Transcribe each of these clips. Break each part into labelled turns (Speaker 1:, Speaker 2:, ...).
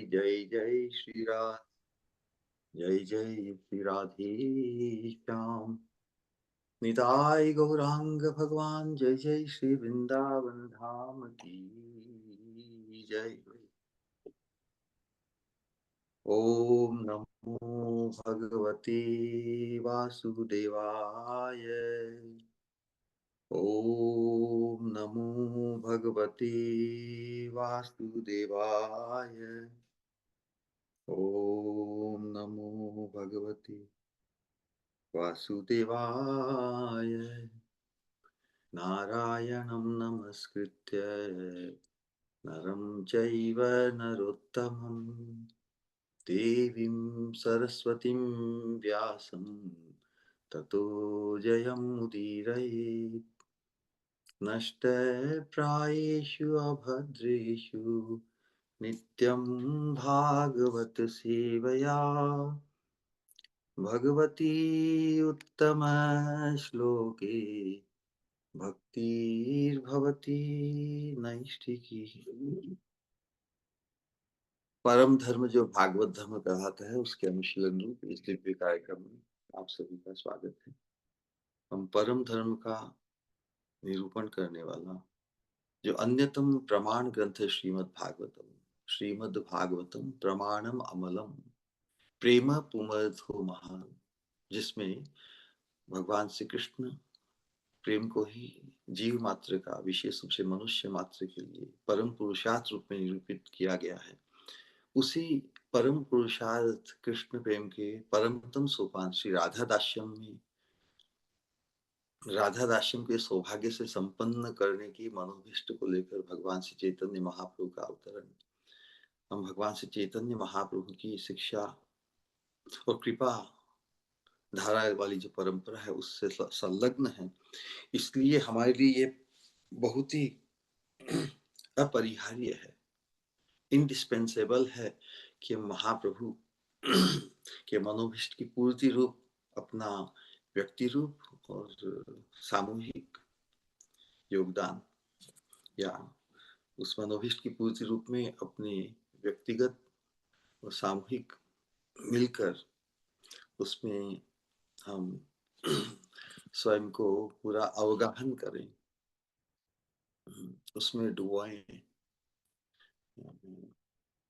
Speaker 1: जय जय श्री राम, जय जय श्री राधे श्याम। निताय गौरांग भगवान, जय जय श्री वृंदावन धाम की जय। ओम नमो भगवते वासुदेवाय। ओम नमो भगवते वासुदेवाय। ओम नमो भगवते वासुदेवाय। नारायणं नमस्कृत्य नरं चैव नरोत्तमं देवीं सरस्वतीं व्यासं ततो जयमुदीरयेत्। नष्टप्रायेषु अभद्रेषु नित्यं भागवत सेवया भगवती उत्तम श्लोके भक्तिर्भवती नैष्ठिकी। परम धर्म जो भागवत धर्म कहलाता है, उसके अनुशीलन रूप इस दिव्य कार्यक्रम में आप सभी का स्वागत है। हम परम धर्म का निरूपण करने वाला जो अन्यतम प्रमाण ग्रंथ है श्रीमद् भागवतम। श्रीमद् भागवतम प्रमाणम अमलम प्रेम पुमर्थो महान, जिसमें भगवान श्री कृष्ण प्रेम को ही जीव मात्र का, विशेष रूप से मनुष्य मात्र के लिए परम पुरुषार्थ रूप में निरूपित किया गया है। उसी परम पुरुषार्थ कृष्ण प्रेम के परमतम सोपान श्री राधा दास्यम में, राधा दास्यम के सौभाग्य से संपन्न करने की मनोभिष्ट को लेकर भगवान श्री चैतन्य महाप्रभु का अवतरण। हम भगवान श्री चैतन्य महाप्रभु की शिक्षा और कृपा धारा वाली जो परंपरा है उससे संलग्न है, इसलिए हमारे लिए ये बहुत ही अपरिहार्य है, इंडिस्पेंसेबल है कि महाप्रभु के मनोभिष्ट की पूर्ति रूप अपना व्यक्ति रूप और सामूहिक योगदान, या उस मनोभिष्ट की पूर्ति रूप में अपने व्यक्तिगत और सामूहिक मिलकर उसमें हम स्वयं को पूरा अवगाहन करें, उसमें डुबोएं,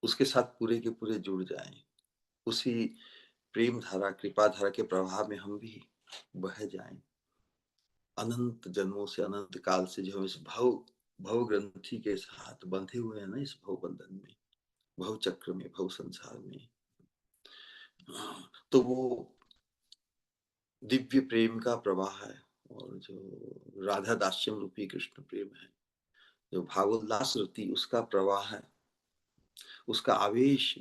Speaker 1: उसके साथ पूरे के पूरे जुड़ जाएं, उसी प्रेम धारा कृपा धारा के प्रभाव में हम भी बह जाएं। अनंत जन्मों से, अनंत काल से जो हम इस भव ग्रंथि के साथ बंधे हुए हैं ना, इस भव बंधन में, भव चक्र में, भव संसार में, तो वो दिव्य प्रेम का प्रवाह है। और जो राधा दास्यम रूपी कृष्ण प्रेम है, जो भावोल्लास रति उसका प्रवाह है, उसका आवेश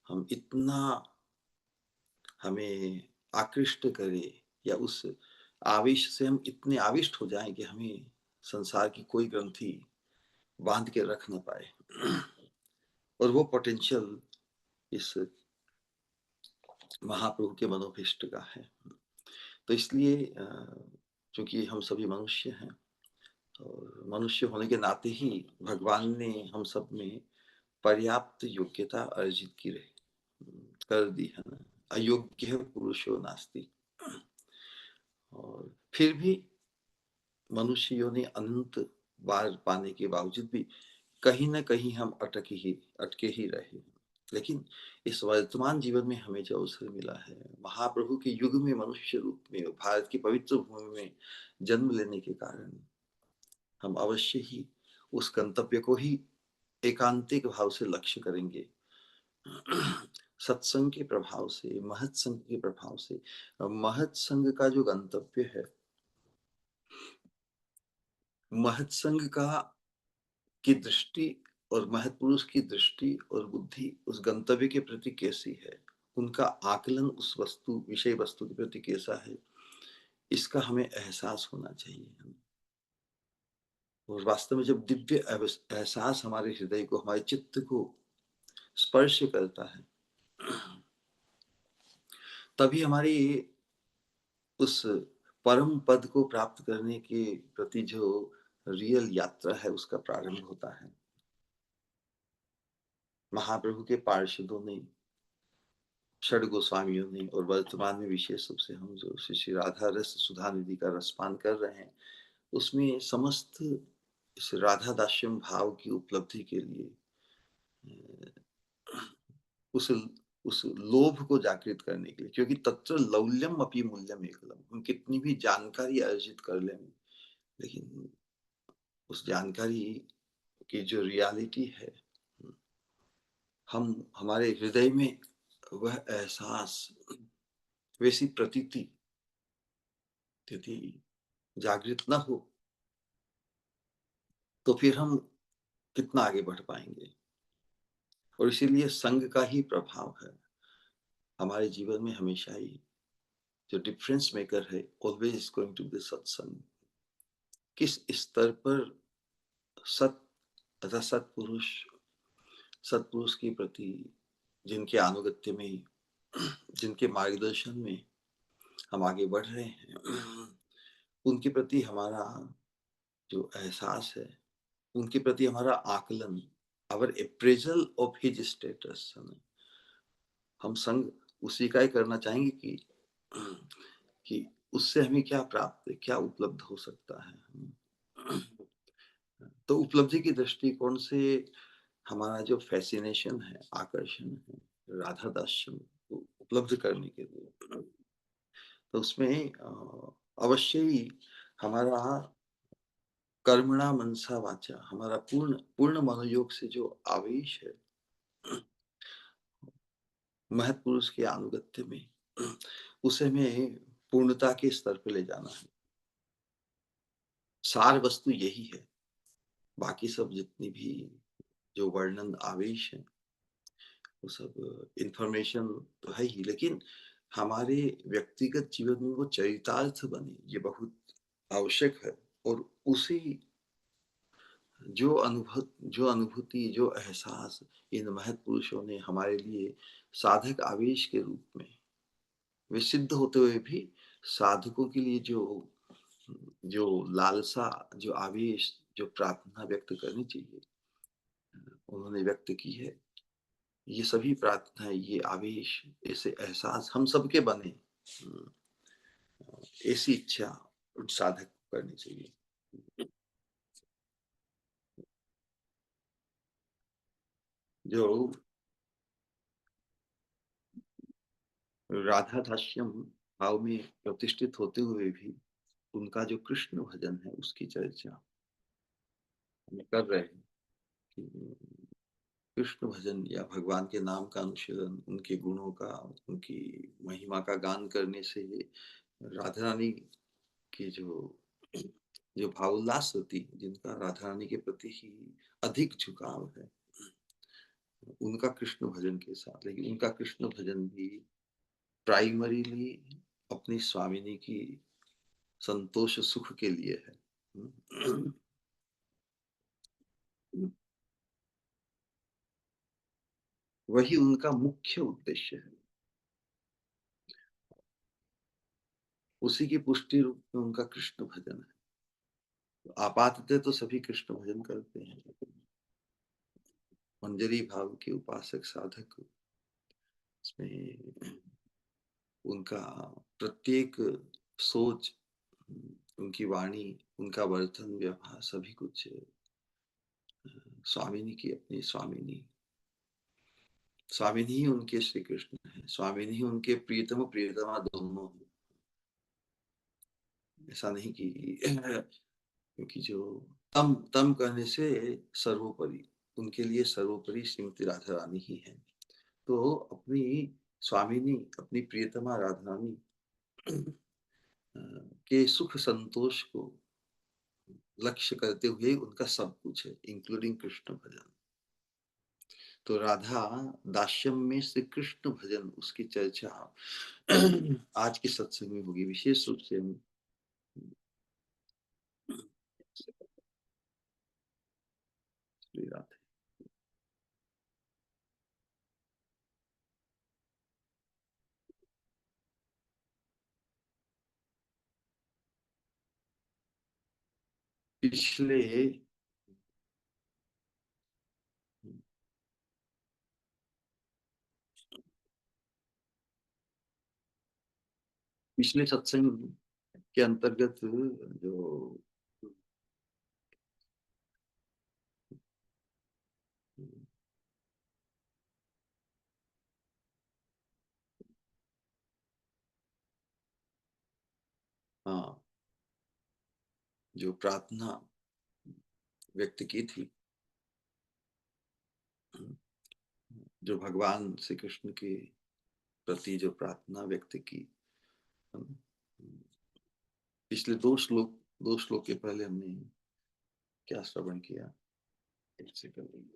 Speaker 1: हम इतना हमें आकृष्ट करे, या उस आवेश से हम इतने आविष्ट हो जाएं कि हमें संसार की कोई ग्रंथि बांध के रख ना पाए। और वो पोटेंशियल इस महाप्रभु के मनोभिष्ट का है। तो इसलिए चूंकि हम सभी मनुष्य हैं, और मनुष्य होने के नाते ही भगवान ने हम सब में पर्याप्त योग्यता अर्जित की कर दी है ना, अयोग्य पुरुषो नास्ति। और फिर भी मनुष्य योनि अनंत बार पाने के बावजूद भी कहीं ना कहीं हम अटके ही रहे। लेकिन इस वर्तमान जीवन में हमें जो अवसर मिला है, महाप्रभु के युग में मनुष्य रूप में भारत की पवित्र भूमि में जन्म लेने के कारण हम अवश्य ही उस गंतव्य को ही एकांतिक भाव से लक्ष्य करेंगे। सत्संग के प्रभाव से, महत संघ के प्रभाव से, महत संघ का जो गंतव्य है, महत संघ का की दृष्टि और महत पुरुष की दृष्टि और बुद्धि उस गंतव्य के प्रति कैसी है, उनका आकलन उस वस्तु, विषय वस्तु के प्रति कैसा है, इसका हमें एहसास होना चाहिए। और वास्तव में जब दिव्य एहसास हमारे हृदय को, हमारे चित्त को स्पर्श करता है, तभी हमारी उस परम पद को प्राप्त करने के प्रति जो रियल यात्रा है उसका प्रारंभ होता है। महाप्रभु के पार्षदों ने, षड गोस्वामियों ने, और वर्तमान में विशेष रूप से हम जो श्री श्री राधा रस सुधा निधि का रसपान कर रहे हैं, उसमें समस्त इस राधा दास्यम भाव की उपलब्धि के लिए उस उस लोभ को जागृत करने के लिए, क्योंकि तत्र लौल्यम अपि मूल्यम एकलम, हम कितनी भी जानकारी अर्जित कर लें, लेकिन उस जानकारी की जो रियलिटी है, हम हमारे हृदय में वह एहसास, वैसी प्रतीति यदि जागृत न हो, तो फिर हम कितना आगे बढ़ पाएंगे। और इसीलिए संग का ही प्रभाव है हमारे जीवन में हमेशा ही, जो डिफरेंस मेकर है, always is going to be satsang. किस स्तर पर सत तथा सत्पुरुष के प्रति, जिनके अनुगत्य में, जिनके मार्गदर्शन में हम आगे बढ़ रहे हैं, उनके प्रति हमारा जो एहसास है, उनके प्रति हमारा आकलन, our appraisal of his status, हम संग उसी का ही करना चाहेंगे कि उससे हमें क्या प्राप्त है, क्या उपलब्ध हो सकता है। तो उपलब्धि की दृष्टिकोण से हमारा जो फैसिनेशन है, आकर्षण है राधा दास्यम को उपलब्ध करने के लिए, तो उसमें अवश्य ही हमारा कर्मणा मनसा वाचा, हमारा पूर्ण पूर्ण मनोयोग से जो आवेश है महत्पुरुष के अनुगत्य में, उसे हमें पूर्णता के स्तर पे ले जाना है। सार वस्तु यही है। बाकी सब जितनी भी जो वर्णन आवेश है, वो सब इंफॉर्मेशन तो है ही, लेकिन हमारे व्यक्तिगत जीवन में वो चरितार्थ बने, ये बहुत आवश्यक है। और उसी जो अनुभूति, जो एहसास इन महत् पुरुषों ने हमारे लिए साधक आवेश के रूप में, वे सिद्ध होते हुए भी साधकों के लिए जो जो लालसा, जो आवेश, जो प्रार्थना व्यक्त करनी चाहिए, उन्होंने व्यक्त की है। ये सभी प्रार्थनाएं, ये आवेश, ऐसे एहसास हम सबके बने, ऐसी इच्छा उन साधक को करनी चाहिए। जो राधा दास्यम भाव में प्रतिष्ठित होते हुए भी उनका जो कृष्ण भजन है, उसकी चर्चा हम कर रहे हैं कि कृष्ण भजन या भगवान के नाम का अनुशीलन, उनके गुणों का, उनकी महिमा का गान करने से राधा रानी की जो जो भावोल्लास होती, जिनका राधा रानी के प्रति ही अधिक झुकाव है, उनका कृष्ण भजन के साथ, लेकिन उनका कृष्ण भजन भी प्राइमरीली अपनी स्वामिनी की संतोष सुख के लिए है। वही उनका मुख्य उद्देश्य है। उसी की पुष्टि रूप में उनका कृष्ण भजन है। आपातः तो सभी कृष्ण भजन करते हैं, लेकिन मंजरी भाव के उपासक साधक, इसमें उनका प्रत्येक सोच, उनकी वाणी, उनका वर्तन व्यवहार, सभी कुछ स्वामिनी की अपनी स्वामिनी, स्वामिनी ही उनके श्री कृष्ण है, स्वामिनी ही उनके प्रियतम प्रियतमा दोनों है। ऐसा नहीं कि क्योंकि जो तम तम कहने से सर्वोपरि, उनके लिए सर्वोपरि श्रीमती राधा रानी ही है। तो अपनी स्वामिनी, अपनी प्रियतमा राधा रानी के सुख संतोष को लक्ष्य करते हुए उनका सब कुछ है, इंक्लूडिंग कृष्ण भजन। तो राधा दास्यम में से कृष्ण भजन, उसकी चर्चा आज के सत्संग में होगी, विशेष रूप से हम राधे। पिछले पिछले सत्संग के अंतर्गत जो हाँ, जो प्रार्थना व्यक्त की थी, जो भगवान श्री कृष्ण के प्रति जो प्रार्थना व्यक्त की, पिछले दो श्लोक के पहले हमने क्या श्रवण किया? एक सेकंड।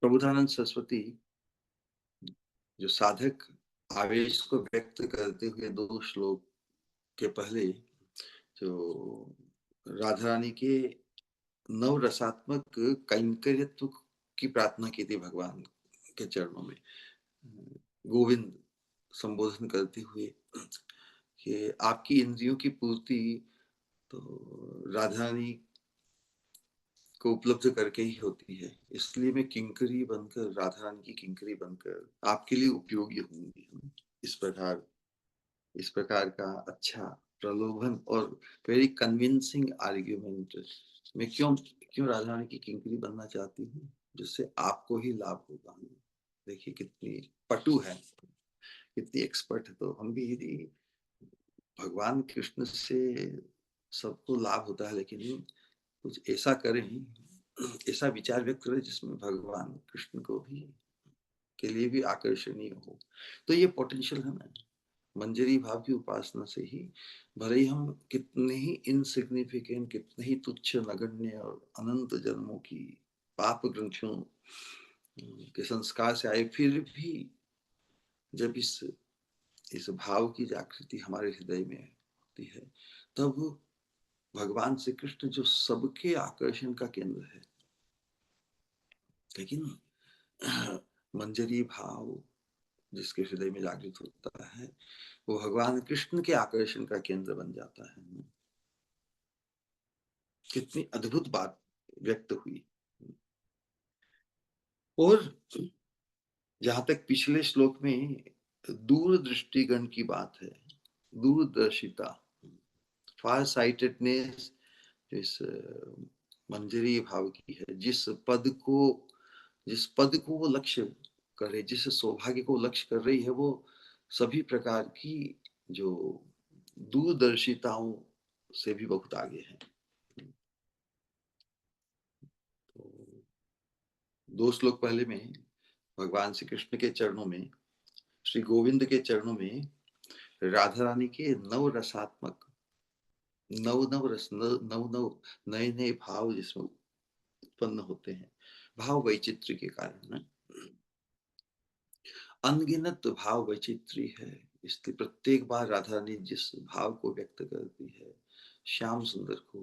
Speaker 1: प्रबोधानंद सरस्वती जो साधक आवेश को व्यक्त करते हुए दो श्लोक के पहले जो राधा रानी के नव रसात्मक कैंकर्यत्व की प्रार्थना की थी भगवान के चरणों में, गोविंद संबोधन करते हुए कि आपकी इंद्रियों की पूर्ति तो राधा रानी को उपलब्ध करके ही होती है, इसलिए मैं किंकरी बनकर, राधा रानी की किंकरी बनकर आपके लिए उपयोगी होंगी। इस प्रकार का अच्छा प्रलोभन और वेरी कन्विंसिंग आर्ग्यूमेंट मैं क्यों क्यों राधा रानी की किंकरी बनना चाहती हूँ, जिससे आपको ही लाभ होगा। देखिए कितनी पटु है, कितनी एक्सपर्ट है। तो हम भी यदि भगवान कृष्ण से सबको लाभ होता है, लेकिन कुछ ऐसा करें, ऐसा विचार व्यक्त करें जिसमें भगवान कृष्ण को भी के लिए भी आकर्षणीय हो। तो ये पोटेंशियल है ना, मंजरी भाव की उपासना से ही, भले ही हम कितने ही इनसिग्निफिकेंट, कितने ही तुच्छ नगण्य और अनंत जन्मों की पाप ग्रंथियों के संस्कार से आए, फिर भी जब इस भाव की जागृति हमारे हृदय में होती है, तब भगवान श्री कृष्ण जो सबके आकर्षण का केंद्र है, लेकिन मंजरी भाव जिसके हृदय में जागृत होता है, वो भगवान कृष्ण के आकर्षण का केंद्र बन जाता है। कितनी अद्भुत बात व्यक्त हुई। और जहां तक पिछले श्लोक में दूरदृष्टिगण की बात है, दूरदर्शिता, फार साइटेडनेस जो इस मंजरी भाव की है, जिस पद को वो लक्ष्य कर रही, जिस सौभाग्य को लक्ष्य कर रही है, वो सभी प्रकार की जो दूरदर्शिताओं से भी बहुत आगे है। तो दो श्लोक पहले में भगवान श्री कृष्ण के चरणों में, श्री गोविंद के चरणों में राधा रानी के नव रसात्मक, नव नव रस, नव नव नए नए भाव जिसमें उत्पन्न होते हैं, भाव वैचित्र्य के कारण ना, अनगिनत भाव वैचित्र्य है। इसलिए प्रत्येक बार राधा रानी जिस भाव को व्यक्त करती है, श्याम सुंदर को,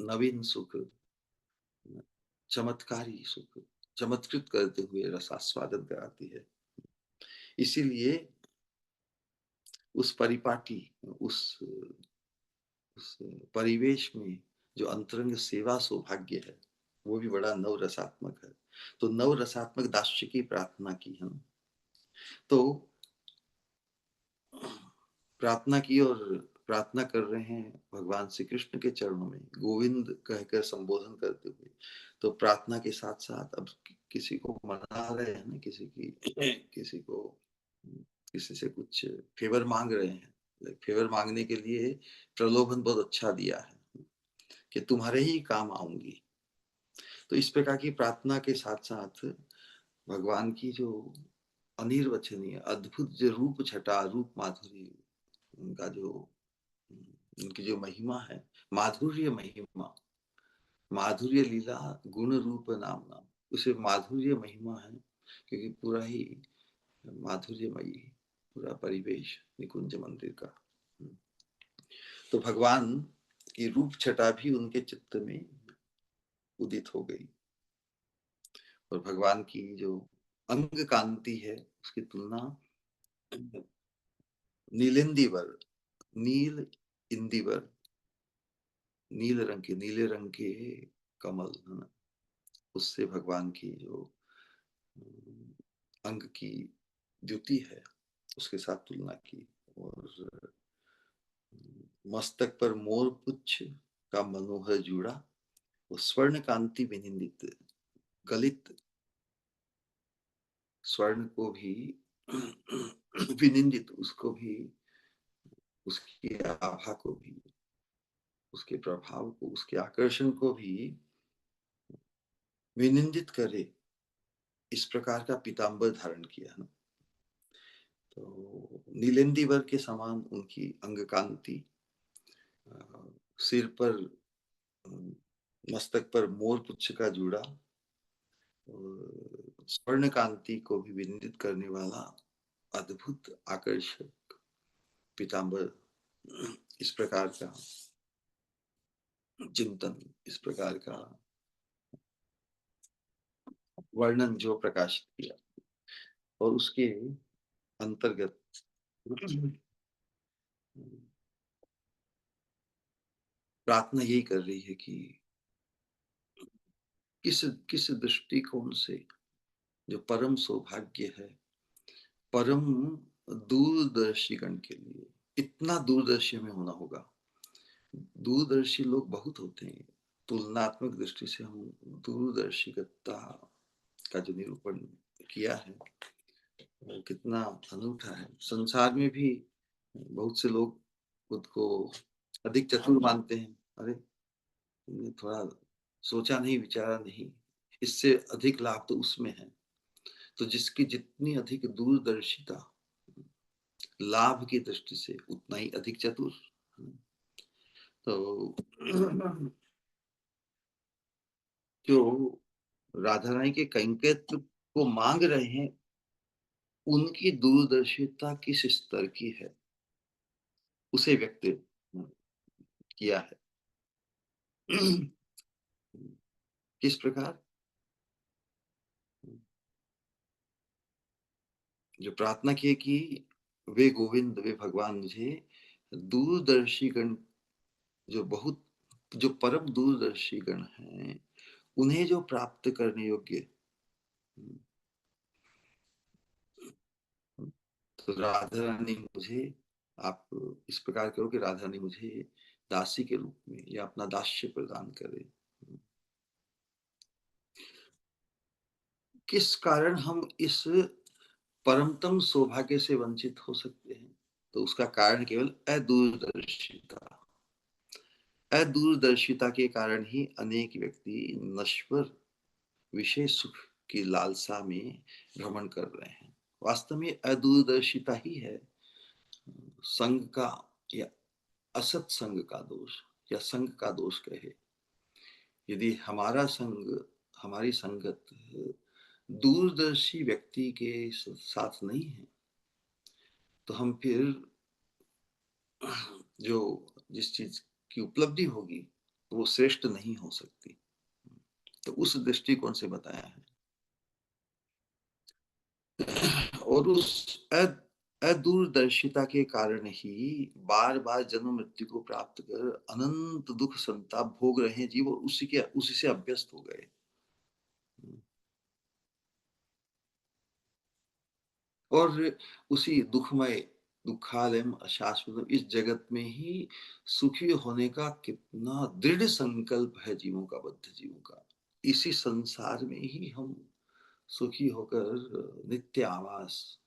Speaker 1: नवीन सुख, चमत्कारी सुख चमत्कृत करते हुए रसास्वादन कराती है। इसीलिए उस परिपाटी, उस उस परिवेश में जो अंतरंग सेवा सौभाग्य है, वो भी बड़ा नव रसात्मक है। तो नव रसात्मक दास्य की प्रार्थना की हम, तो प्रार्थना की और प्रार्थना कर रहे हैं भगवान श्री कृष्ण के चरणों में, गोविंद कहकर संबोधन करते हुए। तो प्रार्थना के साथ साथ अब किसी को मना रहे हैं ना, किसी को किसी से कुछ फेवर मांग रहे हैं, फेवर मांगने के लिए प्रलोभन बहुत अच्छा दिया है कि तुम्हारे ही काम आऊंगी। तो इस प्रकार की प्रार्थना के साथ साथ भगवान की जो अनिर्वचनीय अद्भुत जो रूप छटा, रूप माधुरी, उनका जो उनकी जो महिमा है, माधुर्य महिमा, माधुर्य लीला गुण रूप नाम नाम, उसे माधुर्य महिमा है, क्योंकि पूरा ही माधुर्यमयी पूरा परिवेश निकुंज मंदिर का। तो भगवान की रूप छटा भी उनके चित्त में उदित हो गई। और भगवान की जो अंग कांति है उसकी तुलना नीलिंदिवर, नील इंदिवर, नीले रंग के कमल है ना, उससे भगवान की जो अंग की द्युति है उसके साथ तुलना की। और मस्तक पर मोर पुच्छ का मनोहर जूड़ा, वो स्वर्ण कांति विनिंदित, गलित स्वर्ण को भी विनिंदित, उसको भी, उसकी आभा को भी, उसके प्रभाव को, उसके आकर्षण को भी विनिंदित करे, इस प्रकार का पीताम्बर धारण किया ना। तो नीलेंदीवर के समान उनकी अंग कांति, सिर पर, मस्तक पर मोर पुच्छ का जूड़ा, स्वर्ण कांति को भी विनिंदित करने वाला अद्भुत आकर्षक पीताम्बर, इस प्रकार का चिंतन, इस प्रकार का वर्णन जो प्रकाशित किया, और उसके अंतर्गत प्रार्थना यही कर रही है कि किस किस दृष्टिकोण से जो परम सौभाग्य है, परम दूरदर्शीगण के लिए, इतना दूरदर्शी में होना होगा। दूरदर्शी लोग बहुत होते हैं, तुलनात्मक दृष्टि से हम दूरदर्शिता का जो निरूपण किया है वो कितना अनूठा है। संसार में भी बहुत से लोग खुद को अधिक चतुर मानते हैं। अरे, तुमने थोड़ा सोचा नहीं, विचारा नहीं, इससे अधिक लाभ तो उसमें है। तो जिसकी जितनी अधिक दूरदर्शिता लाभ की दृष्टि से, उतना ही अधिक चतुर। तो जो राधा रानी के कैंकर्य को मांग रहे हैं, उनकी दूरदर्शिता किस स्तर की है, उसे व्यक्त किया है। किस प्रकार जो प्रार्थना की है कि वे गोविंद, वे भगवान मुझे दूरदर्शी गण, जो बहुत, जो परम दूरदर्शी गण हैं, उन्हें जो प्राप्त करने योग्य, तो राधा रानी मुझे, आप इस प्रकार करो कि राधा रानी मुझे दासी के रूप में या अपना दास्य प्रदान करे। किस कारण हम इस परमतम सौभाग्य से वंचित हो सकते हैं? तो उसका कारण केवल अदूरदर्शिता। अदूरदर्शिता के कारण ही अनेक व्यक्ति नश्वर विषय सुख की लालसा में भ्रमण कर रहे हैं। वास्तव में अदूरदर्शिता ही है संग का, या असत संग का दोष, या संग का दोष कहे। यदि हमारा संग, हमारी संगत दूरदर्शी व्यक्ति के साथ नहीं है, तो हम फिर जो जिस चीज की उपलब्धि होगी वो श्रेष्ठ नहीं हो सकती। तो उस दृष्टिकोण से बताया है। और उस अदूरदर्शिता के कारण ही बार बार जन्म मृत्यु को प्राप्त कर अनंत दुख संताप भोग रहे हैं जीव, और उसी से अभ्यस्त हो गए। और उसी दुखमय, दुखालयम अशाश्वतम इस जगत में ही सुखी होने का कितना दृढ़ संकल्प है जीवों का, बद्ध जीवों का। इसी संसार में ही हम सुखी होकर नित्य आवास,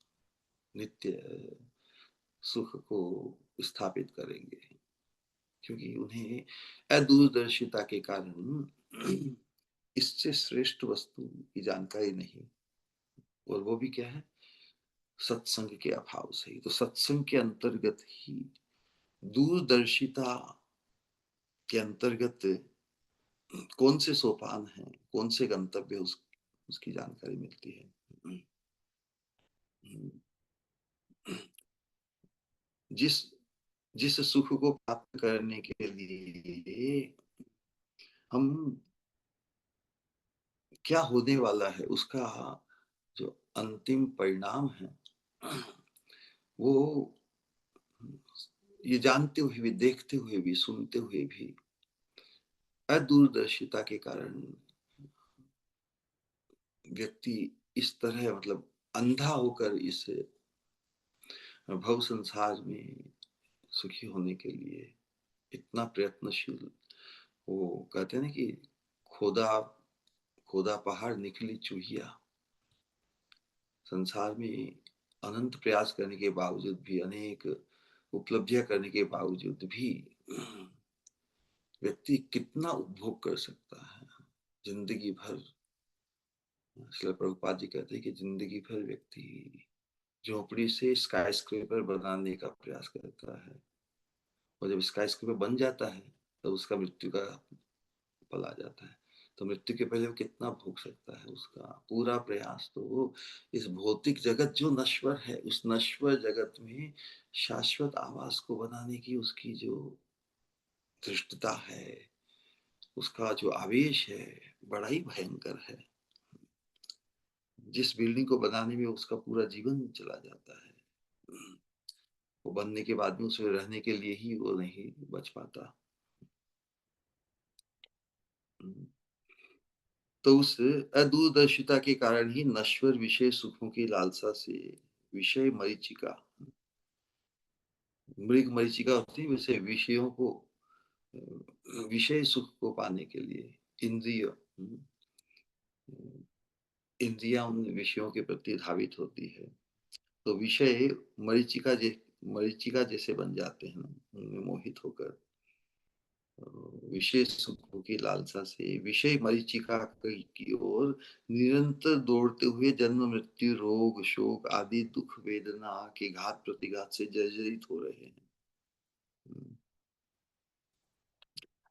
Speaker 1: नित्य सुख को स्थापित करेंगे, क्योंकि उन्हें अदूरदर्शिता के कारण इससे श्रेष्ठ वस्तु की जानकारी नहीं। और वो भी क्या है? सत्संग के अभाव से ही। तो सत्संग के अंतर्गत ही, दूरदर्शिता के अंतर्गत कौन से सोपान हैं, कौन से गंतव्य, उसकी जानकारी मिलती है। जिस जिस सुख को प्राप्त करने के लिए हम क्या होने वाला है, उसका जो अंतिम परिणाम है, वो ये जानते हुए भी, देखते हुए भी, सुनते हुए भी अदूरदर्शिता के कारण व्यक्ति इस तरह मतलब अंधा होकर इस भव संसार में सुखी होने के लिए इतना प्रयत्नशील, वो कहते हैं ना कि खोदा खोदा पहाड़ निकली चूहिया। संसार में अनंत प्रयास करने के बावजूद भी, अनेक उपलब्धियां करने के बावजूद भी व्यक्ति कितना उपभोग कर सकता है जिंदगी भर। श्रील प्रभुपाद जी कहते हैं कि जिंदगी भर व्यक्ति झोपड़ी से स्काई स्क्रेपर बनाने का प्रयास करता है, और जब स्काई स्क्रेपर बन जाता है तब उसका मृत्यु का पल आ जाता है। तो मृत्यु के पहले वो कितना भोग सकता है, उसका पूरा प्रयास तो इस भौतिक जगत जो नश्वर है, उस नश्वर जगत में शाश्वत आवास को बनाने की उसकी जो धृष्टता है, उसका जो आवेश है, बड़ा ही भयंकर है। जिस बिल्डिंग को बनाने में उसका पूरा जीवन चला जाता है, वो बनने के बाद में उसमें रहने के लिए ही वो नहीं बच पाता। तो उस अदूरदर्शिता के कारण ही नश्वर विषय सुखों की लालसा से विषय मरीचिका, मृग मरीचिका होती है, वैसे विषयों को, विषय सुख को पाने के लिए इंद्रिय, इंद्रियां उन विषयों के प्रति धावित होती है। तो विषय मरीचिका जैसे बन जाते हैं ना, उनमें मोहित होकर विशेष सुखों की लालसा से विषय मरीचिका की ओर निरंतर दौड़ते हुए जन्म मृत्यु रोग शोक आदि दुख वेदना के घात प्रतिघात से जर्जरित हो रहे हैं।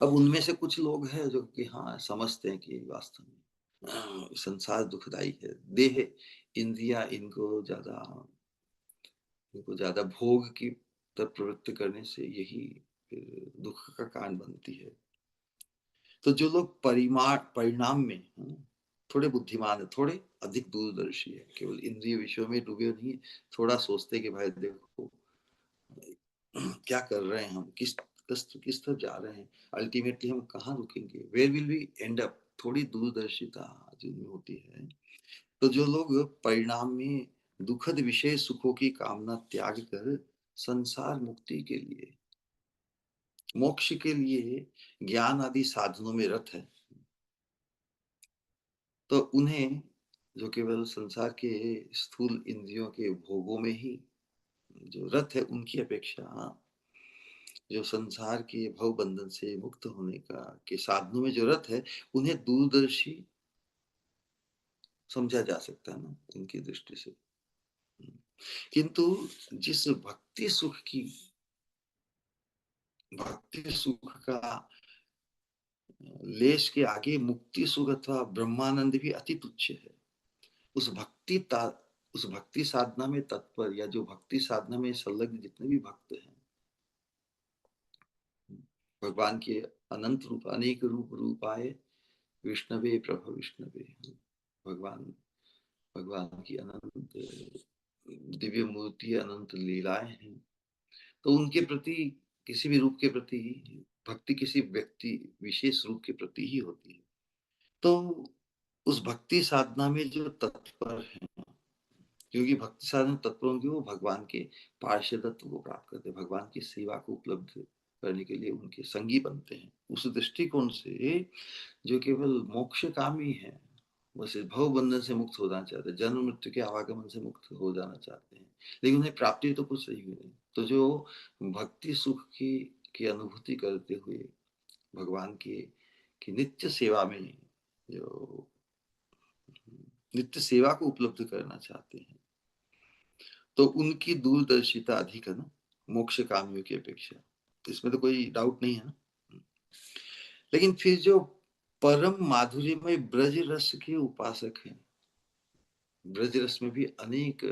Speaker 1: अब उनमें से कुछ लोग हैं जो कि हाँ समझते हैं कि वास्तव में संसार दुखदाई है, देह इंद्रिया इनको ज्यादा भोग की तरफ प्रवृत्त करने से यही फिर दुख का कारण बनती है। तो जो लोग परिणाम में थोड़े बुद्धिमान है, थोड़े अधिक दूरदर्शी है, केवल इंद्रिय विषयों में डूबे नहीं है, थोड़ा सोचते कि भाई देखो क्या कर रहे हैं हम, किस तरफ जा रहे हैं, अल्टीमेटली हम कहाँ रुकेंगे, where will we end up, थोड़ी दूरदर्शिता जिनमें होती है। तो जो लोग परिणाम में दुखद विषय सुखों की कामना त्याग कर संसार मुक्ति के लिए, मोक्ष के लिए ज्ञान आदि साधनों में रत है, तो उन्हें जो केवल संसार के स्थूल इंद्रियों के भोगों में ही जो रत है, उनकी अपेक्षा जो संसार के भव बंधन से मुक्त होने का के साधनों में जो रत है, उन्हें दूरदर्शी समझा जा सकता है ना उनकी दृष्टि से। किंतु जिस भक्ति सुख का लेश के आगे मुक्ति सुख अथवा ब्रह्मानंद भी अति तुच्छ है। उस उस भक्ति साधना में तत्पर या जो भक्ति साधना में संलग्न जितने भी भक्त हैं, भगवान के अनंत रूप, अनेक रूप रूप आए विष्णवे प्रभ विष्णवे, भगवान भगवान की अनंत दिव्य मूर्ति, अनंत लीलाएं हैं। तो उनके प्रति, किसी भी रूप के प्रति भक्ति किसी व्यक्ति विशेष रूप के प्रति ही होती है। तो उस भक्ति साधना में जो तत्पर है, क्योंकि भक्ति साधन तत्पर होंगे, वो भगवान के पार्षदत्व को प्राप्त करते हैं, भगवान की सेवा को उपलब्ध करने के लिए उनके संगी बनते हैं। उस दृष्टिकोण से जो केवल मोक्ष कामी है, बस इस भव बंधन से मुक्त होना चाहते हैं, जन्म मृत्यु के आवागमन से मुक्त हो जाना चाहते हैं, लेकिन उन्हें प्राप्ति तो कुछ नहीं हुई। तो जो भक्ति सुख की अनुभूति करते हुए भगवान की नित्य सेवा में जो नित्य सेवा को उपलब्ध करना चाहते हैं, तो उनकी दूरदर्शिता अधिक है ना मोक्ष कामियों की अपेक्षा, इसमें तो कोई डाउट नहीं है ना। लेकिन फिर जो परम माधुर्यमय ब्रज रस के उपासक हैं, ब्रज रस में भी अनेक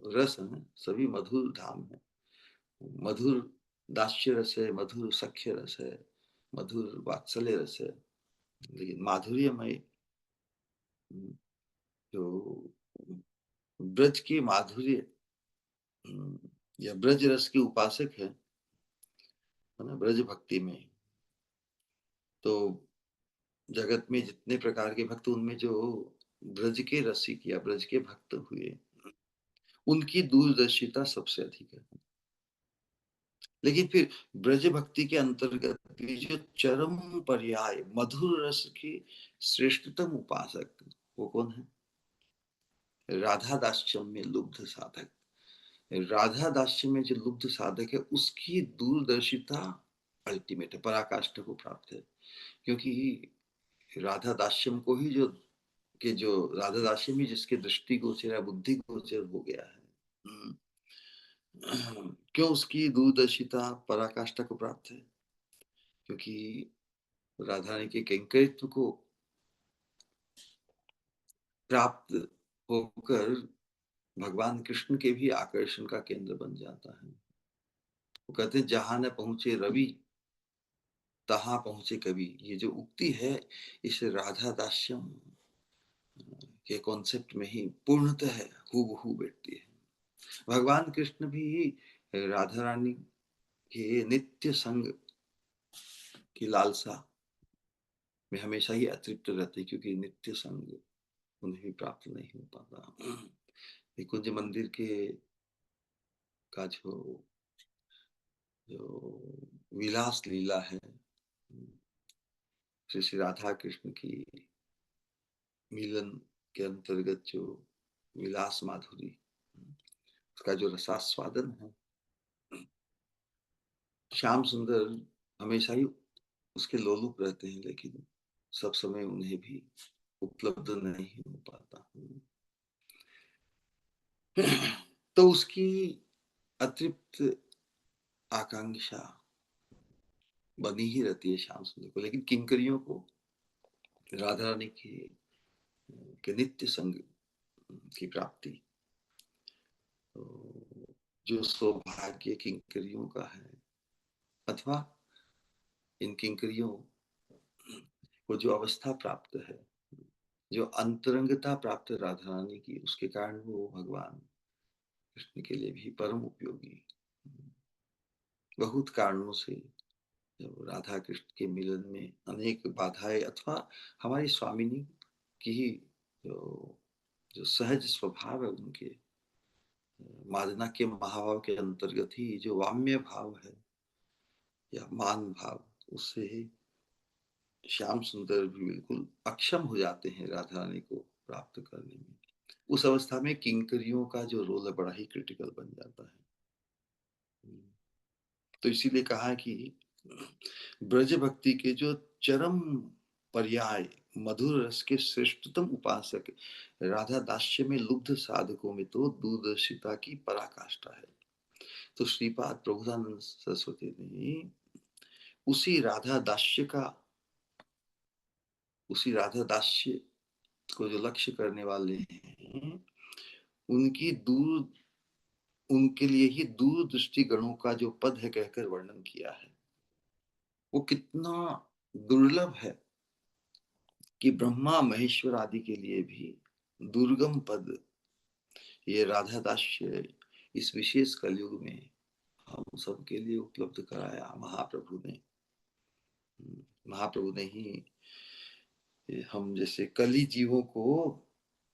Speaker 1: रस है, सभी मधुर धाम है, मधुर दास्य रस है, मधुर सख्य रस है, मधुर वात्सल्य रस है, लेकिन माधुर्यमय जो ब्रज के माधुर्य या ब्रज रस के उपासक है ना, ब्रज भक्ति में। तो जगत में जितने प्रकार के भक्त, उनमें जो ब्रज के रसिक या ब्रज के भक्त हुए, उनकी दूरदर्शिता सबसे अधिक है। लेकिन फिर ब्रज भक्ति के अंतर्गत भी जो चरम पर्याय मधुर रस के श्रेष्ठतम उपासक, वो कौन है? राधा दास्यम में लुब्ध साधक। राधा दास्य में जो लुब्ध साधक है, उसकी दूरदर्शिता अल्टीमेट है, पराकाष्ठा को प्राप्त है। क्योंकि राधा दास्यम को ही जो राधा दास्यम ही जिसके दृष्टि गोचर है, बुद्धि गोचर हो गया है, क्यों उसकी दूरदर्शिता पराकाष्ठा को प्राप्त है? क्योंकि राधा रानी के कैंकरित्व को प्राप्त होकर भगवान कृष्ण के भी आकर्षण का केंद्र बन जाता है। वो कहते हैं, जहां न पहुंचे रवि तहां पहुंचे कवि। ये जो उक्ति है, इस राधा दास्यम के कॉन्सेप्ट में ही पूर्णतः हूबहू बैठती है। भगवान कृष्ण भी राधा रानी के नित्य संग की लालसा में हमेशा ही अतृप्त रहते, क्योंकि नित्य संग उन्हें भी प्राप्त नहीं हो पाता। कुंज मंदिर के का जो विलास लीला है, श्री श्री राधा कृष्ण की मिलन के अंतर्गत जो विलास माधुरी, उसका जो रसास्वादन है, श्याम सुंदर हमेशा ही उसके लोलुप रहते हैं, लेकिन सब समय उन्हें भी उपलब्ध नहीं हो पाता। तो उसकी अतृप्त आकांक्षा बनी ही रहती है श्याम सुंदर को। लेकिन किंकरियों को राधा रानी के नित्य संग की प्राप्ति, तो जो सौभाग्य किंकरियों का है, अथवा इन किंकरियों को जो अवस्था प्राप्त है, जो अंतरंगता प्राप्त है राधा रानी की, उसके कारण वो भगवान कृष्ण के लिए भी परम उपयोगी। बहुत कारणों से जब राधा कृष्ण के मिलन में अनेक बाधाएं, अथवा हमारी स्वामिनी की ही जो जो सहज स्वभाव है उनके, मादना के महाभाव के अंतर्गत ही जो वाम्य भाव है या मान भाव, उससे ही श्याम सुंदर भी बिल्कुल अक्षम हो जाते हैं राधा रानी को प्राप्त करने में। उस अवस्था में किंकरियों का जो रोल है, बड़ा ही क्रिटिकल बन जाता है। तो इसीलिए कहा कि ब्रज भक्ति के जो चरम पर्याय मधुर रस के श्रेष्ठतम उपासक राधा दास्य में लुब्ध साधकों में तो दूरदर्शिता की पराकाष्ठा है। तो श्रीपाद प्रभुदानंद सरस्वती ने उसी राधा दास्य का, उसी राधा दास्य को जो लक्ष्य करने वाले हैं, उनकी दूर उनके लिए ही दूरदृष्टि गणों का जो पद है कहकर वर्णन किया है। वो कितना दुर्लभ है कि ब्रह्मा महेश्वर आदि के लिए भी दुर्गम पद ये राधा दास्य इस विशेष कलयुग में हम सबके लिए उपलब्ध कराया महाप्रभु ने। महाप्रभु ने ही हम जैसे कली जीवों को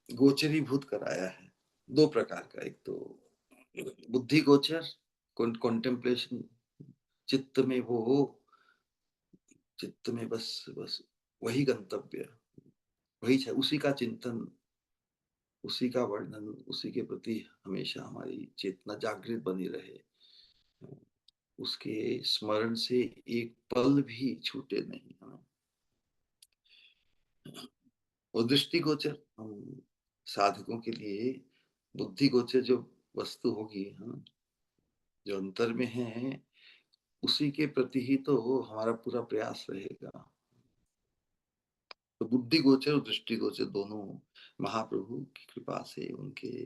Speaker 1: गोचरीभूत कराया है। दो प्रकार का, एक तो बुद्धि गोचर, कॉन्टेम्पलेशन, चित्त में वो, चित्त में बस बस वही गंतव्य, वही है, उसी का चिंतन, उसी का वर्णन, उसी के प्रति हमेशा हमारी चेतना जागृत बनी रहे, उसके स्मरण से एक पल भी छूटे नहीं। और दृष्टिगोचर हम साधकों के लिए बुद्धिगोचर जो वस्तु होगी, जो अंतर में है, उसी के प्रति ही तो हमारा पूरा प्रयास रहेगा। तो बुद्धि गोचर और दृष्टि गोचर दोनों महाप्रभु की कृपा से, उनके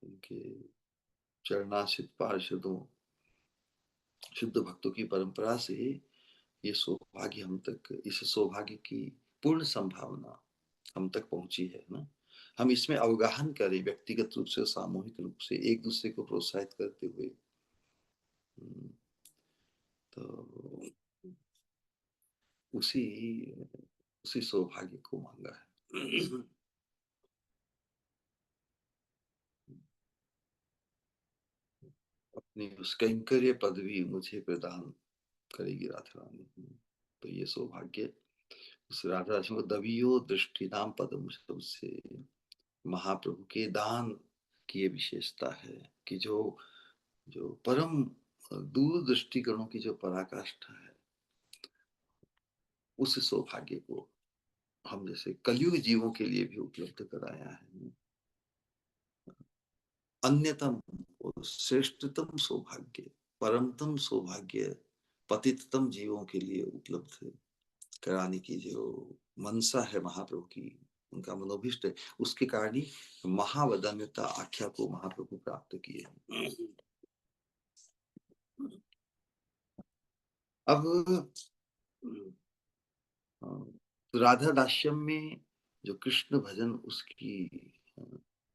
Speaker 1: उनके चरणाश्रित पार्षदों, शुद्ध भक्तों की परंपरा से ये सौभाग्य हम तक, इस सौभाग्य की पूर्ण संभावना हम तक पहुंची है ना। हम इसमें अवगाहन करें व्यक्तिगत रूप से, सामूहिक रूप से, एक दूसरे को प्रोत्साहित करते हुए। हम्म, तो उसी उसी सौभाग्य को मांगा है। अपनी उस कैंकर्य पदवी मुझे प्रदान करेगी राधा रानी। तो ये सौभाग्य उस राधा रानी को दबियो दृष्टि नाम पदम शब्द से महाप्रभु के दान की ये विशेषता है कि जो जो परम दूर दृष्टिगणों की जो पराकाष्ठा है, उस सौभाग्य को हम जैसे कलयुग जीवों के लिए भी उपलब्ध कराया है। अन्यतम और श्रेष्ठतम सौभाग्य, परमतम सौभाग्य पतिततम जीवों के लिए उपलब्ध कराने की जो मनसा है महाप्रभु की, उनका मनोभिष्ट है, उसके कारण ही महावदान्यता आख्या को महाप्रभु प्राप्त किए। अब राधा दास्यम में जो कृष्ण भजन उसकी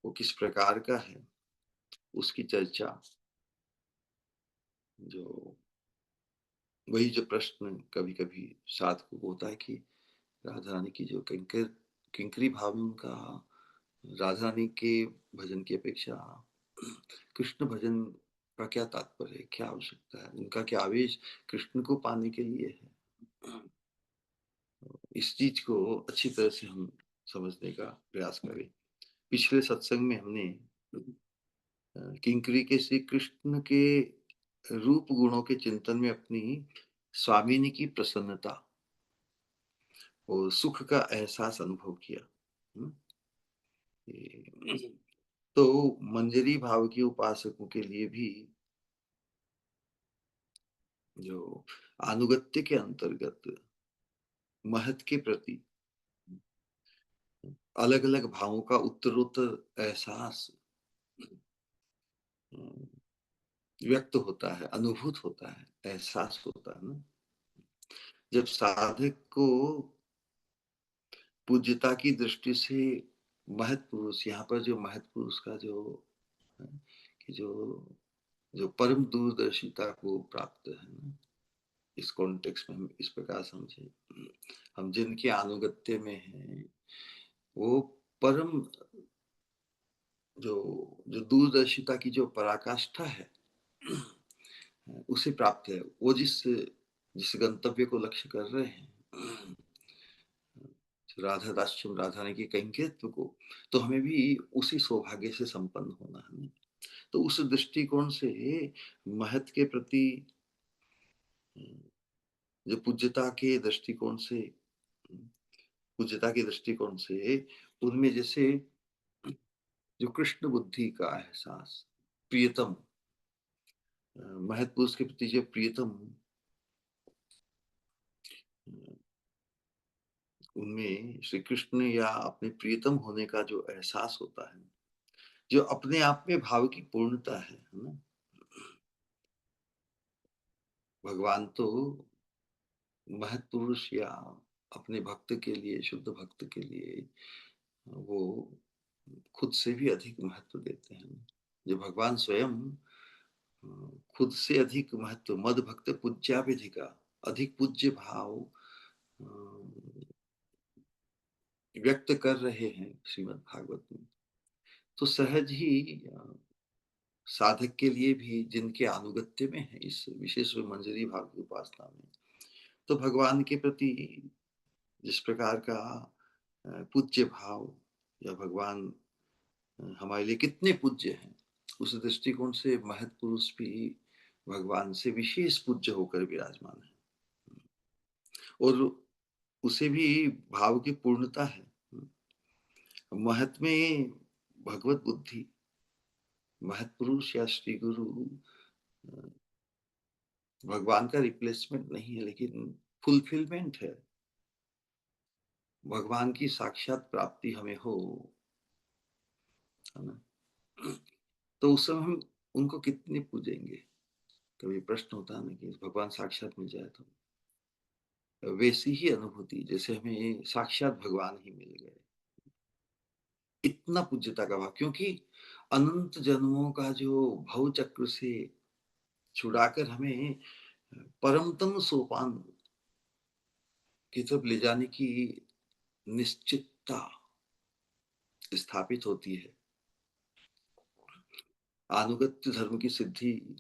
Speaker 1: वो किस प्रकार का है, उसकी चर्चा, जो वही जो प्रश्न कभी कभी साधकों को होता है कि राधा रानी की जो किंकरी भाव में उनका राधा रानी के भजन की अपेक्षा कृष्ण भजन का क्या तात्पर्य है, क्या आवश्यकता है, उनका क्या आवेश कृष्ण को पाने के लिए है। इस चीज को अच्छी तरह से हम समझने का प्रयास करें। पिछले सत्संग में हमने किंकरी के श्री कृष्ण के रूप गुणों के चिंतन में अपनी स्वामिनी की प्रसन्नता और सुख का एहसास अनुभव किया। हम्म, तो मंजरी भाव के उपासकों के लिए भी जो अनुगत्य के अंतर्गत महत के प्रति अलग अलग भावों का उत्तरोत्तर एहसास व्यक्त होता है, अनुभूत होता है, एहसास होता है ना। जब साधक को पूज्यता की दृष्टि से महत पुरुष, यहाँ पर जो महत पुरुष का जो कि जो जो परम दूरदर्शिता को प्राप्त है ना, इस कॉन्टेक्स्ट में हम इस प्रकार समझे, हम जिनके अनुगत्य में हैं वो परम जो जो दूरदर्शिता की जो पराकाष्ठा है उसे प्राप्त है। वो जिस जिस गंतव्य को लक्ष्य कर रहे हैं, राधा दास्यम राधा ने की कैंकर्यत्व को, तो हमें भी उसी सौभाग्य से संपन्न होना है। तो उस दृष्टिकोण से महत के प्रति जो पूज्यता के दृष्टिकोण से उनमें जैसे जो कृष्ण बुद्धि का एहसास, प्रियतम महत पुरुष के प्रति जो प्रियतम, उनमें श्री कृष्ण या अपने प्रियतम होने का जो एहसास होता है, जो अपने आप में भाव की पूर्णता है ना। भगवान तो महत पुरुष या अपने भक्त के लिए, शुद्ध भक्त के लिए वो खुद से भी अधिक महत्व देते हैं। जो भगवान स्वयं खुद से अधिक महत्व, मद भक्त पूज्याभिधिका, अधिक पूज्य भाव व्यक्त कर रहे हैं श्रीमद् भागवत में। तो सहज ही साधक के लिए भी जिनके अनुगत्य में है इस विशेष मंजरी भाव की उपासना में, तो भगवान के प्रति जिस प्रकार का पूज्य भाव, या भगवान हमारे लिए कितने पूज्य हैं, उस दृष्टिकोण से महत पुरुष भी भगवान से विशेष पूज्य होकर विराजमान है। और उसे भी भाव की पूर्णता है। महत में भगवत बुद्धि, महत पुरुष या श्री गुरु भगवान का रिप्लेसमेंट नहीं है, लेकिन फुलफिलमेंट है। भगवान की साक्षात प्राप्ति हमें हो, है ना। तो उस समय हम उनको कितने पूजेंगे। कभी प्रश्न होता है ना कि भगवान साक्षात मिल जाए तो वैसी ही अनुभूति जैसे हमें साक्षात भगवान ही मिल गए। कितना पूज्यता का भाव, क्योंकि अनंत जन्मों का जो भव चक्र से छुड़ाकर हमें परमतम सोपान की तरफ ले जाने की निश्चितता स्थापित होती है। अनुगत्य धर्म की सिद्धि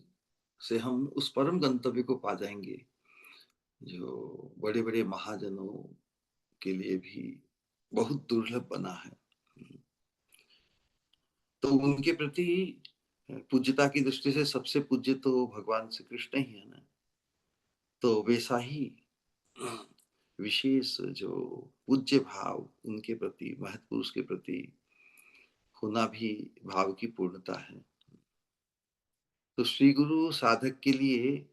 Speaker 1: से हम उस परम गंतव्य को पा जाएंगे जो बड़े बड़े महाजनों के लिए भी बहुत दुर्लभ बना है। तो उनके प्रति पूज्यता की दृष्टि से सबसे पूज्य तो भगवान श्री कृष्ण ही है ना। तो वैसा ही विशेष जो पूज्य भाव उनके प्रति, महत् पुरुष के प्रति होना भी भाव की पूर्णता है। तो श्री गुरु साधक के लिए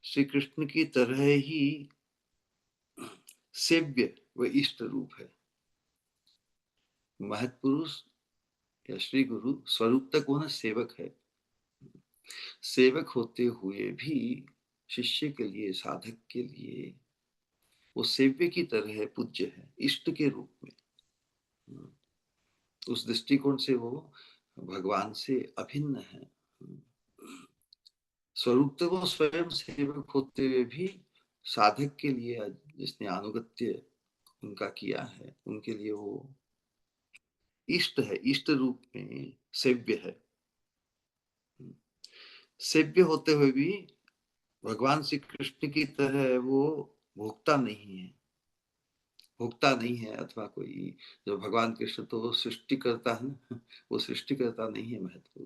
Speaker 1: श्री कृष्ण की तरह ही सेव्य व इष्ट रूप है। महत् पुरुष या श्री गुरु स्वरूप तक वो ना सेवक है। सेवक होते हुए भी शिष्य के लिए, साधक के लिए वो सेव्य की तरह है, पूज्य है, इष्ट के रूप में। उस दृष्टिकोण से वो भगवान से अभिन्न है। स्वरूप तो वो स्वयं सेवक होते हुए भी साधक के लिए, जिसने अनुगत्य उनका किया है, उनके लिए वो इष्ट है, इष्ट रूप में सेव्य है। सेव्य होते हुए भी भगवान श्री कृष्ण की तरह वो भोक्ता नहीं है, भोक्ता नहीं है। अथवा कोई जो भगवान कृष्ण तो सृष्टि करता है ना, वो सृष्टि करता नहीं है महत्व।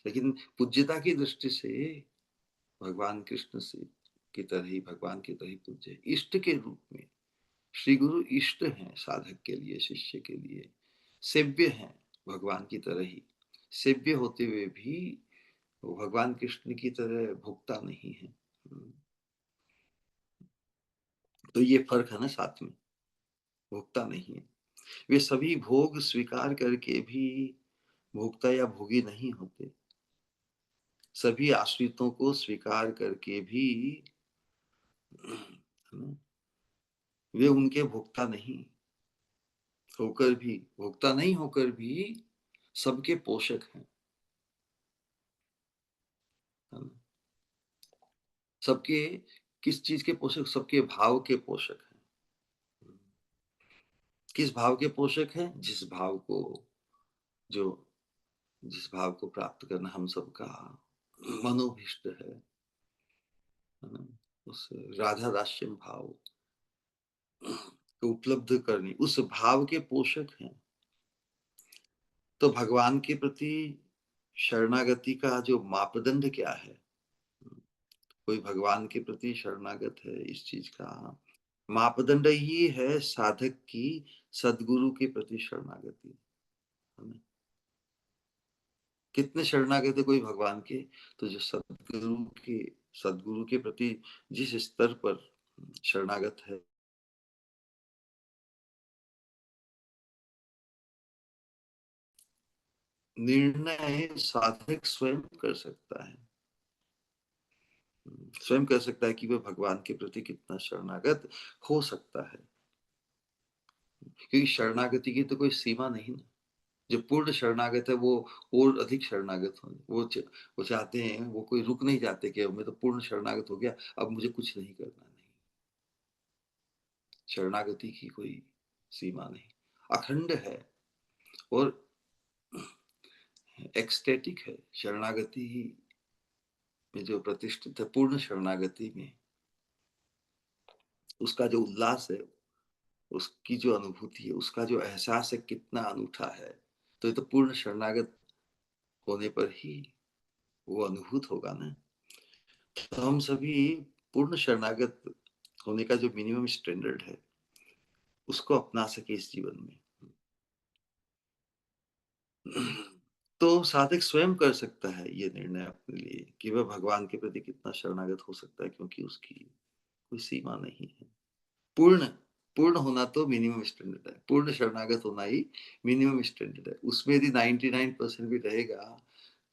Speaker 1: लेकिन पूज्यता की दृष्टि से भगवान कृष्ण से की तरह ही, भगवान की तरह ही पूज्य, इष्ट के रूप में श्री गुरु इष्ट हैं साधक के लिए, शिष्य के लिए। सेव्य हैं भगवान की तरह ही, सेव्य होते हुए भी वो भगवान कृष्ण की तरह भोक्ता नहीं है। तो ये फर्क है ना, साथ में भोक्ता नहीं है। वे सभी भोग स्वीकार करके भी भोक्ता या भोगी नहीं होते। सभी आश्रितों को स्वीकार करके भी वे उनके भोक्ता नहीं होकर भी, भोक्ता नहीं होकर भी सबके पोषक हैं। सबके किस चीज के पोषक? सबके भाव के पोषक हैं। किस भाव के पोषक हैं? जो जिस भाव को प्राप्त करना हम सबका मनोभिष्ट है ना, उस राधा दास्यम भाव को उपलब्ध करनी, उस भाव के पोषक हैं। तो भगवान के प्रति शरणागति का जो मापदंड क्या है? कोई भगवान के प्रति शरणागत है, इस चीज का मापदंड ही है साधक की सदगुरु के प्रति शरणागति। कितने शरणागत है कोई भगवान के? तो जो सदगुरु के प्रति जिस स्तर पर शरणागत है, निर्णय साधक स्वयं कर सकता है। स्वयं कर सकता है कि वह भगवान के प्रति कितना शरणागत हो सकता है। क्योंकि शरणागति की तो कोई सीमा नहीं ना। जो पूर्ण शरणागत है वो और अधिक शरणागत हो, वो चाहते हैं, वो कोई रुक नहीं जाते कि मैं तो पूर्ण शरणागत हो गया, अब मुझे कुछ नहीं करना। नहीं, शरणागति की कोई सीमा नहीं, अखंड है और एक्सटेटिक है। शरणागति में जो प्रतिष्ठित है, पूर्ण शरणागति में उसका जो उल्लास है, उसकी जो अनुभूति है, उसका जो एहसास है, कितना अनूठा है। तो ये तो पूर्ण शरणागत होने पर ही वो अनुभूत होगा ना। तो हम सभी पूर्ण शरणागत होने का जो मिनिमम स्टैंडर्ड है, उसको अपना सके इस जीवन में। तो साधक स्वयं कर सकता है ये निर्णय अपने लिए कि वह भगवान के प्रति कितना शरणागत हो सकता है, क्योंकि उसकी कोई सीमा नहीं है। पूर्ण पूर्ण होना तो मिनिमम स्टैंडर्ड है, पूर्ण शरणागत होना ही मिनिमम स्टैंडर्ड है। उसमें यदि 99% भी रहेगा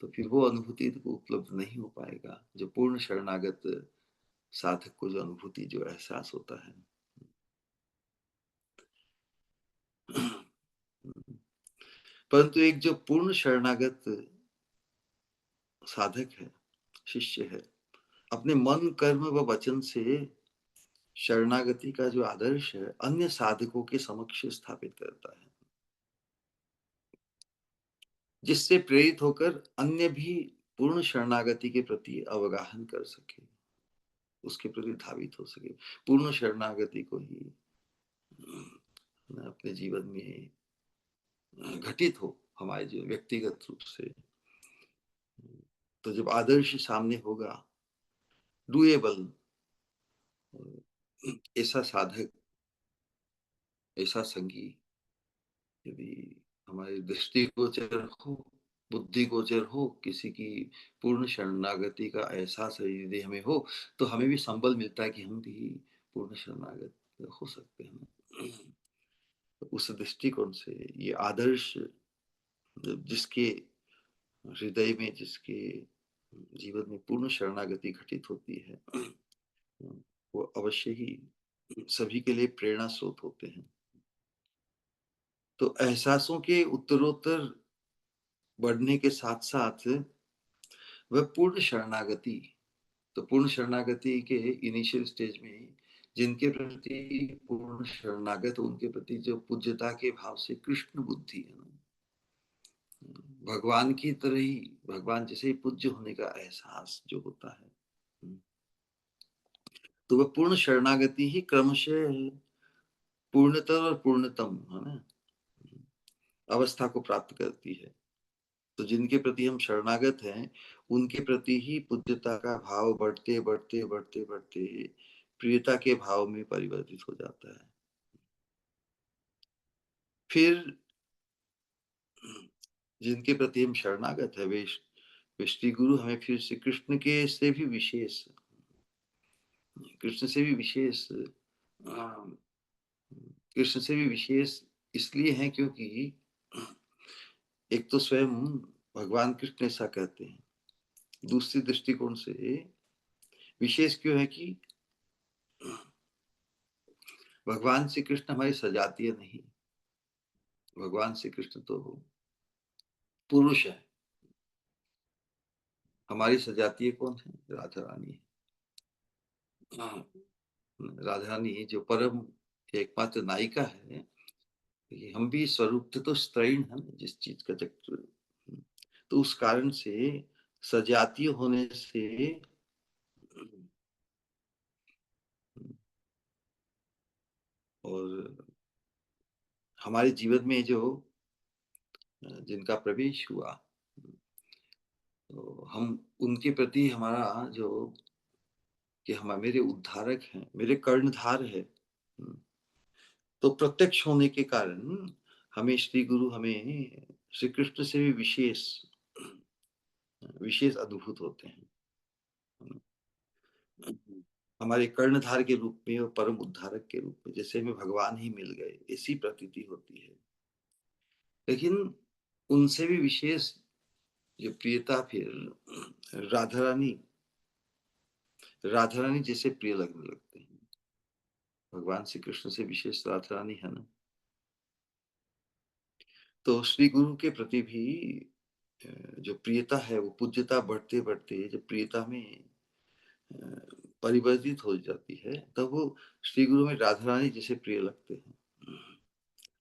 Speaker 1: तो फिर वो अनुभूति को उपलब्ध नहीं हो पाएगा, जो पूर्ण शरणागत साधक को जो अनुभूति, जो एहसास होता है। परंतु एक जो पूर्ण शरणागत साधक है, शिष्य है, अपने मन, कर्म व वचन से शरणागति का जो आदर्श है, अन्य साधकों के समक्ष स्थापित करता है, जिससे प्रेरित होकर अन्य भी पूर्ण शरणागति के प्रति अवगाहन कर सके, उसके प्रति धावित हो सके। पूर्ण शरणागति को ही अपने जीवन में घटित हो हमारे जीवन व्यक्तिगत रूप से। तो जब आदर्श सामने होगा, डूएबल, ऐसा साधक, ऐसा संगी यदि हमारी दृष्टिगोचर हो, बुद्धिगोचर हो, किसी की पूर्ण शरणागति का एहसास यदि हमें हो, तो हमें भी संबल मिलता है कि हम भी पूर्ण शरणागत हो सकते हैं। तो उस दृष्टिकोण से ये आदर्श जिसके हृदय में, जिसके जीवन में पूर्ण शरणागति घटित होती है, वो अवश्य ही सभी के लिए प्रेरणा स्रोत होते हैं। तो एहसासों के उत्तरोत्तर बढ़ने के साथ साथ वह पूर्ण शरणागति, तो पूर्ण शरणागति के इनिशियल स्टेज में जिनके प्रति पूर्ण शरणागत, उनके प्रति जो पूज्यता के भाव से कृष्ण बुद्धि है ना, भगवान की तरह ही, भगवान जैसे ही पूज्य होने का एहसास जो होता है, तो वह पूर्ण शरणागति ही क्रमशः पूर्णतर और पूर्णतम है ना अवस्था को प्राप्त करती है। तो जिनके प्रति हम शरणागत हैं, उनके प्रति ही पूज्यता का भाव बढ़ते बढ़ते बढ़ते बढ़ते प्रियता के भाव में परिवर्तित हो जाता है। फिर जिनके प्रति हम शरणागत है, वे श्री गुरु हमें फिर से कृष्ण के से भी विशेष, कृष्ण से भी विशेष, कृष्ण से भी विशेष इसलिए हैं क्योंकि एक तो स्वयं भगवान कृष्ण ऐसा कहते हैं, दूसरी दृष्टिकोण से विशेष क्यों है कि भगवान श्री कृष्ण हमारी सजातीय नहीं, भगवान श्री कृष्ण तो पुरुष है, हमारी सजातीय कौन है? राधा रानी है। हाँ, राधा रानी जो परम एकमात्र नायिका है, ये हम भी स्वरूप तो स्त्रीण है जिस चीज का चक्र, तो उस कारण से सजातीय होने से और हमारे जीवन में जो जिनका प्रवेश हुआ, तो हम उनके प्रति हमारा जो कि हम मेरे उद्धारक हैं, मेरे कर्णधार है, तो प्रत्यक्ष होने के कारण हमें श्री गुरु हमें श्री कृष्ण से भी विशेष विशेष अद्भुत होते हैं, हमारे कर्णधार के रूप में और परम उद्धारक के रूप में, जैसे हमें भगवान ही मिल गए ऐसी प्रतीति होती है। लेकिन उनसे भी विशेष जो प्रियता फिर राधा रानी जैसे प्रिय लगने लगते हैं, भगवान श्री कृष्ण से विशेष राधा रानी है ना। तो श्री गुरु के प्रति भी जो प्रियता है, वो पूज्यता बढ़ते बढ़ते जब प्रियता में परिवर्तित हो जाती है, तब वो श्री गुरु में राधा रानी जैसे प्रिय लगते हैं।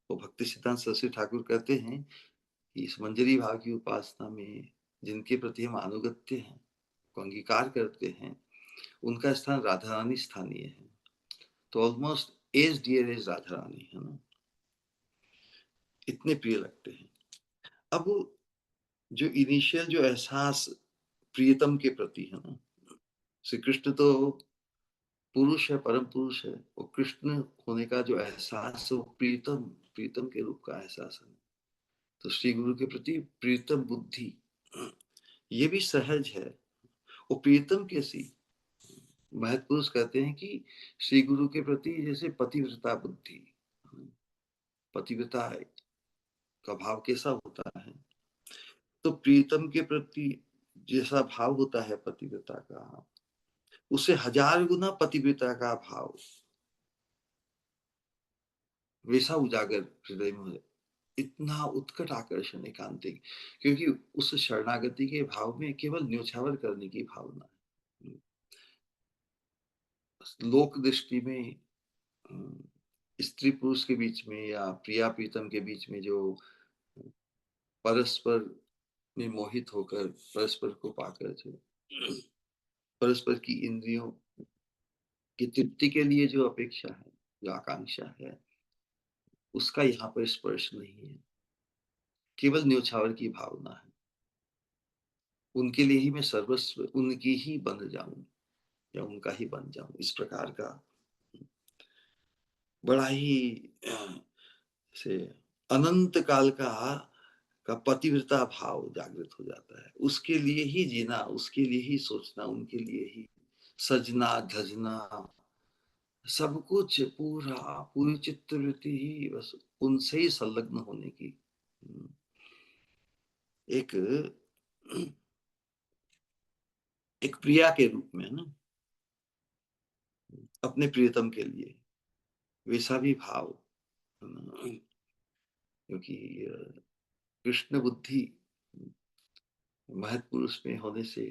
Speaker 1: वो भक्ति सिद्धांत सरस्वती ठाकुर कहते हैं कि इस मंजरी भाव की उपासना में जिनके प्रति हम अनुगत्य हैं, को अंगीकार करते हैं, उनका स्थान राधा रानी स्थानीय है। तो almost as dear as Radha Rani है ना, इतने प्रिय लगते हैं। अब जो इनिशियल जो एहसास प्रियतम के प्रति है ना, श्री कृष्ण तो पुरुष है, परम पुरुष है, और कृष्ण होने का जो एहसास है वो प्रीतम प्रीतम के रूप का एहसास है। तो श्री गुरु के प्रति प्रीतम बुद्धि ये भी सहज है। वो प्रीतम कैसी, महत्पुरुष कहते हैं कि श्री गुरु के प्रति जैसे पतिव्रता बुद्धि, पतिव्रता का भाव कैसा होता है, तो प्रीतम के प्रति जैसा भाव होता है पतिव्रता का, उससे 1000 गुना पतिव्रता का भाव वैसा उजागर हृदय में इतना उत्कट आकर्षण एकांतिक, क्योंकि उस शरणागति के भाव में केवल न्योछावर करने की भावना है। लोक दृष्टि में स्त्री पुरुष के बीच में या प्रिया प्रीतम के बीच में जो परस्पर में मोहित होकर परस्पर को पाकर जो परस्पर की इंद्रियों की तृप्ति के लिए जो अपेक्षा है, जो आकांक्षा है, उसका यहाँ पर स्पर्श नहीं है। केवल न्योछावर की भावना है। उनके लिए ही मैं सर्वस्व उनकी ही बन जाऊं या उनका ही बन जाऊं, इस प्रकार का बड़ा ही से अनंत काल का पतिव्रता भाव जागृत हो जाता है। उसके लिए ही जीना, उसके लिए ही सोचना, उनके लिए ही सजना धजना, सब कुछ पूरी चित्तवृत्ति ही बस उनसे ही संलग्न होने की एक एक प्रिया के रूप में ना, अपने प्रियतम के लिए वैसा भी भाव, क्योंकि कृष्ण बुद्धि महत् पुरुष में होने से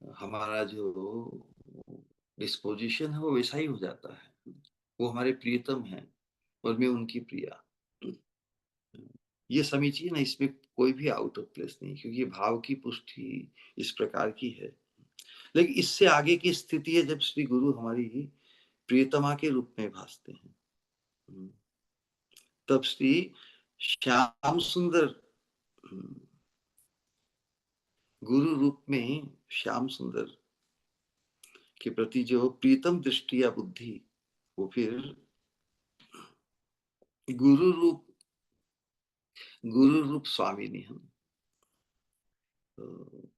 Speaker 1: हमारा जो डिस्पोजिशन है वो वैसा ही हो जाता है। वो हमारे प्रियतम है और मैं उनकी प्रिया। ये समीचीन है, इसमें कोई भी आउट ऑफ प्लेस नहीं, क्योंकि भाव की पुष्टि इस प्रकार की है। लेकिन इससे आगे की स्थिति है जब श्री गुरु हमारी प्रियतमा के रूप में भासते हैं। तब श्री श्याम सुंदर गुरु रूप में श्याम सुंदर के प्रति जो प्रीतम दृष्टि या बुद्धि, वो फिर गुरु रूप स्वामिनी हम तो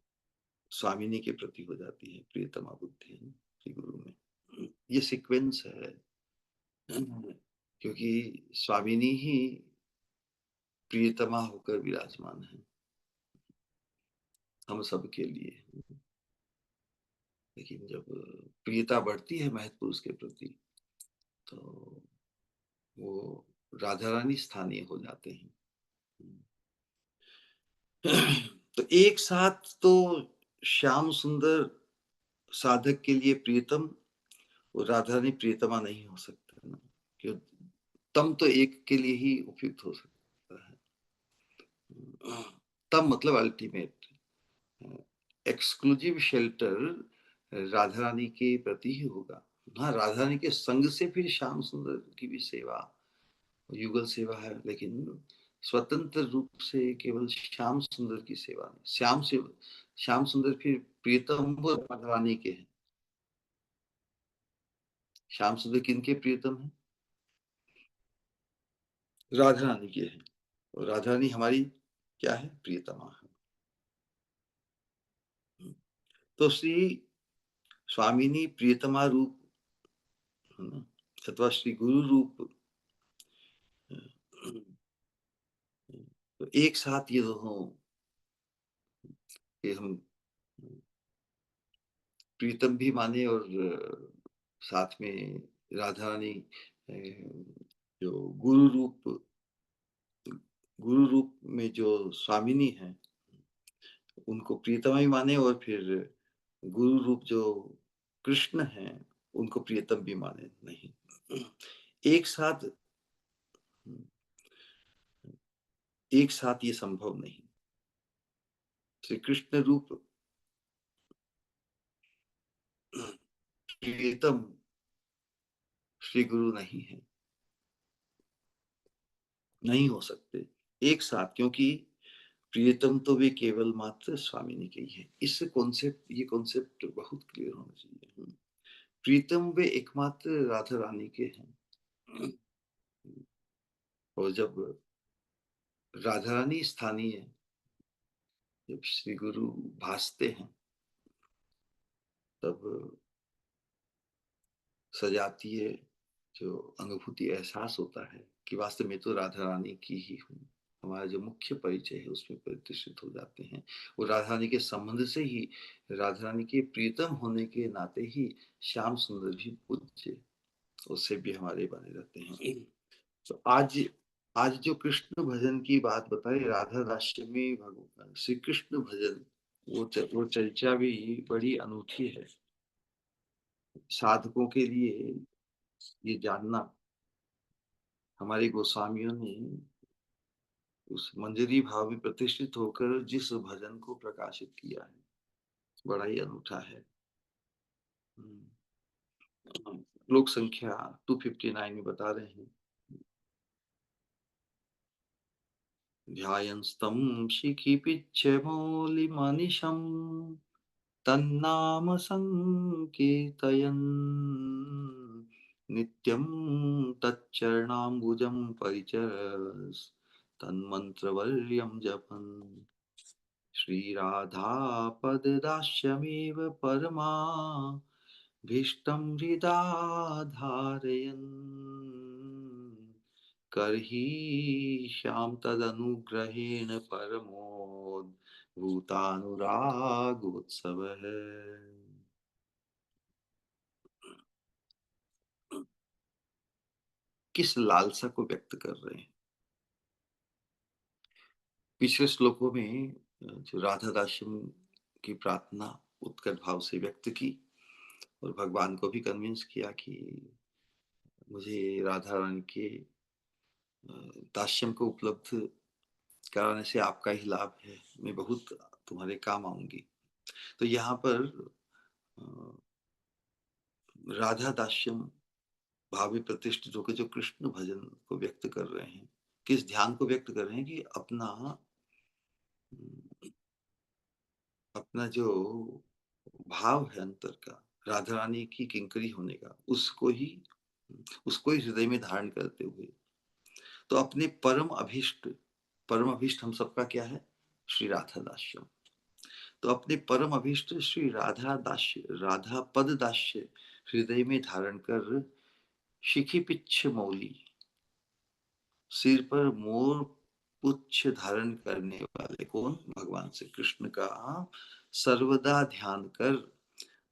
Speaker 1: स्वामिनी के प्रति हो जाती है प्रियतमा बुद्धि श्री गुरु में। ये सीक्वेंस है, क्योंकि स्वामिनी ही प्रियतमा होकर विराजमान है हम सब के लिए। लेकिन जब प्रियता बढ़ती है महत्पुरुष के प्रति, तो वो राधा रानी स्थानीय हो जाते हैं। तो एक साथ तो श्याम सुंदर साधक के लिए प्रियतम और राधा रानी प्रियतमा नहीं हो सकता ना, क्यों? तम तो एक के लिए ही उपयुक्त हो सकता है। तम मतलब ultimate exclusive shelter Radha Rani के प्रति ही होगा। हाँ, राधा रानी के संग से फिर श्याम सुंदर की भी सेवा, युगल सेवा है, लेकिन स्वतंत्र रूप से केवल श्याम सुंदर की सेवा नहीं। श्याम सुंदर फिर प्रियतम वो राधा रानी के हैं। श्याम सुंदर किनके प्रियतम है? राधा रानी के हैं। और राधा रानी हमारी क्या है? प्रियतमा है। तो श्री स्वामिनी प्रियतमा रूप अथवा श्री गुरु रूप, तो एक साथ ये दोनों कि हम प्रीतम भी माने और साथ में राधा रानी जो गुरु रूप में जो स्वामिनी है उनको प्रियतमा भी माने, और फिर गुरु रूप जो कृष्ण है उनको प्रियतम भी माने नहीं। एक साथ ये संभव नहीं। श्री कृष्ण रूप प्रियतम श्री गुरु नहीं है, नहीं हो सकते एक साथ, क्योंकि प्रियतम तो वे केवल मात्र स्वामिनी के ही है। ये कॉन्सेप्ट बहुत क्लियर होना चाहिए। प्रीतम वे एकमात्र राधा रानी के हैं, और जब राधा रानी स्थानीय, जब श्री गुरु भासते हैं, तब सजातीय जो अनुभूति एहसास होता है कि वास्तव में तो राधा रानी की ही हूँ। हमारा जो मुख्य परिचय है उसमें प्रतिष्ठित हो जाते हैं। और राधा रानी के संबंध से ही, राधा रानी के प्रीतम होने के नाते ही श्याम सुंदर भी पूज्य उससे भी हमारे बने रहते हैं। तो आज आज जो कृष्ण भजन की बात बताई, राधा दास्य में भगवान श्री कृष्ण भजन, वो चर्चा भी बड़ी अनूठी है। साधकों के लिए ये जानना, हमारे गोस्वामियों ने उस मंजरी भाव में प्रतिष्ठित होकर जिस भजन को प्रकाशित किया है, बड़ा ही अनूठा है। लोक संख्या 259 में बता रहे हैं, ध्यायन्स्तं शिखिपिच्छमौलिमनिशं तन्नाम संकीर्तयन् नित्यं तच्चरणाम्बुजं परिचरस् तन्मन्त्रवर्यं जपन् श्रीराधापददास्यमेव परमा भीष्टं हृदा धारयन् कर्हि श्याम तदनुग्रहेण परमोद भूतानुरागोत्सव है। किस लालसा को व्यक्त कर रहे हैं? पिछले श्लोकों में जो राधा दास्यम की प्रार्थना उत्कट भाव से व्यक्त की और भगवान को भी कन्विंस किया कि मुझे राधा रानी के दास्यम को उपलब्ध कराने से आपका ही लाभ है, मैं बहुत तुम्हारे काम आऊंगी। तो यहाँ पर राधा दास्यम भाव में प्रतिष्ठित होकर जो कृष्ण भजन को व्यक्त कर रहे हैं, किस ध्यान को व्यक्त कर रहे हैं कि अपना अपना जो भाव है अंतर का, राधा रानी की किंकरी होने का, उसको ही हृदय में धारण करते हुए, तो अपने परम अभिष्ट हम सबका क्या है? श्री राधा दास्यम। तो अपने परम अभिष्ट श्री राधा दास्य, राधा पद दास्य हृदय में धारण कर शिखी पिच्छ मौली, सिर पर मोर पुच्छ धारण करने वाले कौन? भगवान श्री कृष्ण का सर्वदा ध्यान कर,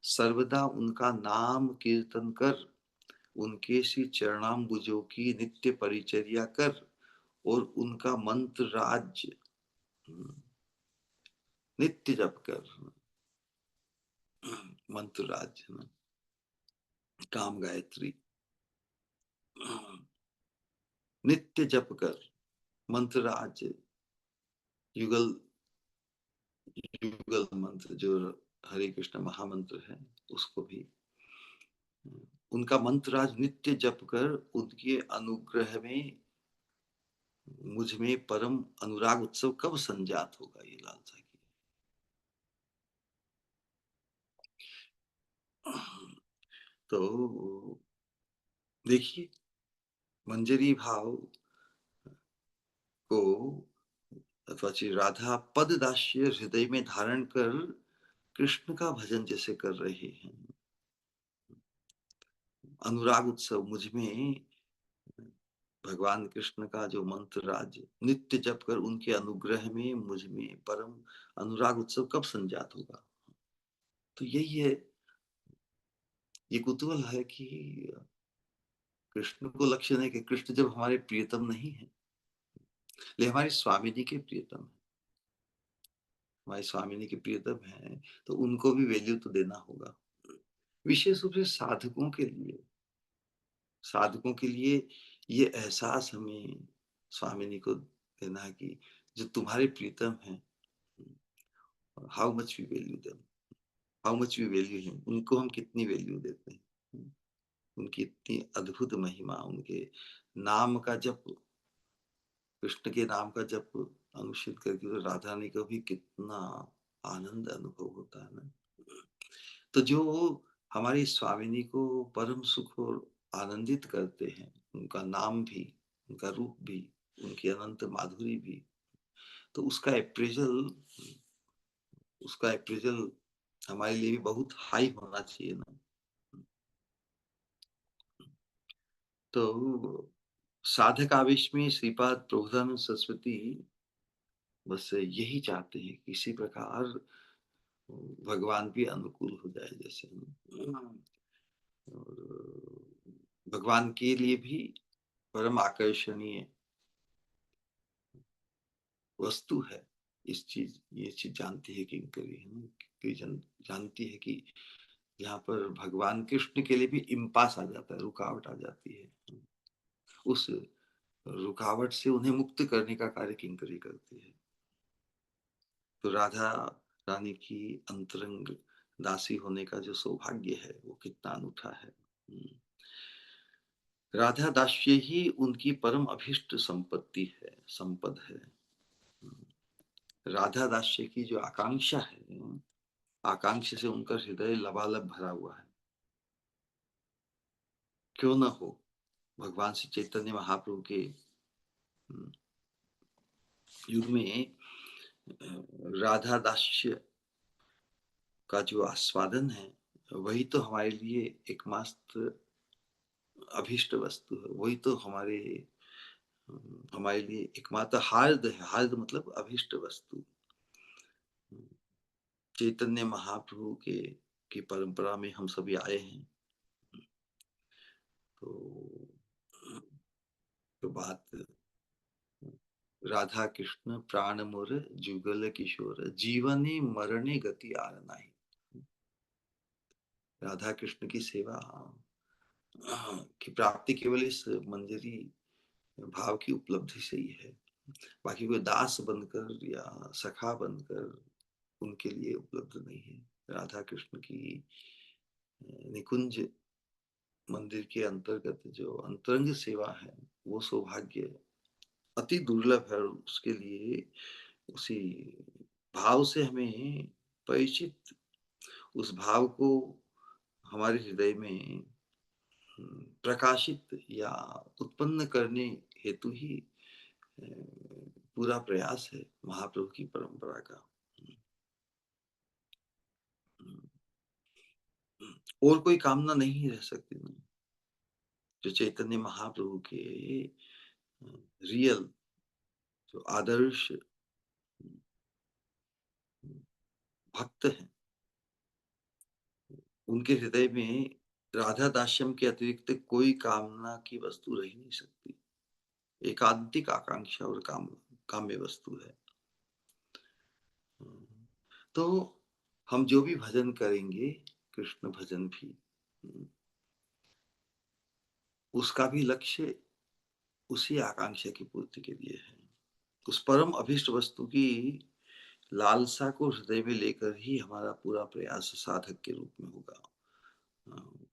Speaker 1: सर्वदा उनका नाम कीर्तन कर, उनके श्री चरणाम्बुजों की नित्य परिचर्या कर और उनका मंत्र राज्य नित्य जप कर। मंत्र राज्य, काम गायत्री नित्य जप कर, मंत्र राज्य, युगल युगल मंत्र जो हरे कृष्ण महामंत्र है, उसको भी उनका मंत्र आज नित्य जप कर, उनके अनुग्रह में मुझ में परम अनुराग उत्सव कब संजात होगा, ये लालसा की। तो देखिए, मंजरी भाव को अथवा श्री राधा पद दास्य हृदय में धारण कर कृष्ण का भजन जैसे कर रहे हैं, अनुराग उत्सव मुझ में भगवान कृष्ण का जो मंत्र राज्य नित्य जप कर उनके अनुग्रह में मुझ में परम अनुराग उत्सव कब संजात होगा। तो यही है, ये कुतूहल है कि कृष्ण को लक्ष्य नहीं कि कृष्ण जब हमारे प्रियतम नहीं है, ले हमारे स्वामिनी के प्रियतम है, हमारे स्वामिनी के प्रियतम है, तो उनको भी वैल्यू तो देना होगा। विशेष रूप से साधकों के लिए ये एहसास हमें स्वामिनी को देना है कि जो तुम्हारे प्रीतम है, how much we value them, how much we value him, उनको हम कितनी वैल्यू देते हैं, उनकी इतनी अद्भुत महिमा, उनके नाम का जप, कृष्ण के नाम का जप अनुष्ठित करके तो राधा रानी को भी कितना आनंद अनुभव होता है ना। तो जो हमारी स्वामिनी को परम सुख और आनंदित करते हैं, उनका नाम भी, उनका रूप भी, उनकी अनंत माधुरी भी, तो उसका अप्रेजल हमारे लिए भी बहुत हाई होना चाहिए ना। तो साधक आवेश में श्रीपाद प्रभुदानंद सरस्वती बस यही चाहते हैं, किसी प्रकार भगवान भी अनुकूल हो जाए, जैसे और भगवान के लिए भी परम आकर्षणीय वस्तु है। ये चीज जानती है किंकरी, है ना, कि जानती है कि यहाँ पर भगवान कृष्ण के लिए भी इम्पास आ जाता है, रुकावट आ जाती है। उस रुकावट से उन्हें मुक्त करने का कार्य किंकरी करती है। तो राधा रानी की अंतरंग दासी होने का जो सौभाग्य है वो कितना अनूठा है। राधा दास्य ही उनकी परम अभिष्ट संपत्ति है, संपद है। राधा दास्य की जो आकांक्षा है, आकांक्षा से उनका हृदय लबालब भरा हुआ है। क्यों न हो, भगवान श्री चैतन्य महाप्रभु के युग में राधा दास्य का जो आस्वादन है वही तो हमारे लिए एकमात्र अभिष्ट वस्तु है। वही तो हमारे लिए एकमात्र हार्द है। हार्द मतलब अभिष्ट वस्तु। चैतन्य महाप्रभु के की परंपरा में हम सभी आए हैं। तो तो बात राधा कृष्ण प्राण मोर जुगल किशोर जीवने मरणे गति आर नाही। राधा कृष्ण की सेवा की प्राप्ति केवल इस मंजरी भाव की उपलब्धि से ही है। बाकी कोई दास बनकर या सखा बनकर उनके लिए उपलब्ध नहीं है। राधा कृष्ण की निकुंज मंदिर के अंतर्गत जो अंतरंग सेवा है वो सौभाग्य अति दुर्लभ है। और उसके लिए उसी भाव से हमें परिचित, उस भाव को हमारे हृदय में प्रकाशित या उत्पन्न करने हेतु ही पूरा प्रयास है महाप्रभु की परंपरा का। और कोई कामना नहीं रह सकती ना, जो चैतन्य महाप्रभु के रियल जो आदर्श भक्त हैं, उनके हृदय में राधा दास्यम के अतिरिक्त कोई कामना की वस्तु रह नहीं सकती। एकांतिक आकांक्षा और काम्य वस्तु है। तो हम जो भी भजन करेंगे, कृष्ण भजन भी, उसका भी लक्ष्य उसी आकांक्षा की पूर्ति के लिए है। उस परम अभिष्ट वस्तु की लालसा को हृदय में लेकर ही हमारा पूरा प्रयास साधक के रूप में होगा।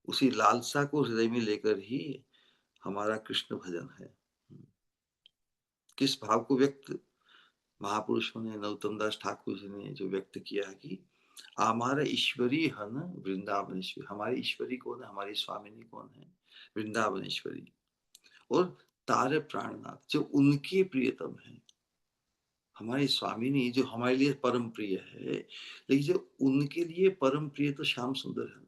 Speaker 1: उसी लालसा को हृदय में लेकर ही हमारा कृष्ण भजन है। किस भाव को व्यक्त महापुरुषों ने, नरोत्तम दास ठाकुर जी ने जो व्यक्त किया है कि हमारा ईश्वरी है ना वृंदावनेश्वरी। हमारी ईश्वरी कौन है? हमारी स्वामिनी कौन है? वृंदावनेश्वरी। और तारे प्राणनाथ जो उनके प्रियतम है। हमारी स्वामिनी जो हमारे लिए परम प्रिय है, लेकिन जो उनके लिए परम प्रिय तो श्याम सुंदर है।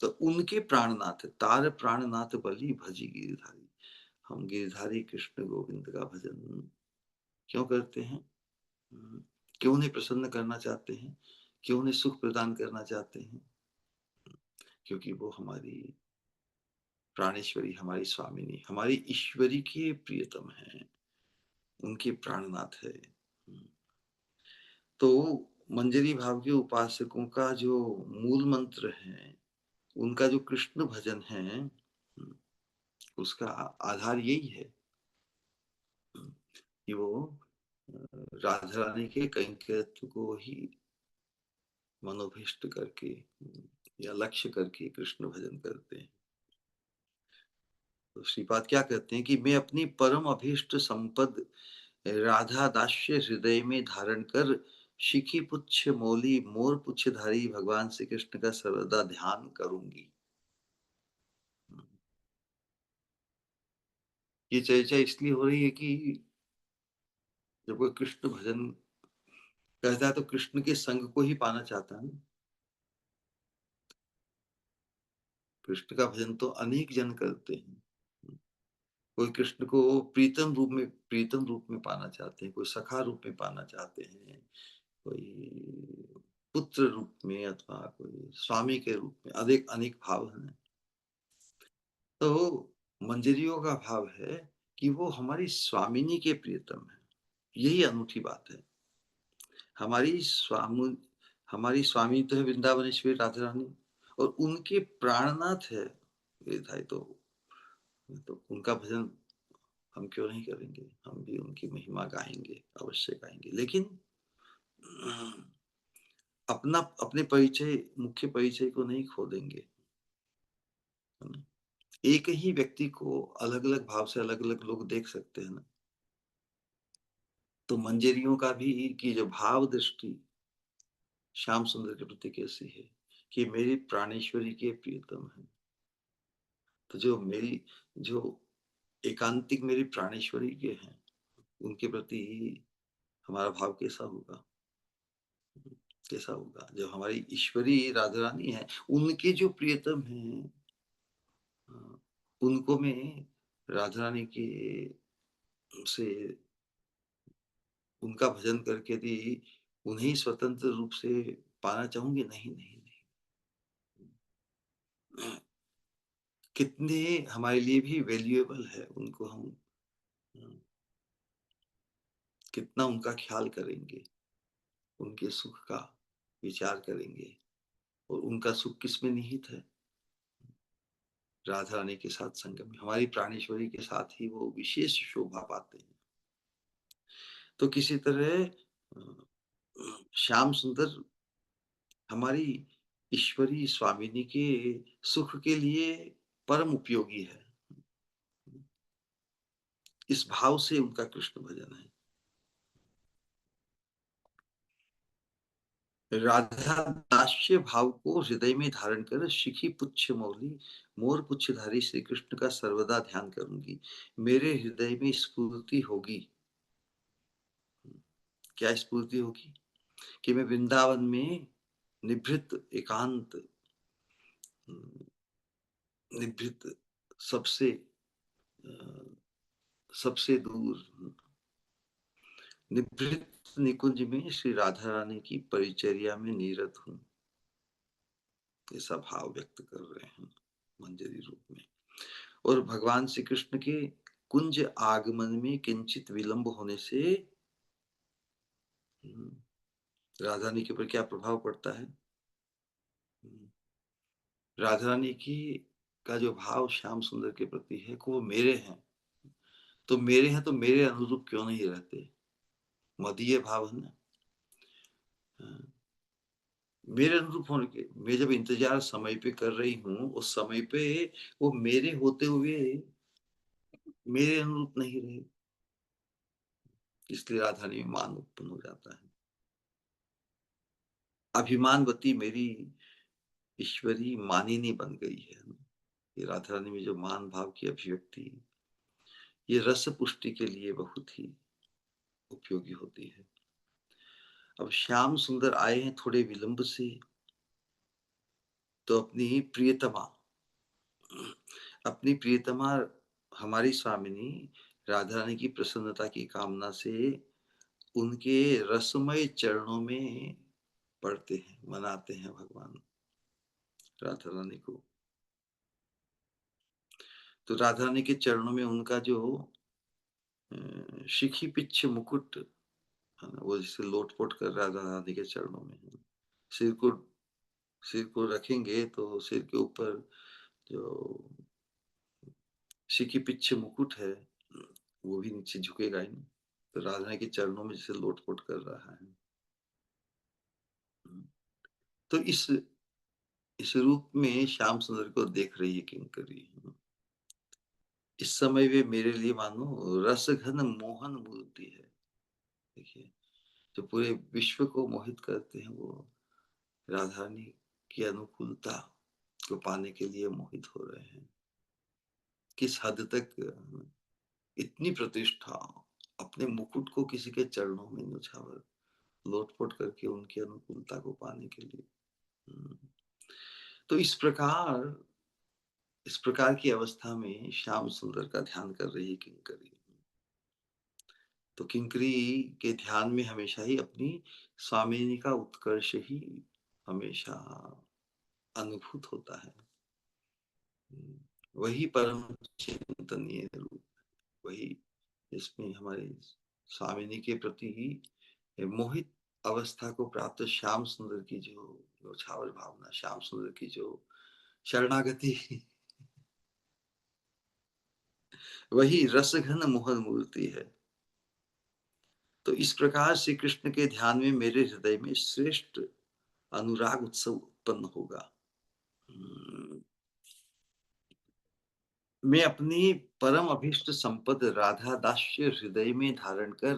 Speaker 1: तो उनके प्राणनाथ है। तार प्राणनाथ बलि भजी गिरधारी। हम गिरधारी कृष्ण गोविंद का भजन क्यों करते हैं? क्यों उन्हें प्रसन्न करना चाहते हैं? क्यों उन्हें सुख प्रदान करना चाहते हैं? क्योंकि वो हमारी प्राणेश्वरी, हमारी स्वामिनी, हमारी ईश्वरी के प्रियतम है, उनके प्राणनाथ है। तो मंजरी भाव के उपासकों का जो मूल मंत्र है, उनका जो कृष्ण भजन है, उसका आधार यही है कि वो राधा रानी के कैंकर्यत्व को ही मनोभिष्ट करके या लक्ष्य करके कृष्ण भजन करते हैं। तो श्रीपाद क्या कहते हैं कि मैं अपनी परम अभीष्ट संपद राधा दास्य हृदय में धारण कर शिखी पुच्छ मोली मोर पुच्छधारी भगवान श्री कृष्ण का सर्वदा ध्यान करूंगी। ये चर्चा इसलिए हो रही है कि जब कोई कृष्ण भजन करता है तो कृष्ण के संग को ही पाना चाहता है ना। कृष्ण का भजन तो अनेक जन करते हैं। कोई कृष्ण को प्रीतम रूप में पाना चाहते हैं, कोई सखा रूप में पाना चाहते हैं, कोई पुत्र रूप में अथवा कोई स्वामी के रूप में। अनेक अनेक भाव हैं। तो मंजरियों का भाव है कि वो हमारी स्वामिनी के प्रियतम है। यही अनूठी बात है। हमारी स्वामी हमारी स्वामी तो है वृंदावनेश्वरी राधा रानी, और उनके प्राणनाथ है ये भाई, तो उनका भजन हम क्यों नहीं करेंगे? हम भी उनकी महिमा गाएंगे, अवश्य गाएंगे, लेकिन अपना अपने परिचय, मुख्य परिचय को नहीं खो देंगे, है ना? एक ही व्यक्ति को अलग अलग भाव से अलग अलग लोग देख सकते हैं ना। तो मंजरियों का भी की जो भाव दृष्टि श्याम सुंदर के प्रति कैसी है कि मेरी प्राणेश्वरी के प्रियतम है। तो जो एकांतिक मेरी प्राणेश्वरी के हैं, उनके प्रति हमारा भाव कैसा होगा? कैसा होगा? जो हमारी ईश्वरी राधा रानी है, उनके जो प्रियतम हैं, उनको मैं राधा रानी के से उनका भजन करके भी उन्हें स्वतंत्र रूप से पाना चाहूंगी? नहीं, नहीं, नहीं। कितने हमारे लिए भी वैल्यूएबल है, उनको हम कितना उनका ख्याल करेंगे, उनके सुख का विचार करेंगे, और उनका सुख किसमें निहित है? राधा रानी के साथ संगम में, हमारी प्राणेश्वरी के साथ ही वो विशेष शोभा पाते हैं। तो किसी तरह श्याम सुंदर हमारी ईश्वरी स्वामिनी के सुख के लिए परम उपयोगी है। इस भाव से उनका कृष्ण भजन है। राधा दास्य भाव को हृदय में धारण कर शिखी पुच्छ मौली मोर पुच्छधारी श्री कृष्ण का सर्वदा ध्यान करूंगी। मेरे हृदय में स्फूर्ति होगी। क्या स्फूर्ति होगी? कि मैं वृंदावन में निभृत एकांत, निभृत, सबसे सबसे दूर, निभृत निकुंज में श्री राधा रानी की परिचर्या में निरत हूँ। ऐसा भाव व्यक्त कर रहे हैं मंजरी रूप में। और भगवान श्री कृष्ण के कुंज आगमन में किंचित विलंब होने से राधा रानी के ऊपर क्या प्रभाव पड़ता है? राधा रानी की का जो भाव श्याम सुंदर के प्रति है कि वो मेरे हैं, तो मेरे हैं तो मेरे अनुरूप क्यों नहीं रहते? मदीय भाव है ना। मेरे अनुरूप होने के, मैं जब इंतजार समय पे कर रही हूँ, उस समय पे वो मेरे होते हुए मेरे अनुरूप नहीं रहे, इसलिए राधा रानी में मान उत्पन्न हो जाता है। अभिमानवती मेरी ईश्वरी मानिनी बन गई है। ये राधा रानी में जो मान भाव की अभिव्यक्ति, ये रस पुष्टि के लिए बहुत ही उपयोगी होती है। अब श्याम सुंदर आए हैं थोड़े विलंब से, तो अपनी प्रियतमा हमारी स्वामिनी राधा रानी की प्रसन्नता की कामना से उनके रसमय चरणों में पढ़ते हैं, मनाते हैं भगवान राधा रानी को। तो राधा रानी के चरणों में उनका जो शिखी पिच्छ मुकुट है ना, वो जिसे लोटपोट कर राधा रानी के चरणों में है। सिर को सिर को रखेंगे तो सिर के ऊपर जो शिखी पिच्छ मुकुट है, वो भी नीचे झुकेगा ही नहीं। तो राधा रानी के चरणों में जैसे लोटपोट कर रहा है। तो इस रूप में श्याम सुंदर को देख रही है किंकरी। इस समय वे मेरे लिए मानो रस घन मोहन मूर्ति है। देखिए, जो पूरे विश्व को मोहित करते हैं, वो राधा रानी की अनुकूलता को पाने के लिए मोहित हो रहे हैं। किस हद तक इतनी प्रतिष्ठा, अपने मुकुट को किसी के चरणों में न्यौछावर लोटपोट करके उनकी अनुकूलता को पाने के लिए। तो इस प्रकार की अवस्था में श्याम सुंदर का ध्यान कर रही है किंकरी। तो किंकरी के ध्यान में हमेशा ही अपनी स्वामिनी का उत्कर्ष ही हमेशा अनुभूत होता है। वही परम चिंतनीय रूप, वही जिसमें हमारी स्वामिनी के प्रति मोहित अवस्था को प्राप्त श्याम सुंदर की जो न्यौछावर भावना, श्याम सुंदर की जो शरणागति, वही रसघन मोहन मूर्ति है। तो इस प्रकार श्री कृष्ण के ध्यान में मेरे हृदय में श्रेष्ठ अनुराग उत्सव उत्पन्न होगा। मैं अपनी परम अभीष्ट संपद राधा दास्य हृदय में धारण कर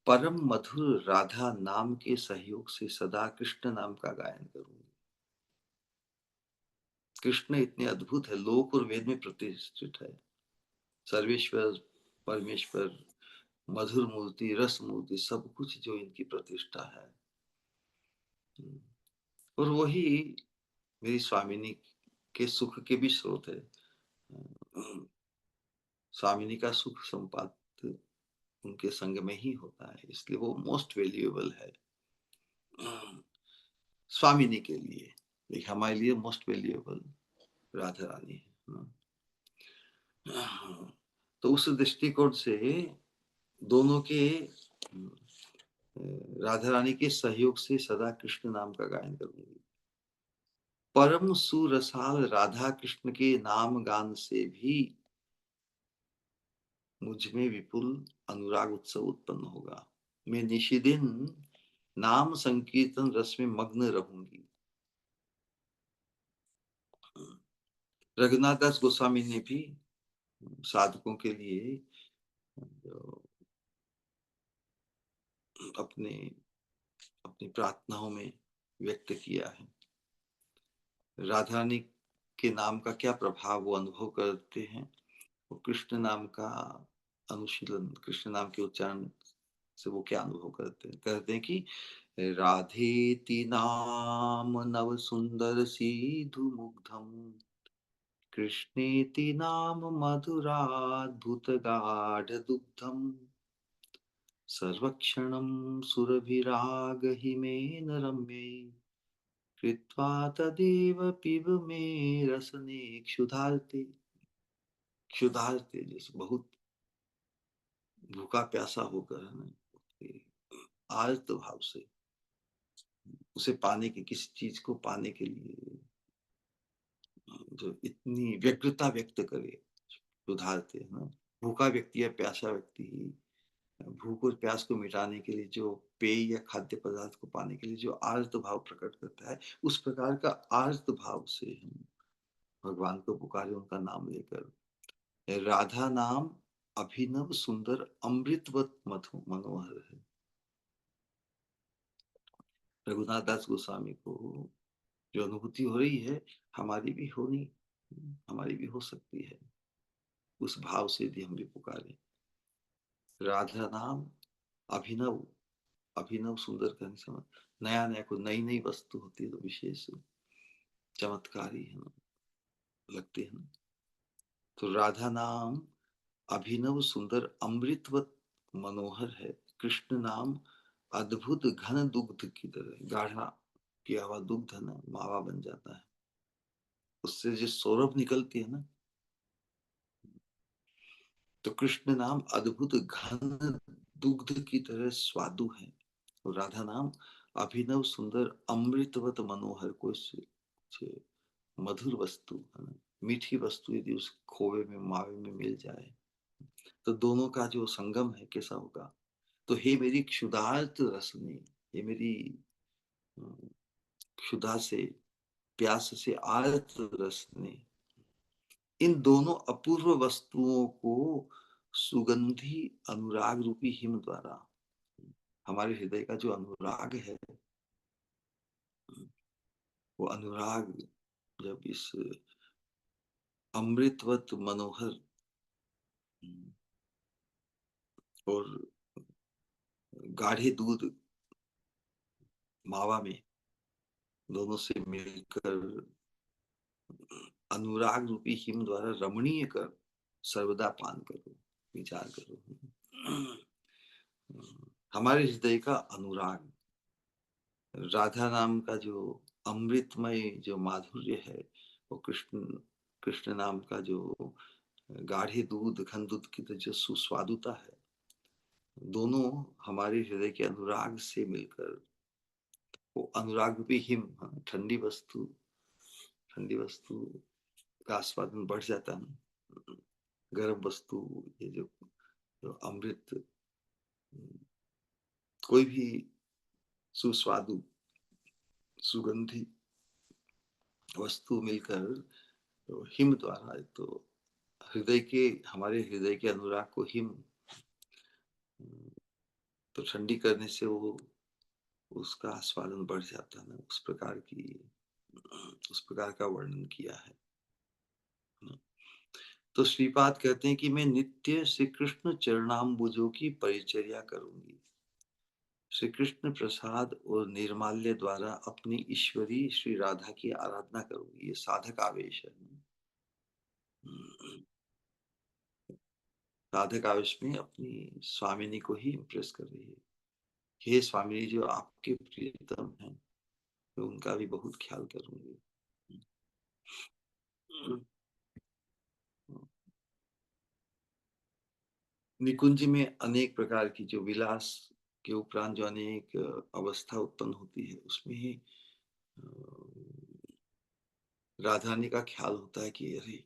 Speaker 1: परम मधुर राधा नाम के सहयोग से सदा कृष्ण नाम का गायन करूंगी। कृष्ण इतने अद्भुत है, लोक और वेद में प्रतिष्ठित है। सर्वेश्वर, परमेश्वर, मधुर मूर्ति, रस मूर्ति, सब कुछ जो इनकी प्रतिष्ठा है। और वही मेरी स्वामिनी के सुख के भी स्रोत है। स्वामिनी का सुख संपाद्य उनके संग में ही होता है, इसलिए वो मोस्ट वैल्यूएबल है स्वामिनी के लिए। एक हमारे लिए मोस्ट वैल्यूएबल राधा रानी है। तो उस दृष्टिकोण से दोनों के राधा रानी के सहयोग से सदा कृष्ण नाम का गायन करूंगी। परम सुरसाल राधा कृष्ण के नाम गान से भी मुझ में विपुल अनुराग उत्सव उत्पन्न होगा। मैं निशिदिन नाम संकीर्तन रस में मग्न रहूंगी। रघुनाथ दास गोस्वामी ने भी साधकों के लिए अपने अपनी प्रार्थनाओं में व्यक्त किया है। राधा रानी के नाम का क्या प्रभाव वो अनुभव करते हैं, वो कृष्ण नाम का अनुशीलन, कृष्ण नाम के उच्चारण से वो क्या अनुभव करते हैं कि राधेति नाम नव सुंदर सीधु मुग्धम, कृष्णेति नाम मधुराद्भुत गाढ़ दुग्धम, सर्वक्षणं सुरभिराग हिमेन रम्ये, कृत्वा तदेव पिब मे रसने क्षुधार्ते। क्षुधार्ते जैसे बहुत भूखा प्यासा होकर, है ना, आर्त भाव से उसे पाने की, किसी चीज को पाने के लिए जो इतनी व्यग्रता व्यक्त करे, क्षुधार्ते, है ना। भूखा व्यक्ति या प्यासा व्यक्ति भूख और प्यास को मिटाने के लिए जो पेय या खाद्य पदार्थ को पाने के लिए जो आर्त भाव प्रकट करता है, उस प्रकार का आर्त भाव से हम भगवान को पुकारे उनका नाम लेकर। राधा नाम अभिनव सुंदर अमृतवत मधु मनोहर है। रघुनाथ दास गोस्वामी को जो अनुभूति हो रही है, हमारी भी होनी, हमारी भी हो सकती है। उस भाव से यदि हम भी पुकारे राधा नाम अभिनव, अभिनव सुंदर करने समय नया नया कोई नई नई वस्तु होती है तो विशेष चमत्कारी है ना, लगते हैं ना। तो राधा नाम अभिनव सुंदर अमृतवत मनोहर है। कृष्ण नाम अद्भुत घन दुग्ध की तरह, गाढ़ा किया हुआ दुग्ध है ना, मावा बन जाता है, उससे जो सौरभ निकलती है ना। तो कृष्ण नाम अद्भुत घन दुग्ध की तरह स्वादु है, और राधा नाम अभिनव सुंदर अमृतवत मनोहर, कोई मधुर वस्तु है ना, मीठी वस्तु यदि उस खोए में, मावे में मिल जाए तो दोनों का जो संगम है कैसा होगा। तो हे मेरी क्षुधार्त रसनी, ये मेरी क्षुधा से, प्यास से आर्त रसनी, इन दोनों अपूर्व वस्तुओं को सुगंधी अनुराग रूपी हिम द्वारा, हमारे हृदय का जो अनुराग है, वो अनुराग जब इस अमृतवत मनोहर और गाढ़े दूध मावा में दोनों से मिलकर अनुराग रूपी हिम द्वारा रमणीय कर सर्वदा पान करो, विचार करो। हमारे हृदय का अनुराग, राधा नाम का जो अमृतमय जो माधुर्य है, वो कृष्ण, कृष्ण नाम का जो गाढ़े दूध, घन दूध की तो जो सुस्वादुता है, दोनों हमारे हृदय के अनुराग से मिलकर वो अनुराग रूपी हिम, हाँ, ठंडी वस्तु का आस्वादन बढ़ जाता है। गर्म वस्तु, ये जो अमृत, कोई भी सुस्वादु सुगंधी वस्तु मिलकर तो हिम द्वारा तो हमारे हृदय के अनुराग को हिम तो ठंडी करने से वो उसका आस्वादन बढ़ जाता है ना, उस प्रकार का वर्णन किया है। तो श्रीपाद कहते हैं कि मैं नित्य श्री कृष्ण चरणाम्बुजों की परिचर्या करूंगी, श्री कृष्ण प्रसाद और निर्माल्य द्वारा अपनी ईश्वरी श्री राधा की आराधना करूंगी। ये साधक आवेश है। साधक आवेश में अपनी स्वामिनी को ही इम्प्रेस कर रही है। हे स्वामिनी, जो आपके प्रियतम हैं, मैं उनका भी बहुत ख्याल करूंगी। निकुंज में अनेक प्रकार की जो विलास के उपरांत जो अनेक अवस्था उत्पन्न होती है, उसमें राधा रानी का ख्याल होता है कि अरे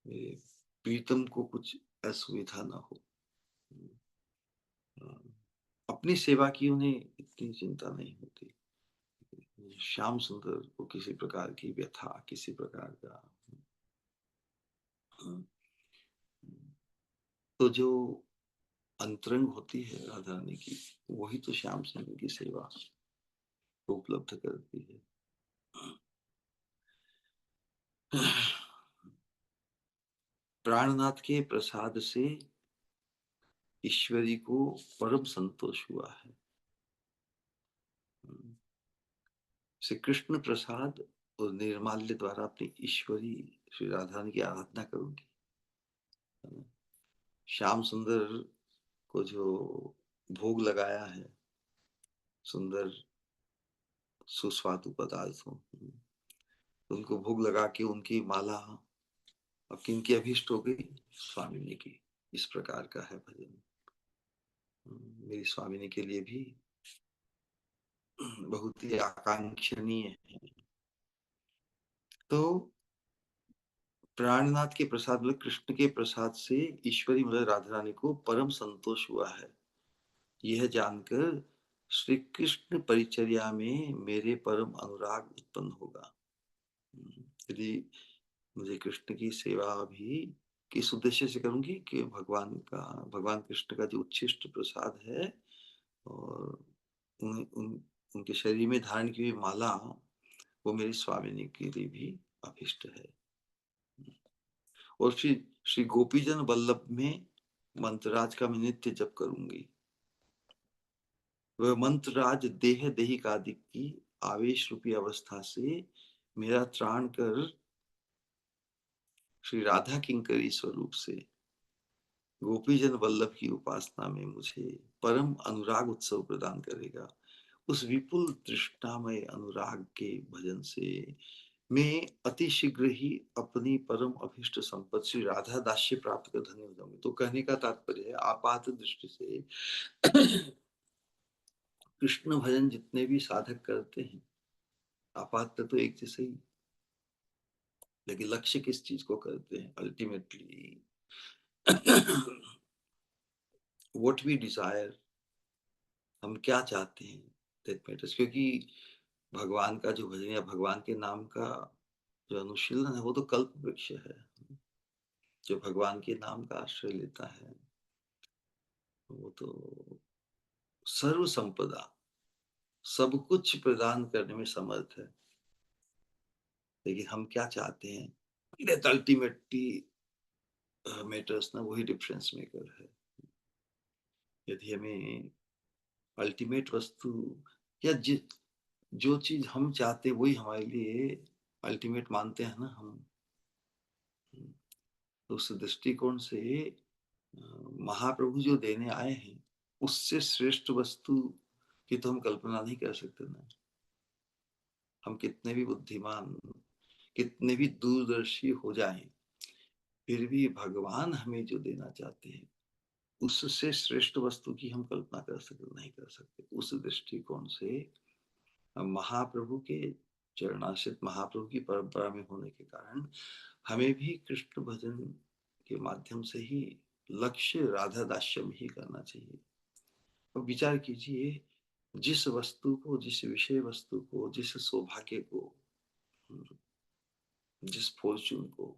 Speaker 1: मेरे प्रीतम को कुछ असुविधा ना हो। अपनी सेवा की उन्हें इतनी चिंता नहीं होती। श्याम सुंदर को किसी प्रकार की व्यथा, किसी प्रकार का तो जो अंतरंग होती है राधा रानी की, वही तो श्याम सुंदर की सेवा को उपलब्ध करती है। प्राणनाथ के प्रसाद से ईश्वरी को परम संतोष हुआ है। श्री कृष्ण प्रसाद और निर्माल्य द्वारा अपनी ईश्वरी श्री राधा रानी की आराधना करूंगी। श्याम सुंदर को जो भोग लगाया है सुंदर सुस्वादु पदार्थों, उनको भोग लगा के उनकी माला अब किनकी अभीष्ट हो गई? स्वामिनी की। इस प्रकार का है भजन। मेरी स्वामिनी के लिए भी बहुत ही आकांक्षणीय है। तो प्राणनाथ के प्रसाद मतलब कृष्ण के प्रसाद से ईश्वरी मतलब राधा रानी को परम संतोष हुआ है। यह जानकर श्री कृष्ण परिचर्या में मेरे परम अनुराग उत्पन्न होगा। यदि मुझे कृष्ण की सेवा भी किस उद्देश्य से करूंगी कि भगवान कृष्ण का जो उच्छिष्ट प्रसाद है और उनके शरीर में धारण की हुई माला, वो मेरी स्वामिनी के लिए भी अभिष्ट है। और फिर श्री गोपीजन वल्लभ में मंत्रराज का मैं नित्य जप करूंगी। वह मंत्रराज देह देहिकादि की आवेश रूपी अवस्था से मेरा त्राण कर श्री राधा किंकरी स्वरूप से गोपीजन वल्लभ की उपासना में मुझे परम अनुराग उत्सव प्रदान करेगा। उस विपुल तृष्णामय अनुराग के भजन से मैं अति शीघ्र ही अपनी परम अभिष्ट संपत्ति श्री राधा दास्य प्राप्त कर धन्य हो जाऊंगी। तो कहने का तात्पर्य है आपात दृष्टि से कृष्ण भजन जितने भी साधक करते हैं, आपात तो एक जैसे ही, लेकिन लक्ष्य किस चीज को करते हैं? अल्टीमेटली व्हाट वी डिजायर, हम क्या चाहते हैं, दैट मैटर्स। क्योंकि भगवान का जो भजन या भगवान के नाम का जो अनुशीलन है, वो तो कल्प वृक्ष है। जो भगवान के नाम का आश्रय लेता है वो तो सर्व संपदा, सब कुछ प्रदान करने में समर्थ है। लेकिन हम क्या चाहते हैं, दैट अल्टीमेटली मैटर्स ना, वही डिफरेंस मेकर है। यदि हमें अल्टीमेट वस्तु या जो चीज हम चाहते हैं वही हमारे लिए अल्टीमेट मानते हैं ना हम, तो उस दृष्टिकोण से महाप्रभु जो देने आए हैं उससे श्रेष्ठ वस्तु की तो हम कल्पना नहीं कर सकते ना। हम कितने भी बुद्धिमान, कितने भी दूरदर्शी हो जाएं, फिर भी भगवान हमें जो देना चाहते हैं उससे श्रेष्ठ वस्तु की हम कल्पना नहीं कर सकते। उस दृष्टिकोण से महाप्रभु के चरणाश्रित महाप्रभु की परंपरा में होने के कारण हमें भी कृष्ण भजन के माध्यम से ही लक्ष्य राधा दास्यम ही करना चाहिए। तो विचार कीजिए, जिस वस्तु को, जिस विषय वस्तु को, जिस सौभाग्य को, जिस फॉर्चून को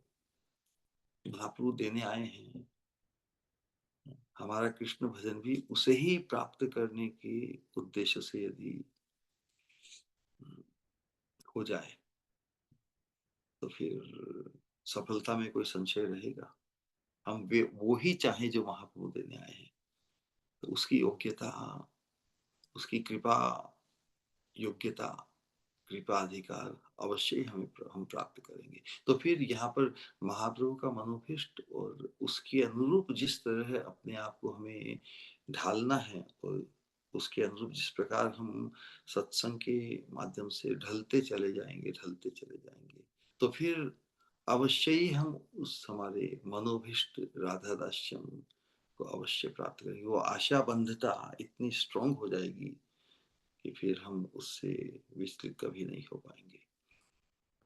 Speaker 1: महाप्रभु देने आए हैं, हमारा कृष्ण भजन भी उसे ही प्राप्त करने के उद्देश्य से यदि हो जाए तो फिर सफलता में कोई संशय रहेगा? हम वो ही चाहें जो महाप्रभु देने आए हैं, तो उसकी योग्यता, उसकी कृपा, योग्यता, कृपा अधिकार अवश्य ही हम प्राप्त करेंगे। तो फिर यहाँ पर महाप्रभु का मनोभीष्ट और उसके अनुरूप जिस तरह अपने आप को हमें ढालना है और उसके अनुरूप जिस प्रकार हम सत्संग के माध्यम से ढलते चले जाएंगे, तो फिर अवश्य ही हम उस हमारे मनोभीष्ट राधा दास्यम को अवश्य प्राप्त करेंगे। वो आशा बंधता इतनी स्ट्रांग हो जाएगी कि फिर हम उससे विचलित कभी नहीं हो पाएंगे।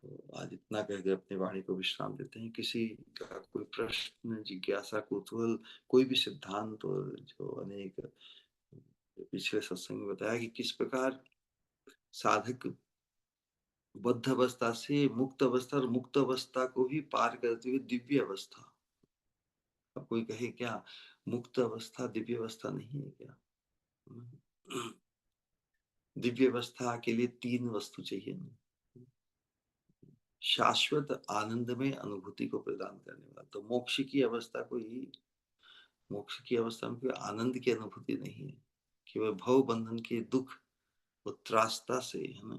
Speaker 1: तो आज इतना कहकर अपनी वाणी को विश्राम देते हैं। किसी का कोई प्रश्न, जिज्ञासा, कुतूहल, कोई भी सिद्धांत, और जो अनेक पिछले सत्संग में बताया कि किस प्रकार साधक बद्ध अवस्था से मुक्त अवस्था और मुक्त अवस्था को भी पार करते हुए दिव्य अवस्था। अब कोई कहे क्या मुक्त अवस्था दिव्य अवस्था नहीं है क्या? दिव्य अवस्था के लिए 3 वस्तु चाहिए ना। शाश्वत आनंद में अनुभूति को प्रदान करने वाला। तो मोक्ष की अवस्था में कोई आनंद की अनुभूति नहीं है, केवल भव बंधन के दुख और त्रासता से, है ना,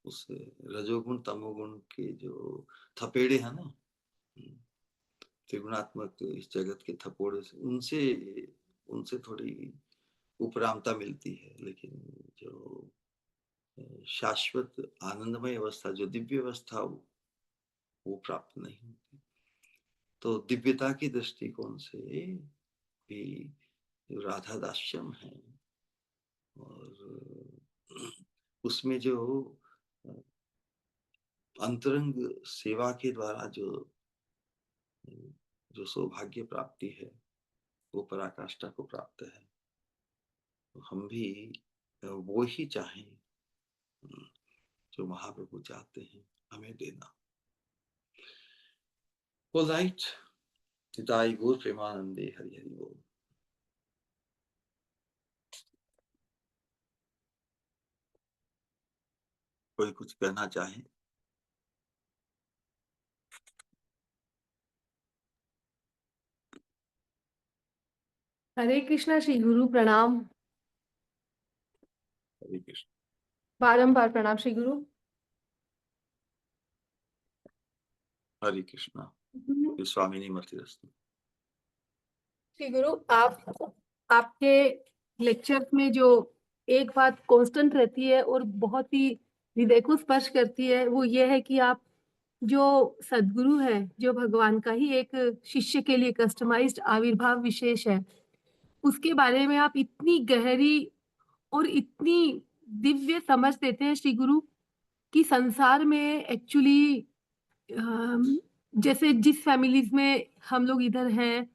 Speaker 1: उस रजोगुण तमोगुण के जो थपेड़े हैं ना, त्रिगुणात्मक इस जगत के थपोड़े से, उनसे थोड़ी उपरामता मिलती है। लेकिन जो शाश्वत आनंदमय अवस्था, जो दिव्य अवस्था, वो प्राप्त नहीं होती। तो दिव्यता की दृष्टिकोण से भी राधा दास्यम है, और उसमें जो अंतरंग सेवा के द्वारा जो सौभाग्य प्राप्ति है, वो पराकाष्ठा को प्राप्त है। तो हम भी वो ही चाहें जो महाप्रभु चाहते हैं हमें देना। ऑलराइट, निताई गौर प्रेमानंदे, हरि हरि बोल। कोई कुछ कहना चाहे?
Speaker 2: हरे कृष्णा। श्री गुरु प्रणाम।
Speaker 1: हरे कृष्ण।
Speaker 2: बारंबार प्रणाम श्री गुरु।
Speaker 1: हरे कृष्णा। स्वामिनी मतिरस्तु।
Speaker 2: श्री गुरु, आपके लेक्चर्स में जो एक बात कांस्टेंट रहती है और बहुत ही हृदय को स्पर्श करती है, वो ये है कि आप जो सद्गुरु है, जो भगवान का ही एक शिष्य के लिए कस्टमाइज्ड आविर्भाव विशेष है, उसके बारे में आप इतनी गहरी और इतनी दिव्य समझ देते हैं श्री गुरु, कि संसार में एक्चुअली जैसे जिस फैमिलीज में हम लोग इधर हैं,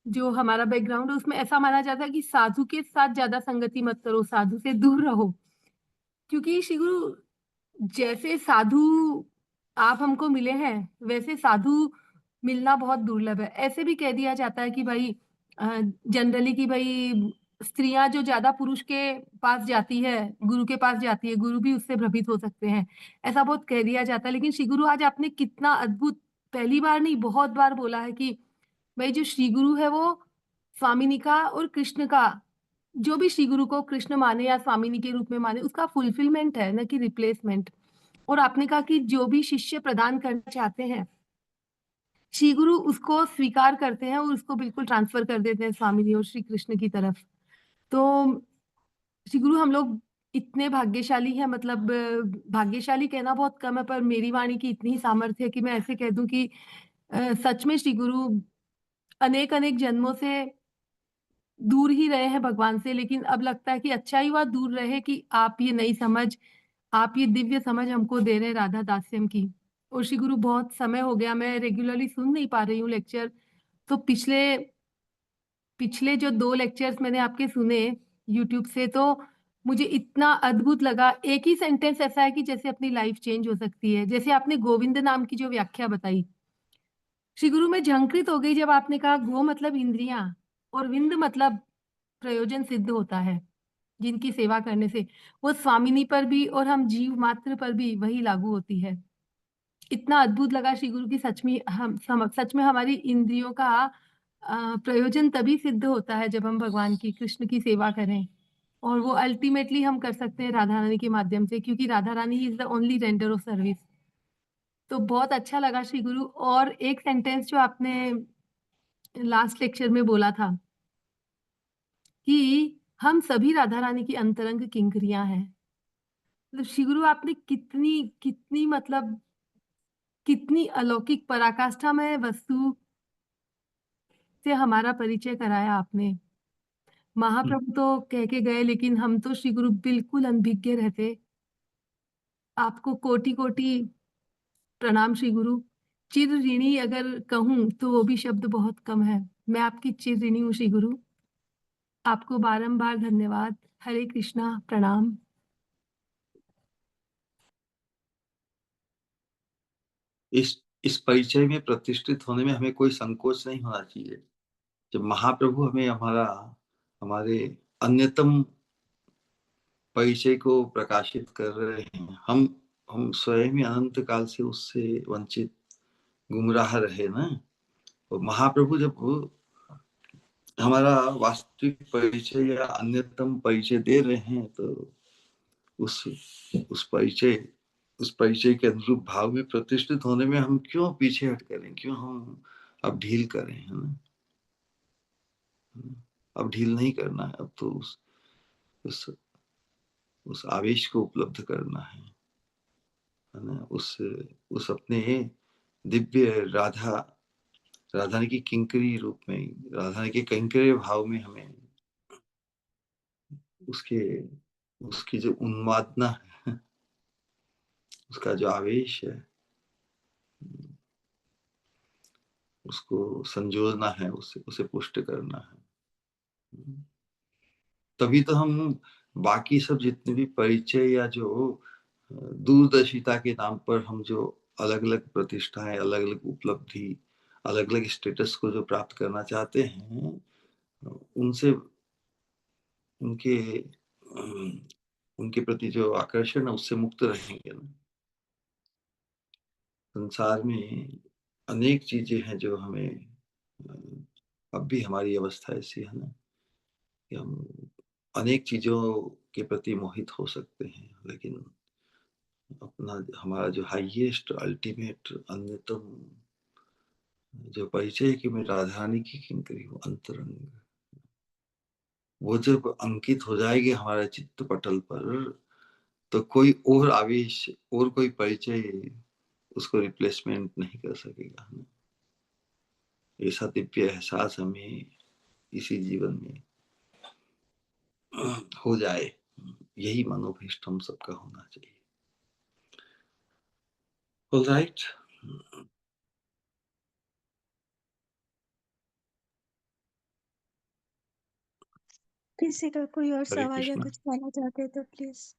Speaker 2: जो हमारा बैकग्राउंड है, उसमें ऐसा माना जाता है कि साधु के साथ ज्यादा संगति मत करो, साधु से दूर रहो। क्योंकि श्री गुरु, जैसे साधु आप हमको मिले हैं, वैसे साधु मिलना बहुत दुर्लभ है। ऐसे भी कह दिया जाता है कि भाई जनरली कि भाई स्त्रियां जो ज्यादा पुरुष के पास जाती है, गुरु के पास जाती है, गुरु भी उससे भ्रमित हो सकते हैं, ऐसा बहुत कह दिया जाता है। लेकिन श्री गुरु, आज आपने कितना अद्भुत, पहली बार नहीं बहुत बार बोला है कि भाई जो श्री गुरु है वो स्वामिनी का और कृष्ण का, जो भी श्री गुरु को कृष्ण माने या स्वामिनी के रूप में माने, उसका फुलफिलमेंट है, न कि रिप्लेसमेंट। और आपने कहा कि जो भी शिष्य प्रदान करना चाहते हैं, श्री गुरु उसको स्वीकार करते हैं और उसको बिल्कुल ट्रांसफर कर देते हैं स्वामिनी और श्री कृष्ण की तरफ। तो श्री गुरु, हम लोग इतने भाग्यशाली हैं, मतलब भाग्यशाली कहना बहुत कम है, पर मेरी वाणी की इतनी सामर्थ्य है कि मैं ऐसे कह दूं कि सच में श्री गुरु अनेक अनेक जन्मों से दूर ही रहे हैं भगवान से, लेकिन अब लगता है कि अच्छा ही हुआ दूर रहे कि आप ये नई समझ, आप ये दिव्य समझ हमको दे रहे हैं राधा दास्यम की। और श्री गुरु बहुत समय हो गया मैं रेगुलरली सुन नहीं पा रही हूँ लेक्चर, तो पिछले पिछले जो 2 लेक्चर्स मैंने आपके सुने यूट्यूब से, तो मुझे इतना अद्भुत लगा। एक ही सेंटेंस ऐसा है कि जैसे अपनी लाइफ चेंज हो सकती है। जैसे आपने गोविंद नाम की जो व्याख्या बताई, श्री गुरु मैं झंकृत हो गई जब आपने कहा गो मतलब इंद्रियां और विंद मतलब प्रयोजन सिद्ध होता है जिनकी सेवा करने से, वो स्वामिनी पर भी और हम जीव मात्र पर भी वही लागू होती है। इतना अद्भुत लगा श्री गुरु की, सच में हमारी इंद्रियों का प्रयोजन तभी सिद्ध होता है जब हम भगवान की, कृष्ण की सेवा करें, और वो अल्टीमेटली हम कर सकते हैं राधा रानी के माध्यम से, क्योंकि Radha Rani is the only render of service. तो बहुत अच्छा लगा श्री गुरु। और एक सेंटेंस जो आपने लास्ट लेक्चर में बोला था कि हम सभी राधा रानी की अंतरंग किंकरियां हैं। मतलब श्री गुरु आपने कितनी कितनी मतलब कितनी अलौकिक पराकाष्ठामय वस्तु से हमारा परिचय कराया आपने। महाप्रभु तो कह के गए, लेकिन हम तो श्री गुरु बिल्कुल अनभिज्ञ रहते। आपको कोटि कोटि प्रणाम श्री गुरु। चिर ऋणी अगर कहूं तो वो भी शब्द बहुत कम है। मैं आपकी चिर ऋणी हूँ श्री गुरु। आपको बारंबार धन्यवाद। हरे कृष्णा, प्रणाम।
Speaker 1: इस परिचय में प्रतिष्ठित होने में हमें कोई संकोच नहीं होना चाहिए। जब महाप्रभु हमें हमारे अन्यतम परिचय को प्रकाशित कर रहे हैं, हम स्वयं ही अनंत काल से उससे वंचित गुमराह रहे ना। और महाप्रभु जब हमारा वास्तविक परिचय या अन्यतम परिचय दे रहे हैं, तो उस उस परिचय उस परिचय के अनुरूप भाव में प्रतिष्ठित होने में हम क्यों पीछे हट करें, क्यों हम अब ढील करें, है ना। अब ढील नहीं करना है, अब तो उस उस आवेश को उपलब्ध करना है ना। उस अपने दिव्य राधा की किंकरी रूप में, राधा के किंकरी भाव में हमें उसके उसकी जो उन्मादना है, उसका जो आवेश है, उसको संजोना है, उसे पुष्ट करना है। तभी तो हम बाकी सब जितने भी परिचय या जो दूरदर्शिता के नाम पर हम जो अलग अलग प्रतिष्ठाएं, अलग अलग उपलब्धि, अलग अलग स्टेटस को जो प्राप्त करना चाहते हैं, उनसे उनके उनके प्रति जो आकर्षण है उससे मुक्त रहेंगे ना। संसार में अनेक चीजें हैं जो हमें, अब भी हमारी अवस्था ऐसी है ना कि हम अनेक चीजों के प्रति मोहित हो सकते हैं, लेकिन हमारा जो हाईएस्ट अल्टीमेट अन्यतम जो परिचय है कि मैं राधा रानी की किंकरी हूँ, अंतरंग, वो जब अंकित हो जाएगी हमारे चित्त पटल पर, तो कोई और आवेश और कोई परिचय उसको रिप्लेसमेंट नहीं कर सकेगा। ऐसा दिव्य एहसास हमें इसी जीवन में हो जाए, यही मनोभीष्ट हम सबका होना चाहिए। ऑलराइट।
Speaker 3: किसी का कोई और
Speaker 1: हरे
Speaker 3: सवाल या
Speaker 1: कृष्णा।
Speaker 3: कुछ कहना चाहते हैं तो प्लीज।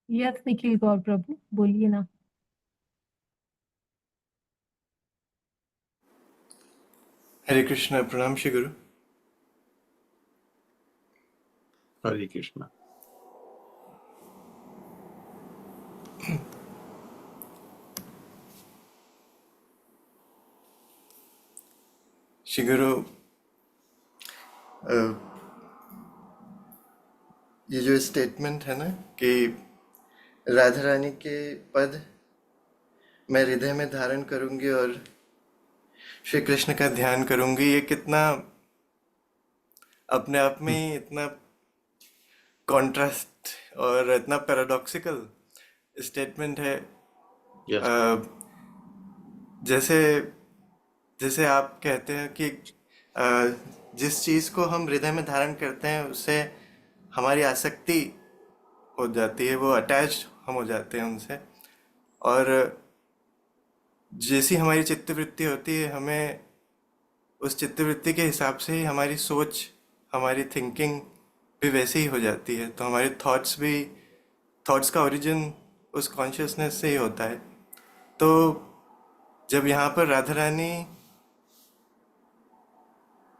Speaker 2: यस निखिल गौर प्रभु, बोलिए ना।
Speaker 4: हरे कृष्ण, प्रणाम श्री गुरु।
Speaker 1: हरे कृष्णा।
Speaker 4: श्री गुरु, ये जो स्टेटमेंट है ना कि राधा रानी के पद मैं हृदय में धारण करूंगी और श्री कृष्ण का ध्यान करूंगी, ये कितना अपने आप में ही इतना कॉन्ट्रास्ट और इतना पैराडॉक्सिकल स्टेटमेंट है।
Speaker 1: यस
Speaker 4: अ, जैसे जैसे आप कहते हैं कि जिस चीज़ को हम हृदय में धारण करते हैं उससे हमारी आसक्ति हो जाती है, वो अटैच हम हो जाते हैं उनसे। और जैसी हमारी चित्तवृत्ति होती है, हमें उस चित्तवृत्ति के हिसाब से ही हमारी सोच, हमारी थिंकिंग भी वैसे ही हो जाती है। तो हमारे थॉट्स का ओरिजिन उस कॉन्शियसनेस से ही होता है। तो जब यहाँ पर राधा रानी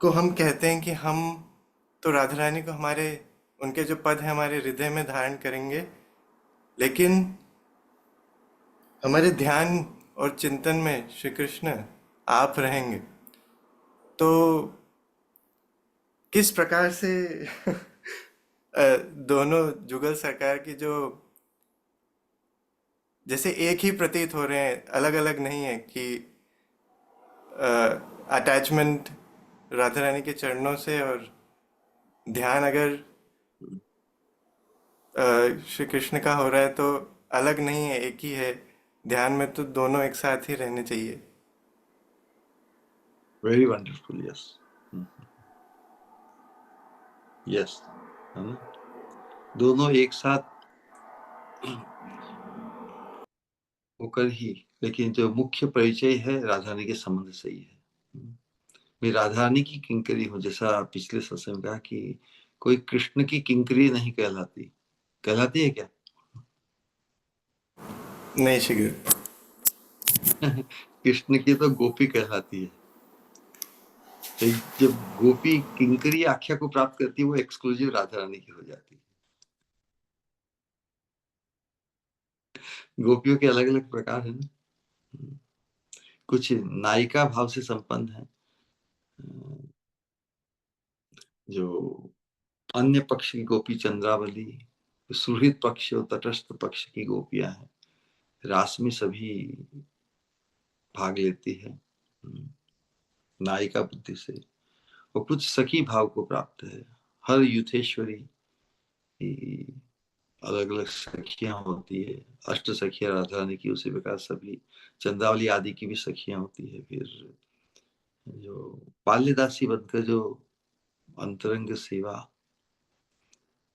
Speaker 4: को हम कहते हैं कि हम तो राधा रानी को हमारे उनके जो पद है हमारे हृदय में धारण करेंगे, लेकिन हमारे ध्यान और चिंतन में श्री कृष्ण आप रहेंगे। तो किस प्रकार से दोनों जुगल सरकार की जो जैसे एक ही प्रतीत हो रहे हैं, अलग अलग नहीं है कि अटैचमेंट राधा रानी के चरणों से और ध्यान अगर श्री कृष्ण का हो रहा है तो अलग नहीं है, एक ही है। ध्यान में तो दोनों एक साथ ही रहने चाहिए।
Speaker 1: Very wonderful. यस यस, है ना, दोनों एक साथ होकर ही, लेकिन जो मुख्य परिचय है राधा रानी के संबंध से ही है। मैं राधा रानी की किंकरी हूँ, जैसा पिछले सत्संग में कहा कि कोई कृष्ण की किंकरी नहीं कहलाती। कहलाती है क्या?
Speaker 4: नहीं शिविर।
Speaker 1: कृष्ण की तो गोपी कहलाती है। तो जब गोपी किंकरी आख्या को प्राप्त करती है, वो एक्सक्लूसिव राधा रानी की हो जाती है। गोपियों के अलग अलग प्रकार है ना, कुछ नायिका भाव से संपन्न है, जो अन्य पक्ष की गोपी चंद्रावली, सुहृद पक्ष और तटस्थ पक्ष की गोपियां हैं, रास में सभी भाग लेती है नायिका बुद्धि से। और कुछ सखी भाव को प्राप्त है। हर युथेश्वरी अलग अलग सखियां होती है। अष्ट सखियां राधा रानी की, उसी प्रकार सभी चंद्रावली आदि की भी सखियां होती है। फिर जो बाल्यदासी बनकर जो अंतरंग सेवा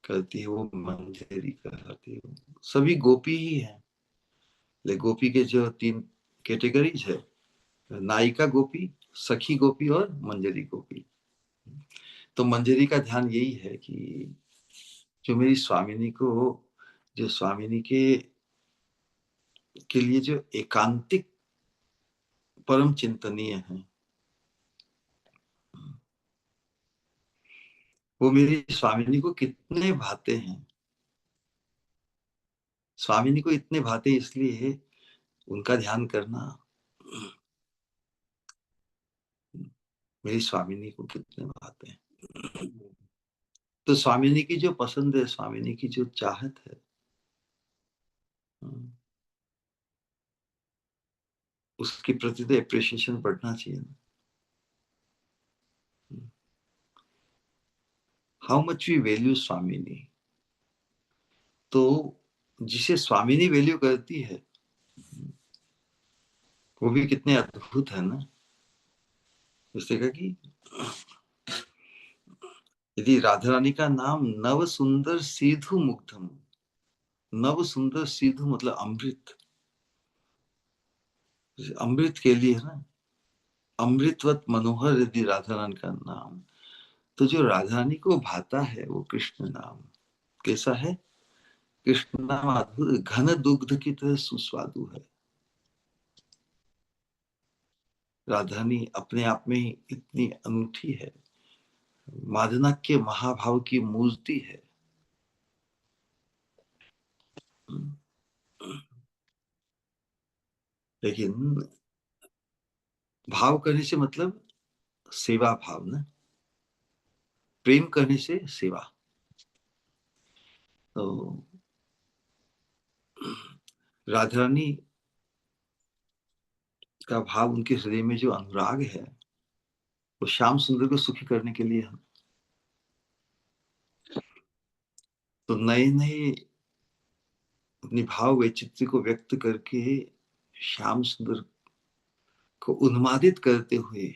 Speaker 1: करती है, वो मंजरी कहलाती है। सभी गोपी ही है। ले गोपी के जो 3 कैटेगरीज है, नायिका गोपी, सखी गोपी और मंजरी गोपी। तो मंजरी का ध्यान यही है कि जो मेरी स्वामिनी को, जो स्वामिनी के लिए जो एकांतिक परम चिंतनीय है, वो मेरी स्वामिनी को कितने भाते हैं। स्वामिनी को इतने भाते इसलिए उनका ध्यान करना, मेरी स्वामिनी को कितने भाते हैं। तो स्वामिनी की जो पसंद है, स्वामिनी की जो चाहत है, उसके प्रति तो एप्रिसिएशन बढ़ना चाहिए ना। हाउ मच वी वैल्यू स्वामिनी। तो जिसे स्वामिनी वैल्यू करती है, वो भी कितने अद्भुत है ना। उसने कहा कि यदि राधा रानी का नाम नव सुंदर सीधु मुग्धम, नव सुंदर सीधु मतलब अमृत, अमृत के लिए है ना, अमृतवत मनोहर यदि राधा रानी का नाम, तो जो राधा रानी को भाता है वो कृष्ण नाम कैसा है? कृष्ण नाम अद्भुत, घन दुग्ध की तरह सुस्वादु है। राधा रानी अपने आप में ही इतनी अनूठी है, मादनाक्य महाभाव की मूर्ति है। लेकिन भाव करने से मतलब सेवा भाव ना, प्रेम करने से सेवा। तो राधा रानी का भाव, उनके हृदय में जो अनुराग है, वो श्याम सुंदर को सुखी करने के लिए हम तो नए नए अपनी भाव वैचित्र्य को व्यक्त करके श्याम सुंदर को उन्मादित करते हुए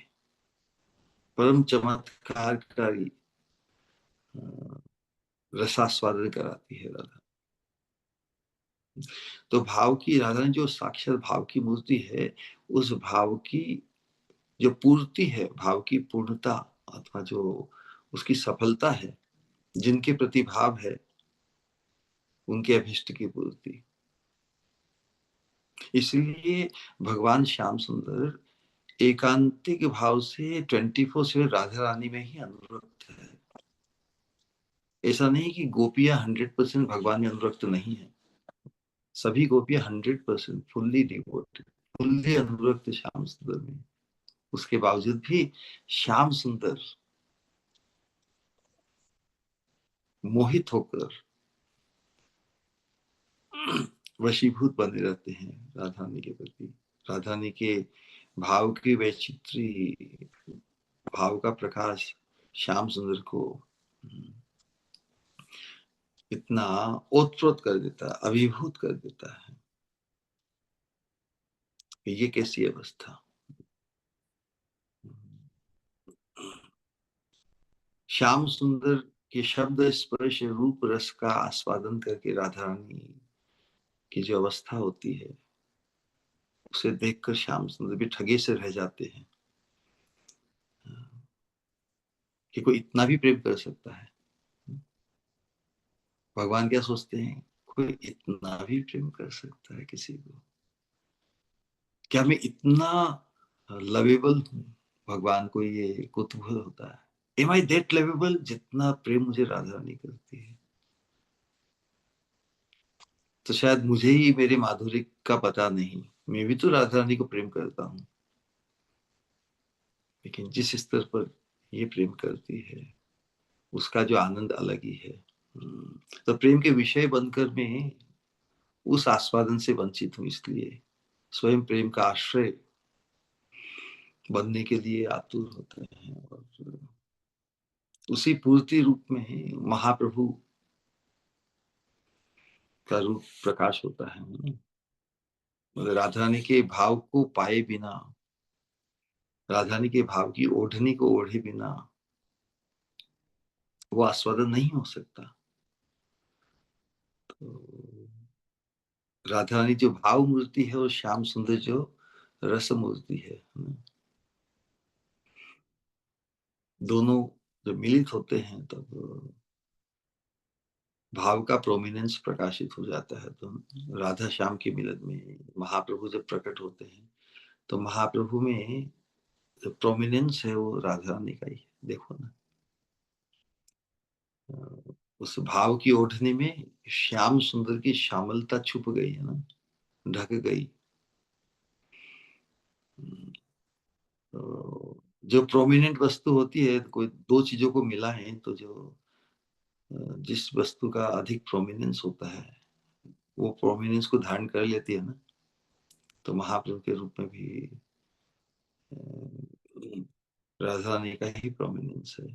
Speaker 1: परम चमत्कारकारी रसास्वादन कराती है राधा। तो भाव की राधा ने जो साक्षात भाव की मूर्ति है, उस भाव की जो पूर्ति है, भाव की पूर्णता अथवा जो उसकी सफलता है, जिनके प्रति भाव है उनके अभिष्ट की पूर्ति। इसलिए भगवान श्याम सुंदर एकांतिक भाव से 24/7 राधा रानी में ही अनुरक्त है। ऐसा नहीं कि गोपियां 100% भगवान में अनुरक्त नहीं है। सभी गोपियां 100% फुल्ली डिवोटेड, फुल्ली अनुरक्त श्याम सुंदर में। उसके बावजूद भी श्याम सुंदर मोहित होकर वशीभूत बने रहते हैं राधा रानी के प्रति। राधा रानी के भाव की वैचित्री, भाव का प्रकाश श्याम सुंदर को इतना ओतप्रोत कर देता है, अभिभूत कर देता है। ये कैसी अवस्था। श्याम सुंदर के शब्द स्पर्श रूप रस का आस्वादन करके राधा रानी की जो अवस्था होती है, उसे देखकर श्याम सुंदर भी ठगे से रह जाते हैं कि कोई इतना भी प्रेम कर सकता है। भगवान क्या सोचते हैं, कोई इतना भी प्रेम कर सकता है किसी को? क्या मैं इतना लवेबल हूं? भगवान को ये कुतूहल होता है। एम आई दैट लवेबल, जितना प्रेम मुझे राधा रानी करती है? तो शायद मुझे ही मेरे माधुर्य का पता नहीं। मैं भी तो राधा रानी को प्रेम करता हूँ, लेकिन जिस स्तर पर ये प्रेम करती है, उसका जो आनंद अलग ही है। तो प्रेम के विषय बनकर मैं उस आस्वादन से वंचित हूँ, इसलिए स्वयं प्रेम का आश्रय बनने के लिए आतुर होते हैं। और उसी पूर्ति रूप में महाप्रभु का रूप प्रकाश होता है। मतलब राधा रानी के भाव को पाए बिना, राधा रानी के भाव की ओढ़नी को ओढ़े बिना वो आस्वादन नहीं हो सकता। तो राधा रानी जो भाव मूर्ति है और श्याम सुंदर जो रस मूर्ति है, दोनों जब मिलित होते हैं तब भाव का प्रोमिनेंस प्रकाशित हो जाता है। तो राधा श्याम के मिलन में महाप्रभु जब प्रकट होते हैं, तो महाप्रभु में जो प्रोमिनेंस है वो राधा रानी का ही है। देखो ना, उस भाव की ओढ़नी में श्याम सुंदर की श्यामलता छुप गई है ना, ढक गई। तो जो प्रोमिनेंट वस्तु होती है, कोई दो चीजों को मिला है, तो जो जिस वस्तु का अधिक प्रोमिनेंस होता है वो प्रोमिनेंस को धारण कर लेती है ना। तो महाप्रभु के रूप में भी राधा रानी का ही प्रोमिनेंस है।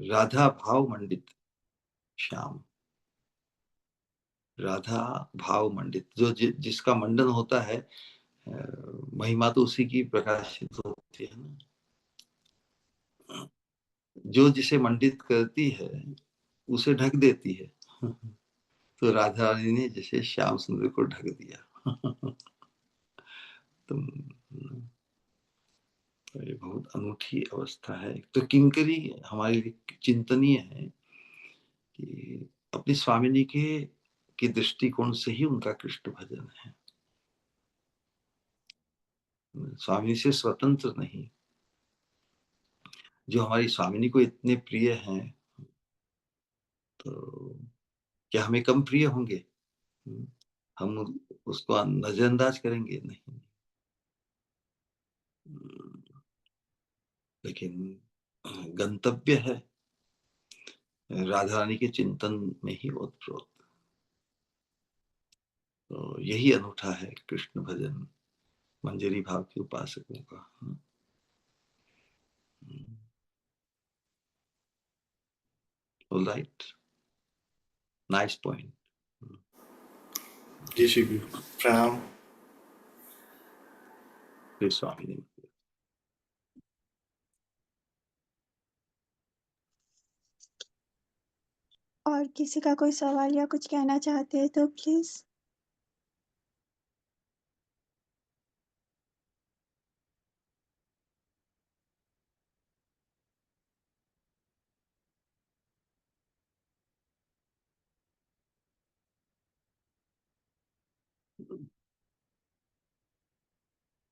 Speaker 1: राधा भाव मंडित श्याम, राधा भाव मंडित, जो जिसका मंडन होता है, महिमा तो उसी की प्रकाशित होती है ना। जो जिसे मंडित करती है उसे ढक देती है। तो राधा रानी ने जैसे श्याम सुंदर को ढक दिया। तो ये बहुत अनूठी अवस्था है। तो किंकरी हमारे लिए चिंतनीय है कि अपनी स्वामिनी के दृष्टिकोण से ही उनका कृष्ण भजन है, स्वामिनी से स्वतंत्र नहीं। जो हमारी स्वामिनी को इतने प्रिय हैं, तो क्या हमें कम प्रिय होंगे? हम उसको नजरअंदाज करेंगे? नहीं। लेकिन गंतव्य है राधा रानी के चिंतन में ही ओतप्रोत। तो यही अनूठा है कृष्ण भजन, मंजरी भाव के उपासकों का। All right. Nice point.
Speaker 4: जी श्री गुरु प्रणाम।
Speaker 1: फिर स्वामी ने
Speaker 3: और किसी का कोई सवाल या कुछ कहना चाहते हैं तो प्लीज।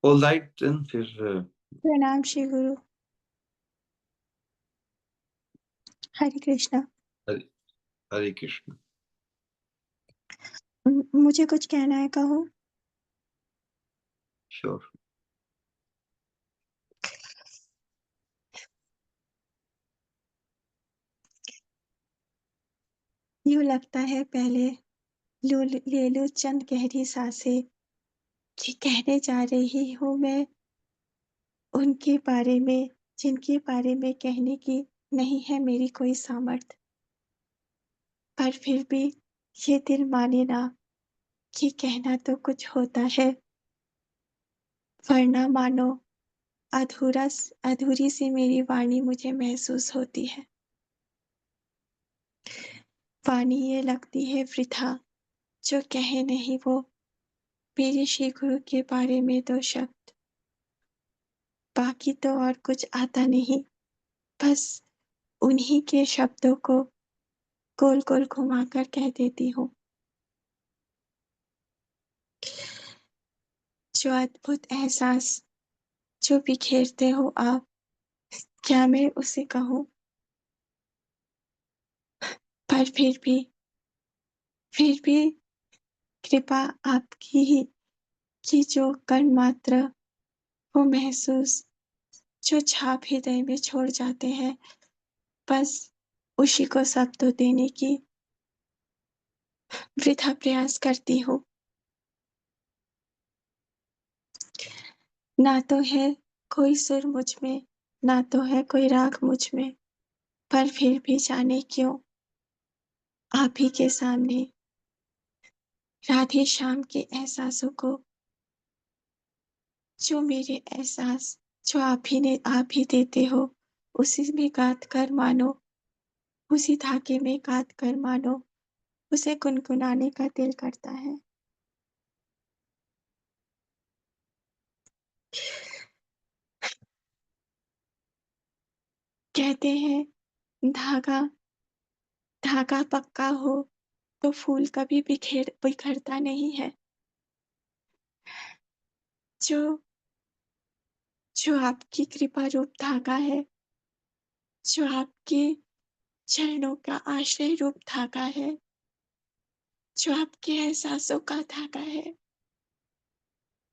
Speaker 1: All right, then फिर
Speaker 3: प्रणाम श्री गुरु। हरे कृष्णा।
Speaker 1: हरे कृष्ण।
Speaker 3: मुझे कुछ कहना है, कहो।
Speaker 1: Sure.
Speaker 3: यूं लगता है पहले ले लो चंद गहरी सांसें कि कहने जा रही हूँ मैं उनके बारे में जिनके बारे में कहने की नहीं है मेरी कोई सामर्थ, पर फिर भी ये दिल माने ना कि कहना तो कुछ होता है, वरना मानो अधूरी सी मेरी वाणी मुझे महसूस होती है। वाणी ये लगती है वृथा, जो कहे नहीं वो मेरे श्री गुरु के बारे में दो शब्द, बाकी तो और कुछ आता नहीं, बस उन्हीं के शब्दों को गोल गोल घुमाकर कह देती हूँ। जो अद्भुत एहसास जो बिखेरते हो आप, क्या मैं उसे कहूँ, पर फिर भी कृपा आपकी ही कि जो कण मात्र वो महसूस जो छाप हृदय में छोड़ जाते हैं, बस उसी को शब्दों देने की वृथा प्रयास करती हूँ। ना तो है कोई सुर मुझ में, ना तो है कोई राग मुझ में, पर फिर भी जाने क्यों आप ही के सामने राधे श्याम के एहसासों को, जो मेरे एहसास जो आप ही देते हो, उसी में गाथ कर मानो, उसी धागे में गाथ कर मानो, उसे गुनगुनाने का दिल करता है। कहते हैं धागा धागा पक्का हो तो फूल कभी बिखरता नहीं है। जो जो आपकी कृपा रूप धागा है, जो आपके चरणों का आश्रय रूप धागा है, जो आपके एहसासों का धागा है,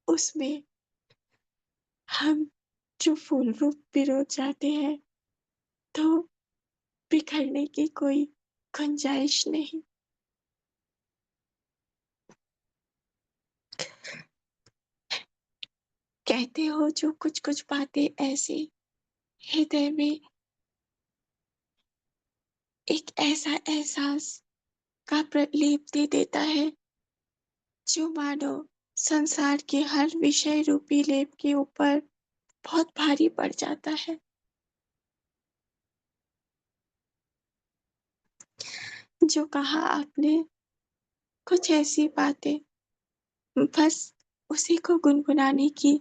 Speaker 3: उसमें हम जो फूल रूप पिरो जाते हैं तो बिखरने की कोई गुंजाइश नहीं। कहते हो जो कुछ कुछ बातें ऐसी हृदय में एक ऐसा एहसास का प्रलेप दे देता है, जो मानो संसार के हर विषय रूपी लेप के ऊपर बहुत भारी पड़ जाता है। जो कहा आपने कुछ ऐसी बातें, बस उसी को गुनगुनाने की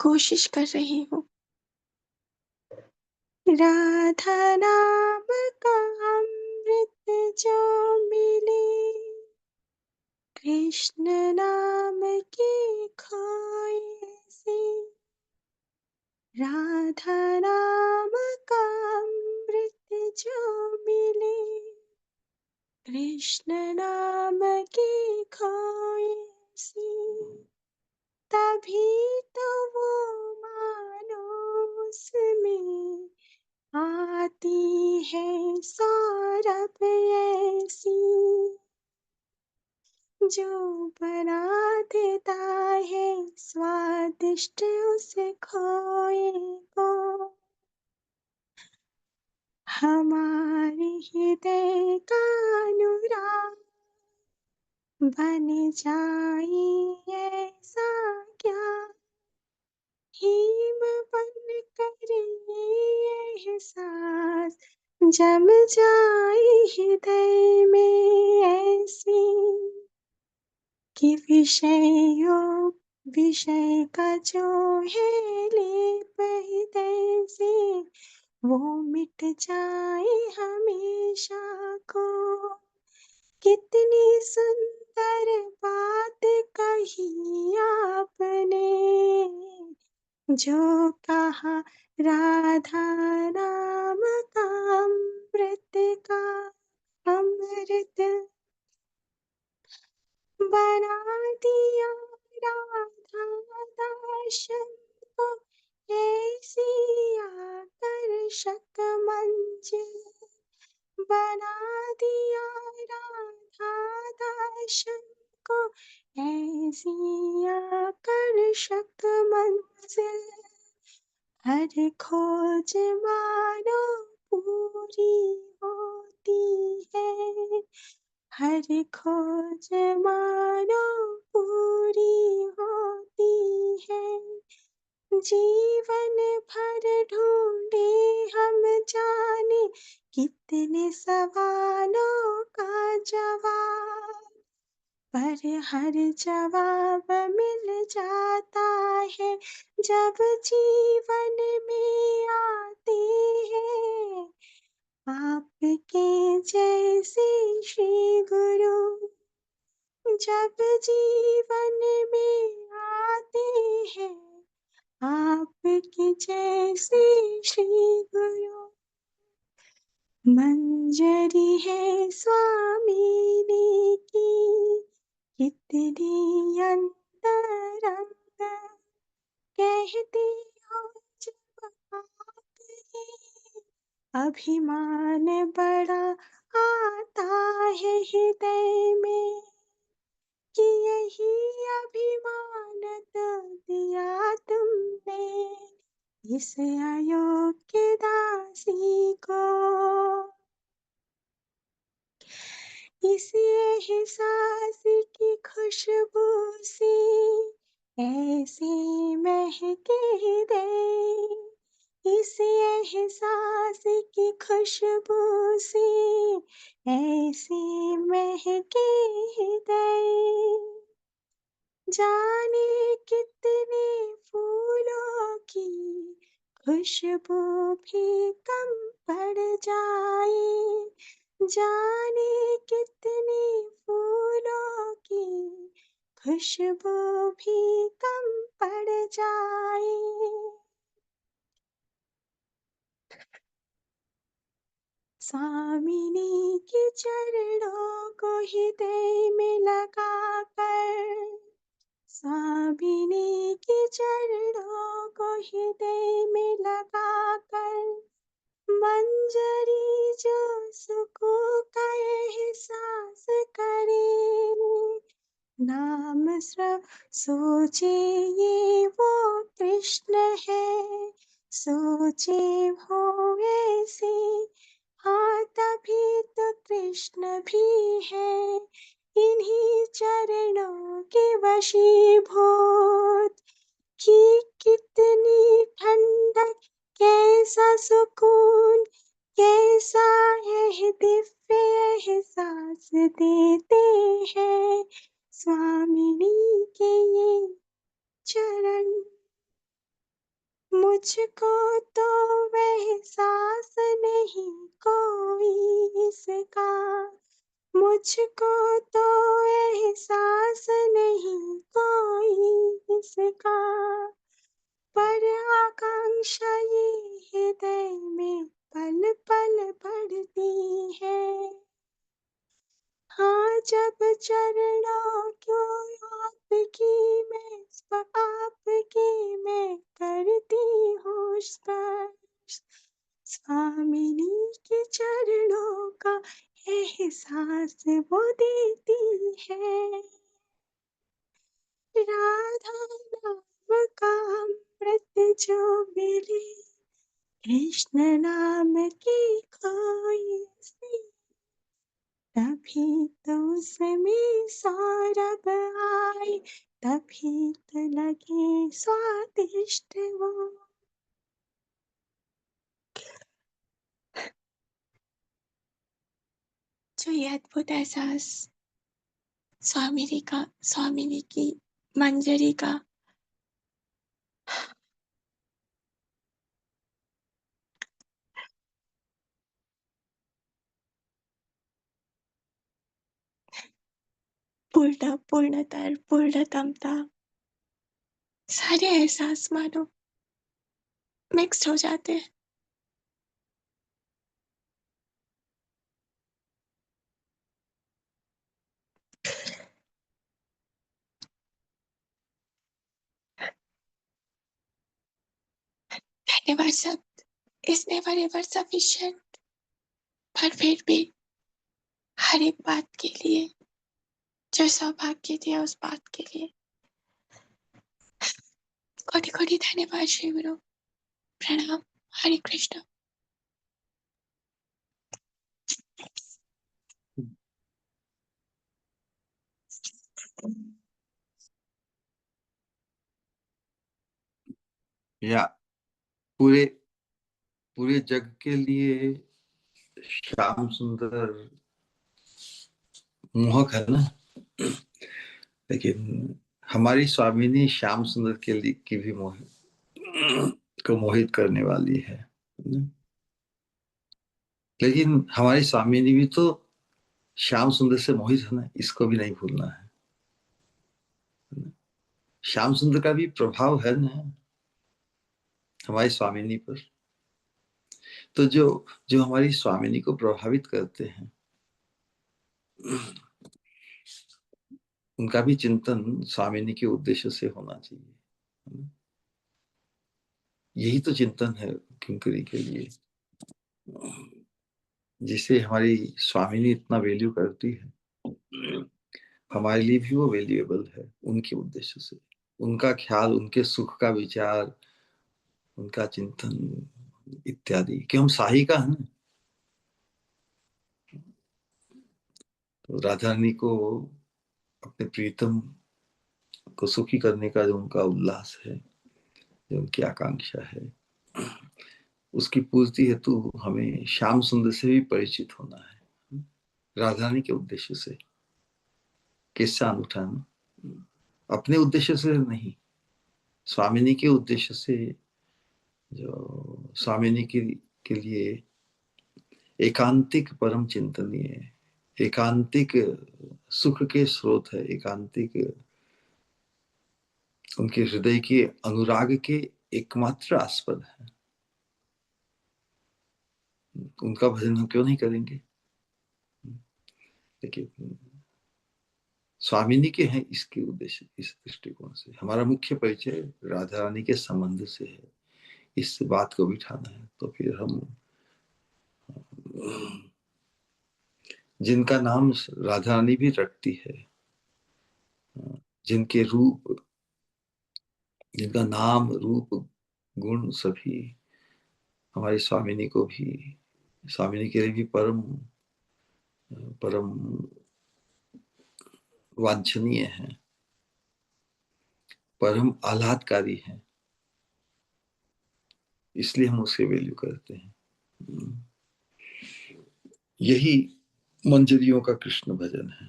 Speaker 3: कोशिश कर रही हूँ। राधा नाम का अमृत जो मिले, कृष्ण नाम की खोए से, राधा नाम का अमृत जो मिले, कृष्ण नाम की खोए से, तभी तो वो मानो उसमें आती है सौरभ ऐसी, जो बना देता है स्वादिष्ट उस खोए को। हमारे हृदय का अनुराग बन जाए ऐसा क्या, हिम बन कर ये एहसास जम जाए हृदय में ऐसी, कि विषय का जो है लेप हृदय से वो मिट जाए हमेशा को। कितनी सुंदर बात कही आपने, जो कहा राधा नाम का अमृत का अमृत बना दिया राधा दाशन को, ऐसी आकर्षक मंजिल बना दिया राधा दाशन को, ऐसी आकर्षक मंजिल हर खोज मानो पूरी होती है, हर खोज मानो पूरी होती है। जीवन भर ढूंढे हम जाने कितने सवालों का जवाब, पर हर जवाब मिल जाता है जब जीवन में आते हैं आपके जैसे श्री गुरु। जब जीवन में आते हैं आपके जैसे श्री गुरु। मंजरी है स्वामी ने की कितनी अंतरंग, कहती हो जब आप ही अभिमान बड़ा आता है हृदय में, कि यही अभिमान तो दिया तुमने इस अयोग्य दासी को। इस एहसास की खुशबू से ऐसी महके दे, इस एहसास की खुशबू से ऐसी महके दे, जाने कितने फूलों की खुशबू भी कम पड़ जाए, जाने कितने फूलों की खुशबू भी कम पड़ जाए। स्वामिनी के चरणों को हृदय में लगा कर, स्वामिनी के चरणों को हृदय में लगा कर, मंजरी जो सुकून का एहसास करे, नाम स्रव सोचे ये वो कृष्ण है, सोचे हो ऐसे, हाँ तभी तो कृष्ण भी है इन्हीं चरणों के वशीभूत। कि कितनी ठंडक, कैसा सुकून, कैसा यह दिव्य एहसास देते हैं स्वामिनी के ये चरण। मुझको तो एहसास नहीं कोई इसका, मुझको तो एहसास नहीं कोई इसका, पर आकांक्षा ये हृदय में पल पल बढ़ती है। हाँ जब चरणों को आपकी मैं करती हूँ स्पर्श, स्वामिनी के चरणों का एहसास वो देती है। जो मिली कृष्ण नाम की कोई सी, तभी तो उसमें सौरभ आए, तभी तो लगे स्वादिष्ट वो। जो ये अद्भुत एहसास स्वामिनी की मंजरी का पूर्णतम था। सारे एहसास मानो मिक्स्ड हो जाते हैं। धन्यवाद शब्द इज नेवर एवर सफिशिएंट, पर फिर भी हर एक बात के लिए, जो सौभाग्य दिया उस बात के लिए कोटि कोटि धन्यवाद श्री गुरु। प्रणाम। हरे कृष्ण।
Speaker 1: या पूरे पूरे जग के लिए श्याम सुंदर मोहक है ना, लेकिन हमारी स्वामिनी श्याम सुंदर के लिए की भी को मोहित करने वाली है। लेकिन हमारी स्वामिनी भी तो श्याम सुंदर से मोहित है ना, इसको भी नहीं भूलना है। श्याम सुंदर का भी प्रभाव है ना हमारी स्वामिनी पर। तो जो जो हमारी स्वामिनी को प्रभावित करते हैं, उनका भी चिंतन स्वामिनी के उद्देश्य से होना चाहिए। यही तो चिंतन है किंकरी के लिए, जिसे हमारी स्वामिनी इतना वैल्यू करती है। हमारे लिए भी वो वैल्यूएबल है उनके उद्देश्य से। उनका ख्याल, उनके सुख का विचार, उनका चिंतन इत्यादि, कि हम शाही का है ना। तो राधा रानी को अपने प्रीतम को सुखी करने का जो उनका उल्लास है, जो उनकी आकांक्षा है, उसकी पूर्ति हेतु हमें श्याम सुंदर से भी परिचित होना है। राधा रानी के उद्देश्य से किस्सा अनुठान, अपने उद्देश्य से नहीं, स्वामिनी के उद्देश्य से, जो स्वामिनी के लिए एकांतिक परम चिंतनीय, एकांतिक सुख के स्रोत है, एकांतिक उनके हृदय के अनुराग के एकमात्र आस्पद है। उनका भजन हम क्यों नहीं करेंगे? लेकिन स्वामिनी के हैं इसके उद्देश्य, इस दृष्टिकोण से हमारा मुख्य परिचय राधा रानी के संबंध से है। इस बात को बिठाना है, तो फिर हम जिनका नाम राधा रानी भी रखती है, जिनके रूप, जिनका नाम रूप गुण सभी हमारी स्वामिनी को भी, स्वामिनी के लिए भी परम परम वांछनीय है, परम आह्लादकारी है, इसलिए हम उसे वैल्यू करते हैं। यही मंजरियों का कृष्ण भजन है।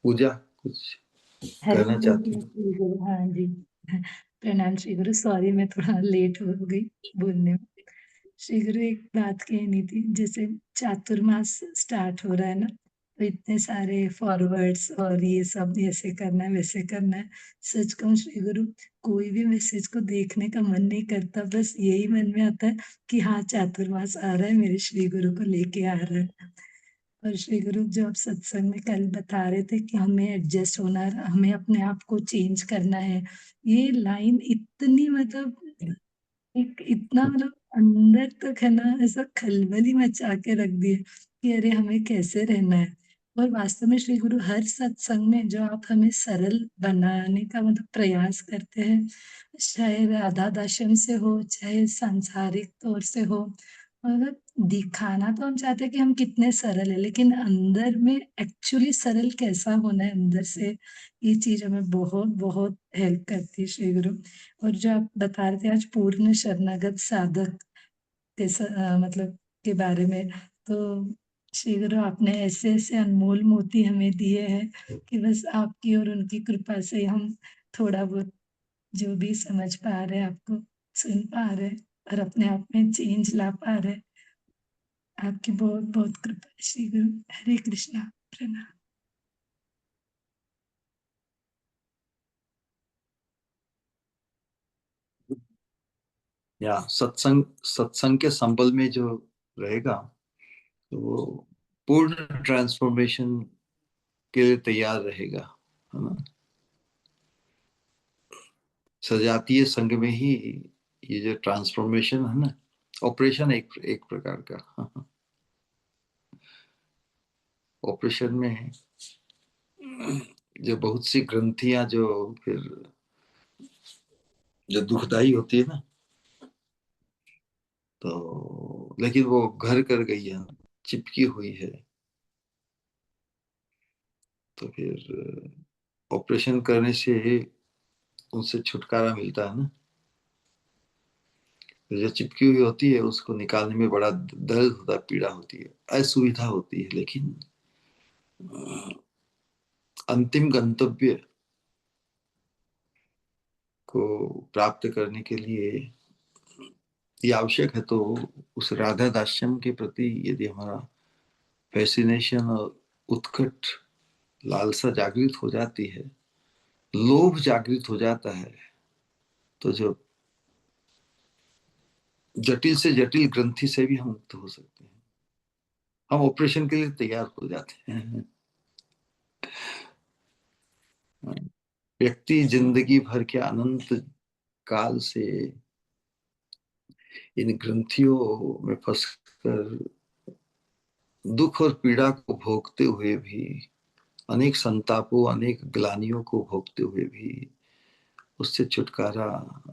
Speaker 1: पूजा कुछ कहना चाहती हूँ?
Speaker 5: हाँ जी, प्रणाम श्री गुरु। सॉरी मैं थोड़ा लेट हो गई बोलने में। श्री गुरु एक बात कहनी थी, जैसे चातुर्मास स्टार्ट हो रहा है ना, तो इतने सारे फॉरवर्ड्स और ये सब ऐसे करना है वैसे करना है। सच कहूँ श्री गुरु, कोई भी मैसेज को देखने का मन नहीं करता, बस यही मन में आता है कि हाँ चातुर्मास आ रहा है, मेरे श्री गुरु को लेके आ रहा है। और श्री गुरु जो आप सत्संग में कल बता रहे थे कि हमें एडजस्ट होना है, हमें अपने आप को चेंज करना है, ये लाइन इतनी मतलब एक इतना मतलब अंदर तक है ना, ऐसा खलबली मचा के रख दिए कि अरे हमें कैसे रहना है। और वास्तव में श्री गुरु हर सत्संग में जो आप हमें सरल बनाने का मतलब प्रयास करते हैं, चाहे राधा दास्यम से हो, चाहे सांसारिक तौर से हो, मतलब दिखाना तो हम चाहते हैं कि हम कितने सरल हैं, लेकिन अंदर में एक्चुअली सरल कैसा होना है अंदर से, ये चीज़ हमें बहुत हेल्प करती है श्री गुरु। और जो आप बता रहे थे आज पूर्ण शरणागत साधक के मतलब के बारे में, तो श्री गुरु आपने ऐसे-ऐसे अनमोल मोती हमें दिए हैं कि बस आपकी और उनकी कृपा से हम थोड़ा बहुत जो भी समझ पा रहे हैं, आपको सुन पा रहे हैं और अपने आप में चेंज ला पा रहे हैं। आपकी बहुत-बहुत कृपा है श्री गुरु। हरे कृष्णा। प्रणाम।
Speaker 1: या सत्संग सत्संग के संबल में जो रहेगा तो वो पूर्ण ट्रांसफॉर्मेशन के लिए तैयार रहेगा, है ना। सजातीय संघ में ही ये जो ट्रांसफॉर्मेशन है ना, ऑपरेशन एक प्रकार का ऑपरेशन में जो बहुत सी ग्रंथियां जो फिर जो दुखदाई होती है ना, तो लेकिन वो घर कर गई है, चिपकी हुई है, तो फिर ऑपरेशन करने से उनसे छुटकारा मिलता है ना। तो जो चिपकी हुई होती है उसको निकालने में बड़ा दर्द होता है, पीड़ा होती है, असुविधा होती है, लेकिन अंतिम गंतव्य को प्राप्त करने के लिए ये आवश्यक है। तो उस राधा दास्यम के प्रति यदि हमारा फैसिनेशन और उत्कट लालसा जागृत हो जाती है, लोभ जागृत हो जाता है, तो जो जटिल से जटिल ग्रंथि से भी हम मुक्त हो सकते हैं, हम ऑपरेशन के लिए तैयार हो जाते हैं। व्यक्ति जिंदगी भर के अनंत काल से इन ग्रंथियों में फंसकर दुख और पीड़ा को भोगते हुए भी, अनेक संतापों अनेक ग्लानियों को भोगते हुए भी उससे छुटकारा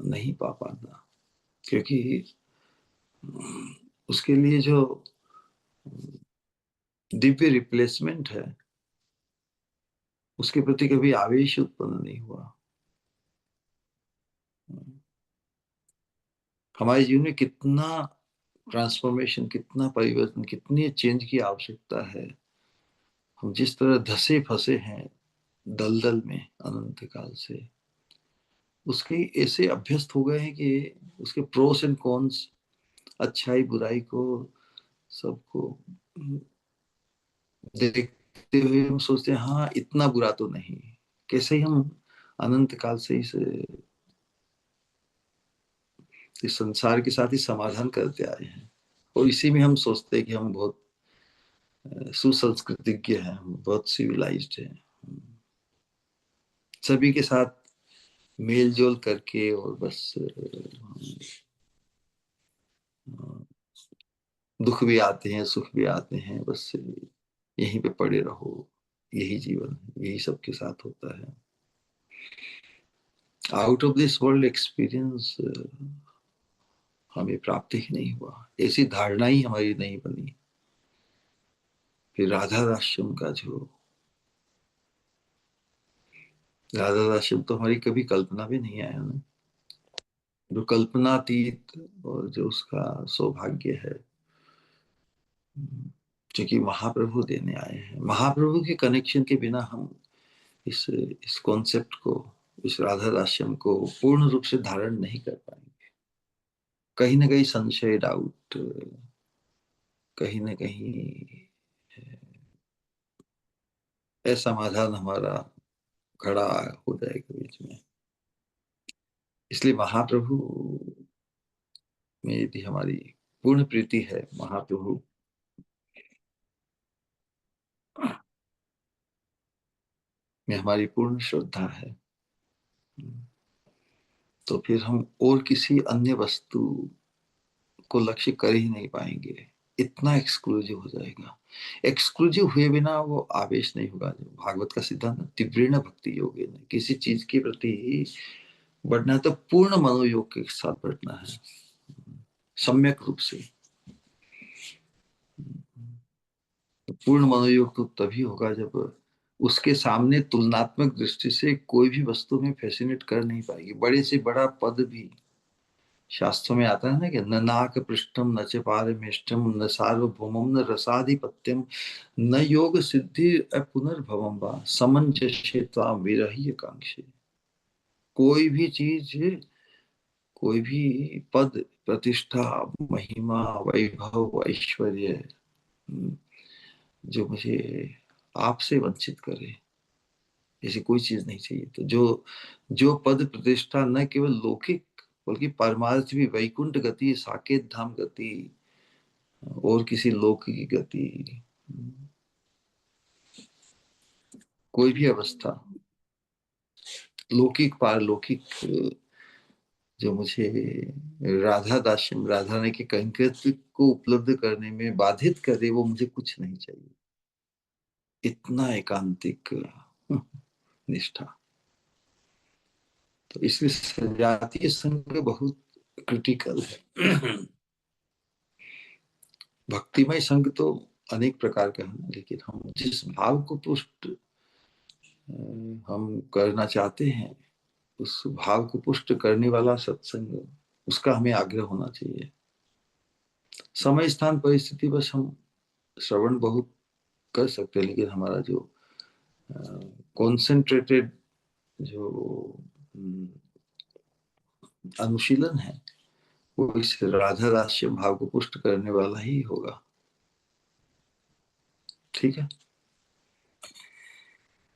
Speaker 1: नहीं पा पाता, क्योंकि उसके लिए जो दिव्य रिप्लेसमेंट है उसके प्रति कभी आवेश उत्पन्न नहीं हुआ। हमारे जीवन में कितना ट्रांसफॉर्मेशन, कितना परिवर्तन, कितनी चेंज की आवश्यकता है। हम जिस तरह धसे फंसे हैं दलदल में अनंत काल से, उसके ऐसे अभ्यस्त हो गए हैं कि उसके प्रोस एंड कॉन्स, अच्छाई बुराई को सबको देखते हुए हम सोचते हैं हाँ इतना बुरा तो नहीं। कैसे ही हम अनंत काल से इस संसार के साथ ही समाधान करते आए हैं, और इसी में हम सोचते हैं कि हम बहुत सुसंस्कृतिज्ञ हैं, हम बहुत सिविलाइज्ड हैं, सभी के साथ मेल जोल करके और बस दुख भी आते हैं सुख भी आते हैं, बस यहीं पे पड़े रहो, यही जीवन है, यही सबके साथ होता है। Out of this world experience हमें प्राप्त ही नहीं हुआ, ऐसी धारणा ही हमारी नहीं बनी। फिर राधा दास्यम का जो राधा दास्यम तो हमारी कभी कल्पना भी नहीं आया ना, जो कल्पनातीत और जो उसका सौभाग्य है, क्योंकि महाप्रभु देने आए हैं। महाप्रभु के कनेक्शन के बिना हम इस कॉन्सेप्ट को, इस राधा दास्यम को पूर्ण रूप से धारण नहीं कर पाएंगे। कहीं ना कहीं संशय, डाउट, कहीं ना कहीं असमाधान हमारा खड़ा हो जाएगा बीच में। इसलिए महाप्रभु में यदि हमारी पूर्ण प्रीति है, महाप्रभु में हमारी पूर्ण श्रद्धा है, तो फिर हम और किसी अन्य वस्तु को लक्ष्य कर ही नहीं पाएंगे। इतना एक्सक्लूसिव हो जाएगा। एक्सक्लूसिव हुए बिना वो आवेश नहीं होगा। जो भागवत का सिद्धांत तीव्रेण भक्ति योग है, किसी चीज के प्रति बढ़ना है तो पूर्ण मनोयोग के साथ बढ़ना है, सम्यक रूप से। तो पूर्ण मनोयोग तो तभी होगा जब उसके सामने तुलनात्मक दृष्टि से कोई भी वस्तु में फैसिनेट कर नहीं पाएगी। बड़े से बड़ा पद भी, शास्त्रों में आता है ना कि न नाक पृष्ठम न च पारमेष्टम न सार्वभौमम न रसाधिपत्यम न योग सिद्धि पुनर्भवम वा समंजस्य त्वाम विरह्य कांक्षे। कोई भी चीज, कोई भी पद, प्रतिष्ठा, महिमा, वैभव, ऐश्वर्य जो मुझे आपसे वंचित करे, ऐसी कोई चीज नहीं चाहिए। तो जो पद प्रतिष्ठा न केवल लौकिक बल्कि परमार्थ भी, वैकुंठ गति, साकेत धाम गति और किसी लोक की गति, कोई भी अवस्था, लौकिक पारलौकिक, जो मुझे राधा दास्यम, राधा ने के कंकृत्व को उपलब्ध करने में बाधित करे, वो मुझे कुछ नहीं चाहिए। इतना एकांतिक निष्ठा। तो इसलिए सजातीय संघ बहुत क्रिटिकल है। भक्तिमय संघ तो अनेक प्रकार का है, लेकिन हम जिस भाव को पुष्ट हम करना चाहते हैं, उस भाव को पुष्ट करने वाला सत्संग, उसका हमें आग्रह होना चाहिए। समय स्थान परिस्थिति बस हम श्रवण बहुत कर सकते हैं, लेकिन हमारा जो कॉन्सेंट्रेटेड जो अनुशीलन है वो इस राधा राष्ट्रीय भाव को पुष्ट करने वाला ही होगा। ठीक है,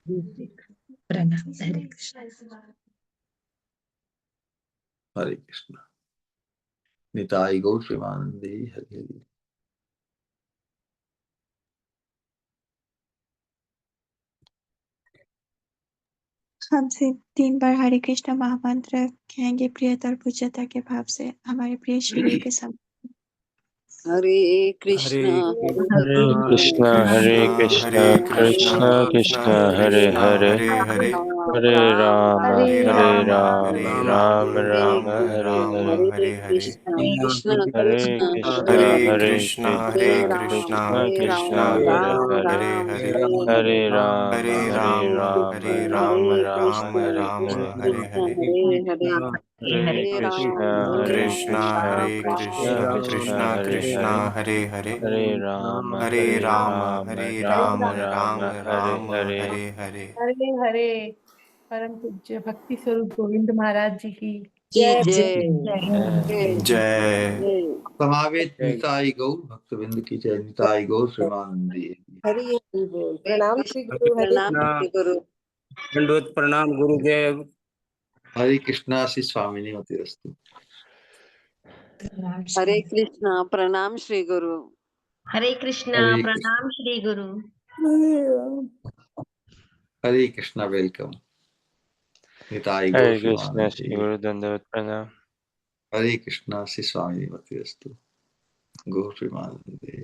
Speaker 5: प्रणाम। हरे कृष्ण।
Speaker 1: हरे कृष्ण। निताई गौर प्रेमानंदे हरि हरि।
Speaker 3: हम सिर्फ 3 बार हरे कृष्ण महामंत्र कहेंगे प्रियता और पूज्यता के भाव से हमारे प्रिय श्री गुरु के सामने।
Speaker 6: हरे कृष्णा
Speaker 7: हरे कृष्णा हरे कृष्णा कृष्णा कृष्णा हरे हरे हरे राम राम राम हरे हरे
Speaker 6: हरे कृष्णा कृष्णा
Speaker 7: हरे
Speaker 6: कृष्णा
Speaker 7: कृष्णा
Speaker 6: हरे
Speaker 7: हरे
Speaker 4: कृष्णा
Speaker 6: हरे
Speaker 7: कृष्णा
Speaker 6: राम
Speaker 7: कृष्णा हरे
Speaker 6: राम
Speaker 7: हरे
Speaker 6: राम
Speaker 7: हरे राम
Speaker 6: हरे
Speaker 7: राम
Speaker 6: हरे
Speaker 7: राम
Speaker 6: कृष्णा
Speaker 7: हरे
Speaker 6: कृष्णा
Speaker 7: हरे
Speaker 6: हरे हरे
Speaker 7: हरे
Speaker 6: हरे
Speaker 7: कृष्णा
Speaker 6: राम
Speaker 7: हरे
Speaker 4: कृष्णा
Speaker 7: कृष्णा
Speaker 4: हरे
Speaker 7: कृष्णा
Speaker 4: कृष्णा
Speaker 7: कृष्णा
Speaker 4: कृष्णा
Speaker 7: हरे
Speaker 4: कृष्णा
Speaker 7: हरे
Speaker 4: हरे हरे
Speaker 7: हरे राम
Speaker 4: हरे
Speaker 7: राम
Speaker 4: राम
Speaker 7: राम
Speaker 4: राम
Speaker 7: हरे
Speaker 4: राम
Speaker 7: हरे
Speaker 4: हरे हरे।
Speaker 2: हरे हरे। परम पूज्य भक्ति स्वरूप गोविंद महाराज जी की
Speaker 6: जय
Speaker 5: जय
Speaker 6: जय
Speaker 4: जय
Speaker 6: जय
Speaker 1: समावेत निताई गौर भक्तविंद की जय। निताई गौर प्रेमानंदे।
Speaker 6: हरि हरि बोल। प्रणाम श्री गुरु। हरे
Speaker 8: प्रणाम
Speaker 6: श्री गुरु।
Speaker 8: दंडवत प्रणाम गुरुदेव।
Speaker 1: हरे कृष्णा श्री स्वामिनी अस्तु।
Speaker 5: प्रणाम
Speaker 6: हरे कृष्णा प्रणाम श्री गुरु।
Speaker 9: हरे कृष्णा
Speaker 1: हरे
Speaker 9: प्रणाम श्री गुरु।
Speaker 1: हरे कृष्णा। वेलकम। निताई गौर
Speaker 7: हरे कृष्ण
Speaker 1: प्रेमानंदे।
Speaker 7: श्री गुरु दंडवत प्रणाम।
Speaker 1: हरे कृष्णा श्री स्वामिनी अस्तु। गौर प्रेमानंदे।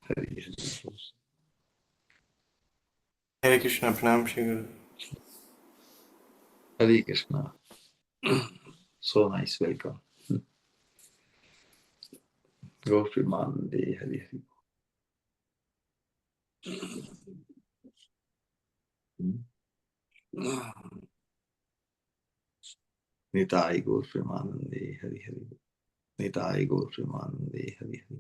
Speaker 1: हरि हरि।
Speaker 4: हरे कृष्णा। प्रणाम Shri Guru.
Speaker 1: Hare Krishna. So nice. Welcome. Gaur प्रेमानंदे। हरि हरि। निताई गौर प्रेमानंदे। हरि हरि। निताई गौर प्रेमानंदे। हरि हरि।